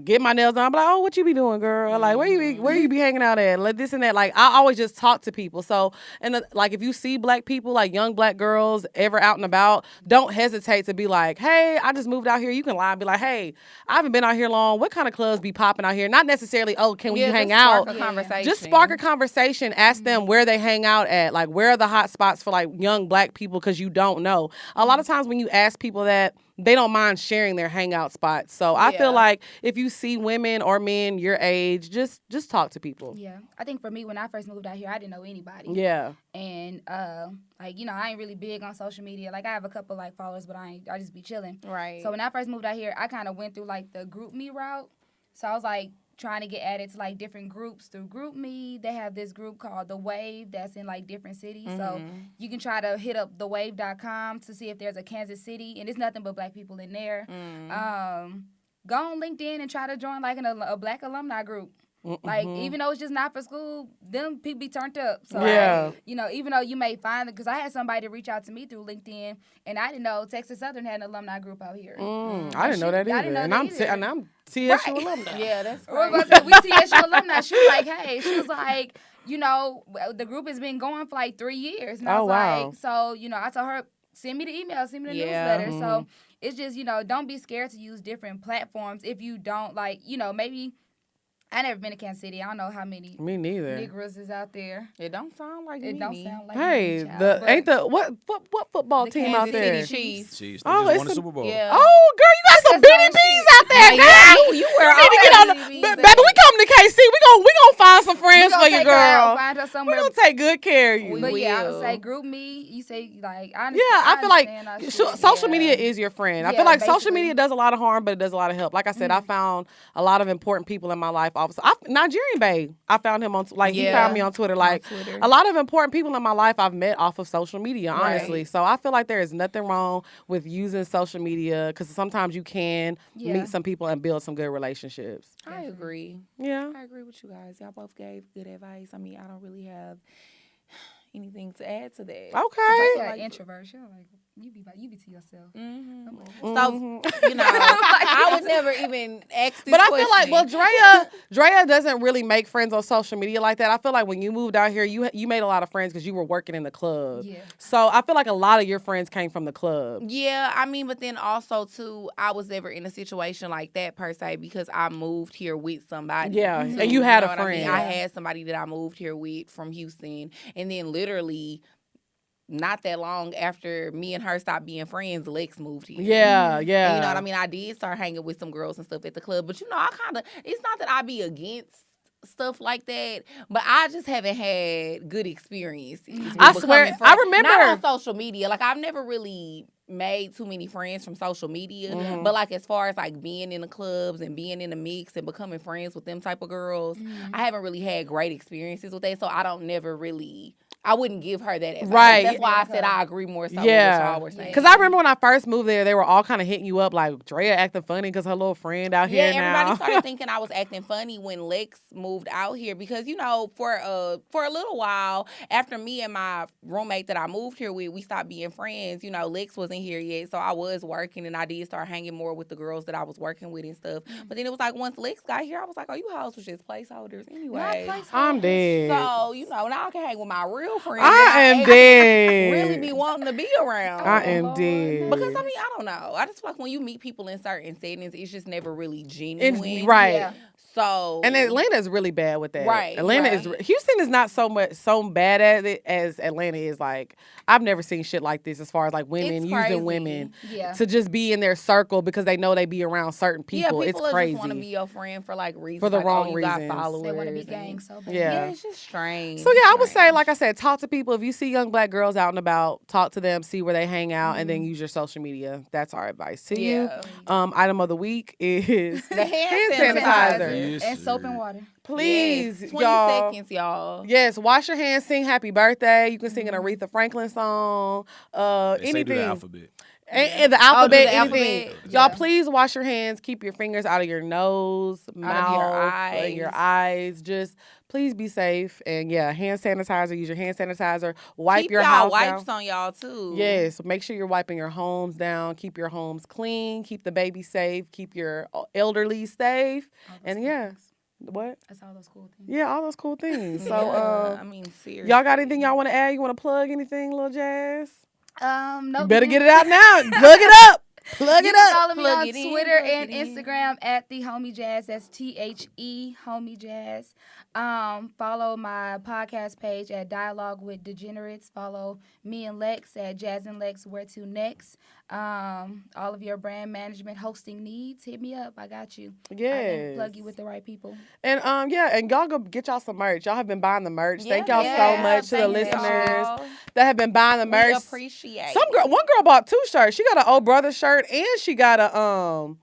[SPEAKER 1] get my nails done, I'm like, oh, what you be doing, girl? Like, where you be hanging out at? Like this and that. Like, I always just talk to people. So, and like, if you see black people, like young black girls, ever out and about, don't hesitate to be like, hey, I just moved out here. You can lie and be like, hey, I haven't been out here long. What kind of clubs be popping out here? Not necessarily, oh, can we hang out?
[SPEAKER 2] Spark a conversation.
[SPEAKER 1] Just spark a conversation. Ask them where they hang out at. Like, where are the hot spots for like young black people? Because you don't know. A lot of times when you ask people that, they don't mind sharing their hangout spots. So I feel like if you see women or men your age, just talk to people.
[SPEAKER 4] Yeah. I think for me, when I first moved out here, I didn't know anybody.
[SPEAKER 1] Yeah.
[SPEAKER 4] And like, I ain't really big on social media. Like I have a couple like followers, but I just be chilling.
[SPEAKER 2] Right.
[SPEAKER 4] So when I first moved out here, I kind of went through like the group me route. So I was like trying to get added to like different groups through Group Me. They have this group called The Wave that's in like different cities. So you can try to hit up thewave.com to see if there's a Kansas City, and it's nothing but black people in there. Go on LinkedIn and try to join like a black alumni group. Like, even though it's just not for school, them people be turned up. So,
[SPEAKER 1] Yeah.
[SPEAKER 4] even though you may find it, because I had somebody reach out to me through LinkedIn, and I didn't know Texas Southern had an alumni group out here.
[SPEAKER 1] I didn't know that either.
[SPEAKER 4] I didn't know
[SPEAKER 1] and
[SPEAKER 4] that
[SPEAKER 1] I'm
[SPEAKER 4] either.
[SPEAKER 1] and I'm TSU alumni.
[SPEAKER 2] Yeah, that's
[SPEAKER 4] Or
[SPEAKER 2] right.
[SPEAKER 4] we TSU alumni. She was like, hey, the group has been going for like 3 years. And I was
[SPEAKER 1] wow.
[SPEAKER 4] like, so, I told her, send me the email, send me the newsletter. So it's just, don't be scared to use different platforms if you don't like, maybe. I never been to Kansas City. I don't know how many
[SPEAKER 1] Me neither.
[SPEAKER 4] Negroes is out there.
[SPEAKER 2] It don't sound like
[SPEAKER 4] It
[SPEAKER 2] me.
[SPEAKER 4] don't sound like
[SPEAKER 1] Hey,
[SPEAKER 4] me, child,
[SPEAKER 1] ain't
[SPEAKER 4] but
[SPEAKER 1] the what football
[SPEAKER 4] the
[SPEAKER 1] team out
[SPEAKER 4] Kansas
[SPEAKER 1] there?
[SPEAKER 4] City
[SPEAKER 2] Chiefs.
[SPEAKER 3] Jeez, they
[SPEAKER 1] Oh,
[SPEAKER 3] just
[SPEAKER 1] it's
[SPEAKER 3] won the
[SPEAKER 1] a-
[SPEAKER 3] Super Bowl.
[SPEAKER 2] Yeah.
[SPEAKER 1] Oh, girl, you got some
[SPEAKER 4] That's
[SPEAKER 1] bitty
[SPEAKER 4] all
[SPEAKER 1] bees
[SPEAKER 4] she-
[SPEAKER 1] out there,
[SPEAKER 2] Yeah,
[SPEAKER 1] girl.
[SPEAKER 2] you
[SPEAKER 1] need to get on baby, we coming to KC. We gonna find some friends for you,
[SPEAKER 4] take her out,
[SPEAKER 1] girl.
[SPEAKER 4] find her
[SPEAKER 1] We
[SPEAKER 4] somewhere.
[SPEAKER 1] gonna take good care of you.
[SPEAKER 2] We
[SPEAKER 4] But yeah, I
[SPEAKER 2] will.
[SPEAKER 4] would say Group Me. You say like I
[SPEAKER 1] Yeah,
[SPEAKER 4] understand,
[SPEAKER 1] I feel like
[SPEAKER 4] understand our shit.
[SPEAKER 1] social
[SPEAKER 2] Yeah.
[SPEAKER 1] media is your friend. I
[SPEAKER 4] Yeah,
[SPEAKER 1] feel like social
[SPEAKER 4] basically.
[SPEAKER 1] media does a lot of harm, but it does a lot of help. Like I said, I found a lot of important people in my life. Also, Nigerian Bae, I found him on he
[SPEAKER 2] Yeah.
[SPEAKER 1] found me on Twitter. Like
[SPEAKER 2] Twitter.
[SPEAKER 1] a lot of important people in my life I've met off of social media.
[SPEAKER 2] Right.
[SPEAKER 1] Honestly, so I feel like there is nothing wrong with using social media because sometimes you can
[SPEAKER 4] Yeah.
[SPEAKER 1] meet some people and build some good relationships.
[SPEAKER 2] I agree.
[SPEAKER 1] Yeah.
[SPEAKER 2] I agree with you guys. Y'all both gave good advice. I mean, I don't really have anything to add to that.
[SPEAKER 1] Okay.
[SPEAKER 4] You're like introvert. You're like you be to yourself.
[SPEAKER 2] Mm-hmm.
[SPEAKER 4] I'm like,
[SPEAKER 2] So, I would never even ask this
[SPEAKER 1] But I
[SPEAKER 2] question.
[SPEAKER 1] feel like, Drea doesn't really make friends on social media like that. I feel like when you moved out here, you made a lot of friends because you were working in the club.
[SPEAKER 4] Yeah.
[SPEAKER 1] So I feel like a lot of your friends came from the club.
[SPEAKER 2] Yeah, I mean, but then also, too, I was never in a situation like that, per se, because I moved here with somebody.
[SPEAKER 1] Yeah,
[SPEAKER 2] too,
[SPEAKER 1] and you had a
[SPEAKER 2] what I mean?
[SPEAKER 1] friend.
[SPEAKER 2] I had somebody that I moved here with from Houston, and then literally not that long after me and her stopped being friends, Lex moved here.
[SPEAKER 1] Yeah, yeah.
[SPEAKER 2] And you know what I mean? I did start hanging with some girls and stuff at the club, but I kind of, it's not that I be against stuff like that, but I just haven't had good experiences. with
[SPEAKER 1] I swear,
[SPEAKER 2] becoming
[SPEAKER 1] I
[SPEAKER 2] friends.
[SPEAKER 1] remember.
[SPEAKER 2] Not on social media. Like, I've never really made too many friends from social media, but like as far as like being in the clubs and being in the mix and becoming friends with them type of girls, I haven't really had great experiences with that, so I wouldn't give her that advice.
[SPEAKER 1] Right.
[SPEAKER 2] That's why I said I agree more so with what
[SPEAKER 1] Yeah,
[SPEAKER 2] y'all were saying.
[SPEAKER 1] because I remember when I first moved there, they were all kind of hitting you up like Drea acting funny because her little friend out here
[SPEAKER 2] everybody
[SPEAKER 1] now.
[SPEAKER 2] started thinking I was acting funny when Lex moved out here because, for a little while after me and my roommate that I moved here with, we stopped being friends. Lex wasn't here yet, so I was working and I did start hanging more with the girls that I was working with and stuff. But then it was like once Lex got here, I was like, oh, you hoes was just placeholders anyway.
[SPEAKER 1] I'm dead.
[SPEAKER 2] So, now I can hang with my real girlfriend.
[SPEAKER 1] I
[SPEAKER 2] that
[SPEAKER 1] am
[SPEAKER 2] actually
[SPEAKER 1] dead.
[SPEAKER 2] Really be wanting to be around.
[SPEAKER 1] I am
[SPEAKER 4] Lord,
[SPEAKER 1] dead.
[SPEAKER 2] Because I mean, I don't know. I just feel like when you meet people in certain settings, it's just never really genuine.
[SPEAKER 1] Right.
[SPEAKER 4] Yeah.
[SPEAKER 2] So
[SPEAKER 1] And Atlanta is really bad with that.
[SPEAKER 2] Right,
[SPEAKER 1] Atlanta
[SPEAKER 2] right.
[SPEAKER 1] is Houston is not so bad at it as Atlanta is. Like I've never seen shit like this as far as like women
[SPEAKER 2] It's
[SPEAKER 1] using
[SPEAKER 2] crazy.
[SPEAKER 1] women
[SPEAKER 4] Yeah.
[SPEAKER 1] to just be in their circle because they know they be around certain people.
[SPEAKER 2] Yeah,
[SPEAKER 1] It's
[SPEAKER 2] people
[SPEAKER 1] crazy.
[SPEAKER 2] just want to be your friend for like reasons.
[SPEAKER 1] For the
[SPEAKER 2] like,
[SPEAKER 1] wrong
[SPEAKER 2] you got
[SPEAKER 1] reasons.
[SPEAKER 2] followers.
[SPEAKER 4] They want to be
[SPEAKER 2] and-
[SPEAKER 4] gang so bad.
[SPEAKER 1] Yeah.
[SPEAKER 2] Yeah, it's just strange.
[SPEAKER 1] So yeah, I would say,
[SPEAKER 2] Strange.
[SPEAKER 1] like I said, talk to people. If you see young black girls out and about, talk to them, see where they hang out, and
[SPEAKER 2] Mm-hmm.
[SPEAKER 1] then use your social media. That's our advice to
[SPEAKER 2] Yeah.
[SPEAKER 1] you. Item of the week is
[SPEAKER 2] The hand
[SPEAKER 1] sanitizer.
[SPEAKER 2] sanitizer.
[SPEAKER 4] And soap and water.
[SPEAKER 1] Please,
[SPEAKER 2] Yes, 20
[SPEAKER 1] y'all.
[SPEAKER 2] seconds, y'all.
[SPEAKER 1] Yes, wash your hands, sing happy birthday. You can sing
[SPEAKER 2] Mm-hmm.
[SPEAKER 1] an Aretha Franklin song,
[SPEAKER 3] They say do the
[SPEAKER 1] anything.
[SPEAKER 3] alphabet.
[SPEAKER 1] And the alphabet,
[SPEAKER 2] the
[SPEAKER 1] anything.
[SPEAKER 2] alphabet.
[SPEAKER 1] Y'all,
[SPEAKER 4] Yeah.
[SPEAKER 1] please wash your hands. Keep your fingers out of your nose, mouth, your eyes. Just please be safe. And yeah, hand sanitizer. Use your hand sanitizer. Wipe
[SPEAKER 2] Keep
[SPEAKER 1] your
[SPEAKER 2] y'all
[SPEAKER 1] house
[SPEAKER 2] wipes
[SPEAKER 1] down.
[SPEAKER 2] on y'all too.
[SPEAKER 1] Yes, make sure you're wiping your homes down. Keep your homes clean. Keep the baby safe. Keep your elderly safe.
[SPEAKER 4] All those
[SPEAKER 1] And
[SPEAKER 4] cool
[SPEAKER 1] yeah,
[SPEAKER 4] things.
[SPEAKER 1] what?
[SPEAKER 4] That's all those cool things.
[SPEAKER 1] Yeah, all those cool things. So,
[SPEAKER 2] Yeah, I mean, seriously.
[SPEAKER 1] y'all got anything y'all want to add? You want to plug anything, Lil Jazz?
[SPEAKER 4] No.
[SPEAKER 1] You better get it out now. Plug it up. Plug
[SPEAKER 4] You
[SPEAKER 1] it
[SPEAKER 4] can
[SPEAKER 1] up.
[SPEAKER 4] follow me
[SPEAKER 2] Plug
[SPEAKER 4] on
[SPEAKER 2] it in,
[SPEAKER 4] Twitter
[SPEAKER 2] plug
[SPEAKER 4] and
[SPEAKER 2] it in.
[SPEAKER 4] Instagram at the Homie Jazz. That's THE Homie Jazz. Follow my podcast page at Dialogue with Degenerates. Follow me and Lex at Jazz and Lex. Where to next? All of your brand management hosting needs, hit me up. I got you. I can
[SPEAKER 1] Yes.
[SPEAKER 4] plug you with the right people.
[SPEAKER 1] And yeah, and y'all go get y'all some merch. Y'all have been buying the merch. Thank y'all
[SPEAKER 2] Yeah,
[SPEAKER 1] so much to the
[SPEAKER 4] thank
[SPEAKER 1] listeners
[SPEAKER 2] y'all.
[SPEAKER 1] that have been buying the
[SPEAKER 2] We
[SPEAKER 1] merch.
[SPEAKER 2] appreciate
[SPEAKER 1] One girl bought 2 shirts. She got an old brother shirt and she got a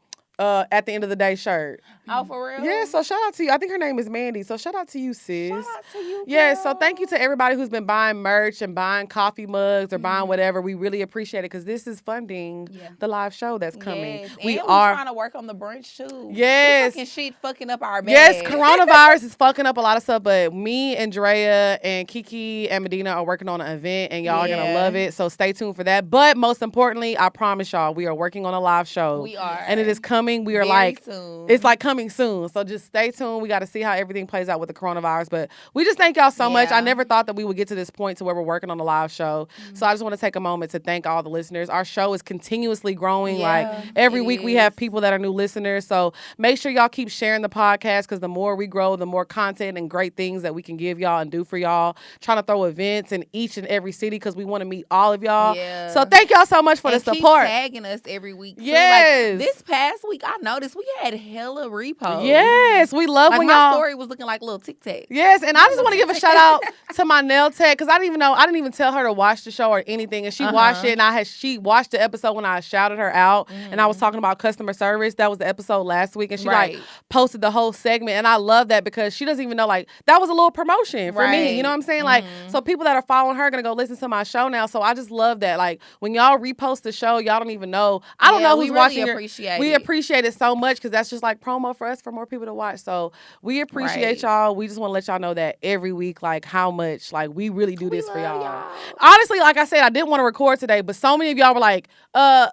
[SPEAKER 1] at the end of the day shirt.
[SPEAKER 2] Oh, for real?
[SPEAKER 1] Yeah, so shout out to you. I think her name is Mandy. So shout out to you, sis.
[SPEAKER 2] Shout out to you,
[SPEAKER 1] Yeah, so
[SPEAKER 2] girl.
[SPEAKER 1] thank you to everybody who's been buying merch and buying coffee mugs or buying whatever. We really appreciate it because this is funding
[SPEAKER 4] Yeah.
[SPEAKER 1] the live show that's coming.
[SPEAKER 2] Yes.
[SPEAKER 1] We
[SPEAKER 2] and
[SPEAKER 1] are.
[SPEAKER 2] trying to work on the brunch too.
[SPEAKER 1] Yes.
[SPEAKER 2] This fucking shit fucking up our bag.
[SPEAKER 1] Yes, coronavirus is fucking up a lot of stuff, but me and Drea and Kiki and Medina are working on an event, and y'all are gonna
[SPEAKER 2] Yeah.
[SPEAKER 1] love it. So stay tuned for that. But most importantly, I promise y'all, we are working on a live show.
[SPEAKER 2] We are.
[SPEAKER 1] and it is coming. We are
[SPEAKER 2] Very
[SPEAKER 1] like,
[SPEAKER 2] soon.
[SPEAKER 1] it's like coming soon. So just stay tuned. We got to see how everything plays out with the coronavirus. But we just thank y'all so much.
[SPEAKER 2] Yeah.
[SPEAKER 1] I never thought that we would get to this point to where we're working on a live show. So I just want to take a moment to thank all the listeners. Our show is continuously growing.
[SPEAKER 2] Yeah,
[SPEAKER 1] Like every
[SPEAKER 2] it
[SPEAKER 1] week we have
[SPEAKER 2] is.
[SPEAKER 1] people that are new listeners. So make sure y'all keep sharing the podcast because the more we grow, the more content and great things that we can give y'all and do for y'all. Trying to throw events in each and every city because we want to meet all of y'all.
[SPEAKER 2] Yeah.
[SPEAKER 1] So thank y'all so much for
[SPEAKER 2] and
[SPEAKER 1] the
[SPEAKER 2] keep
[SPEAKER 1] support.
[SPEAKER 2] tagging us every week. Too.
[SPEAKER 1] Yes.
[SPEAKER 2] Like, this past week, I noticed we had hella reposts.
[SPEAKER 1] Yes, we love
[SPEAKER 2] Like
[SPEAKER 1] when
[SPEAKER 2] my
[SPEAKER 1] y'all.
[SPEAKER 2] story was looking like little Tic Tac.
[SPEAKER 1] Yes, and I just want to give a shout out to my nail tech because I didn't even tell her to watch the show or anything, and she watched it, and she watched the episode when I shouted her out, and I was talking about customer service. That was the episode last week, and she like
[SPEAKER 2] Right.
[SPEAKER 1] posted the whole segment, and I love that because she doesn't even know like that was a little promotion for me. You know what I'm saying? Like, so people that are following her are gonna go listen to my show now. So I just love that. Like when y'all repost the show, y'all don't even know. I don't
[SPEAKER 2] Yeah,
[SPEAKER 1] know
[SPEAKER 2] we
[SPEAKER 1] who's
[SPEAKER 2] really
[SPEAKER 1] watching.
[SPEAKER 2] appreciate
[SPEAKER 1] We
[SPEAKER 2] it.
[SPEAKER 1] appreciate it so much because that's just like promo for us for more people to watch. So we appreciate
[SPEAKER 2] Right.
[SPEAKER 1] y'all. We just want to let y'all know that every week, like how much like we really do this for
[SPEAKER 2] love
[SPEAKER 1] y'all. Honestly, like I said, I didn't want to record today, but so many of y'all were like,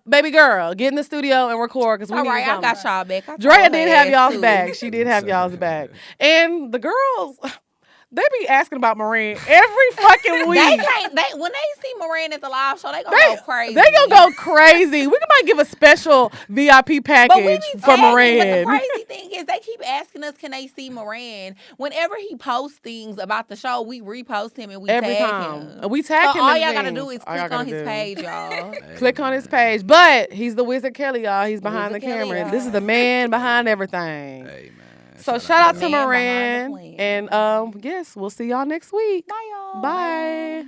[SPEAKER 1] baby girl, get in the studio and record because we
[SPEAKER 2] All
[SPEAKER 1] need
[SPEAKER 2] right, I
[SPEAKER 1] something.
[SPEAKER 2] got y'all back. I
[SPEAKER 1] Drea
[SPEAKER 2] told
[SPEAKER 1] did
[SPEAKER 2] her
[SPEAKER 1] have
[SPEAKER 2] ass,
[SPEAKER 1] y'all's
[SPEAKER 2] too.
[SPEAKER 1] back. She did have y'all's back. And the girls, they be asking about Marine every fucking week.
[SPEAKER 2] They can't. When they see Moran at the live show, they gonna go crazy.
[SPEAKER 1] They gonna go crazy. We might give a special VIP package
[SPEAKER 2] But we be
[SPEAKER 1] for
[SPEAKER 2] tagging,
[SPEAKER 1] Moran.
[SPEAKER 2] But the crazy thing is, they keep asking us, can they see Moran? Whenever he posts things about the show, we repost him and we
[SPEAKER 1] Every
[SPEAKER 2] tag
[SPEAKER 1] time.
[SPEAKER 2] him.
[SPEAKER 1] We tag
[SPEAKER 2] So
[SPEAKER 1] him
[SPEAKER 2] all
[SPEAKER 1] in
[SPEAKER 2] y'all gotta
[SPEAKER 1] things.
[SPEAKER 2] do is
[SPEAKER 1] All y'all
[SPEAKER 2] click on
[SPEAKER 1] gotta
[SPEAKER 2] his
[SPEAKER 1] do.
[SPEAKER 2] page, y'all.
[SPEAKER 1] Click on his page. But he's the Wizard Kelly, y'all. He's behind
[SPEAKER 2] Wizard
[SPEAKER 1] the camera.
[SPEAKER 2] Kelly,
[SPEAKER 1] This is the man behind everything.
[SPEAKER 3] Hey, man.
[SPEAKER 1] So shout out
[SPEAKER 2] The
[SPEAKER 1] to
[SPEAKER 2] man
[SPEAKER 1] Moran.
[SPEAKER 2] behind the plan.
[SPEAKER 1] And yes, we'll see y'all next week.
[SPEAKER 2] Bye, y'all.
[SPEAKER 1] Bye.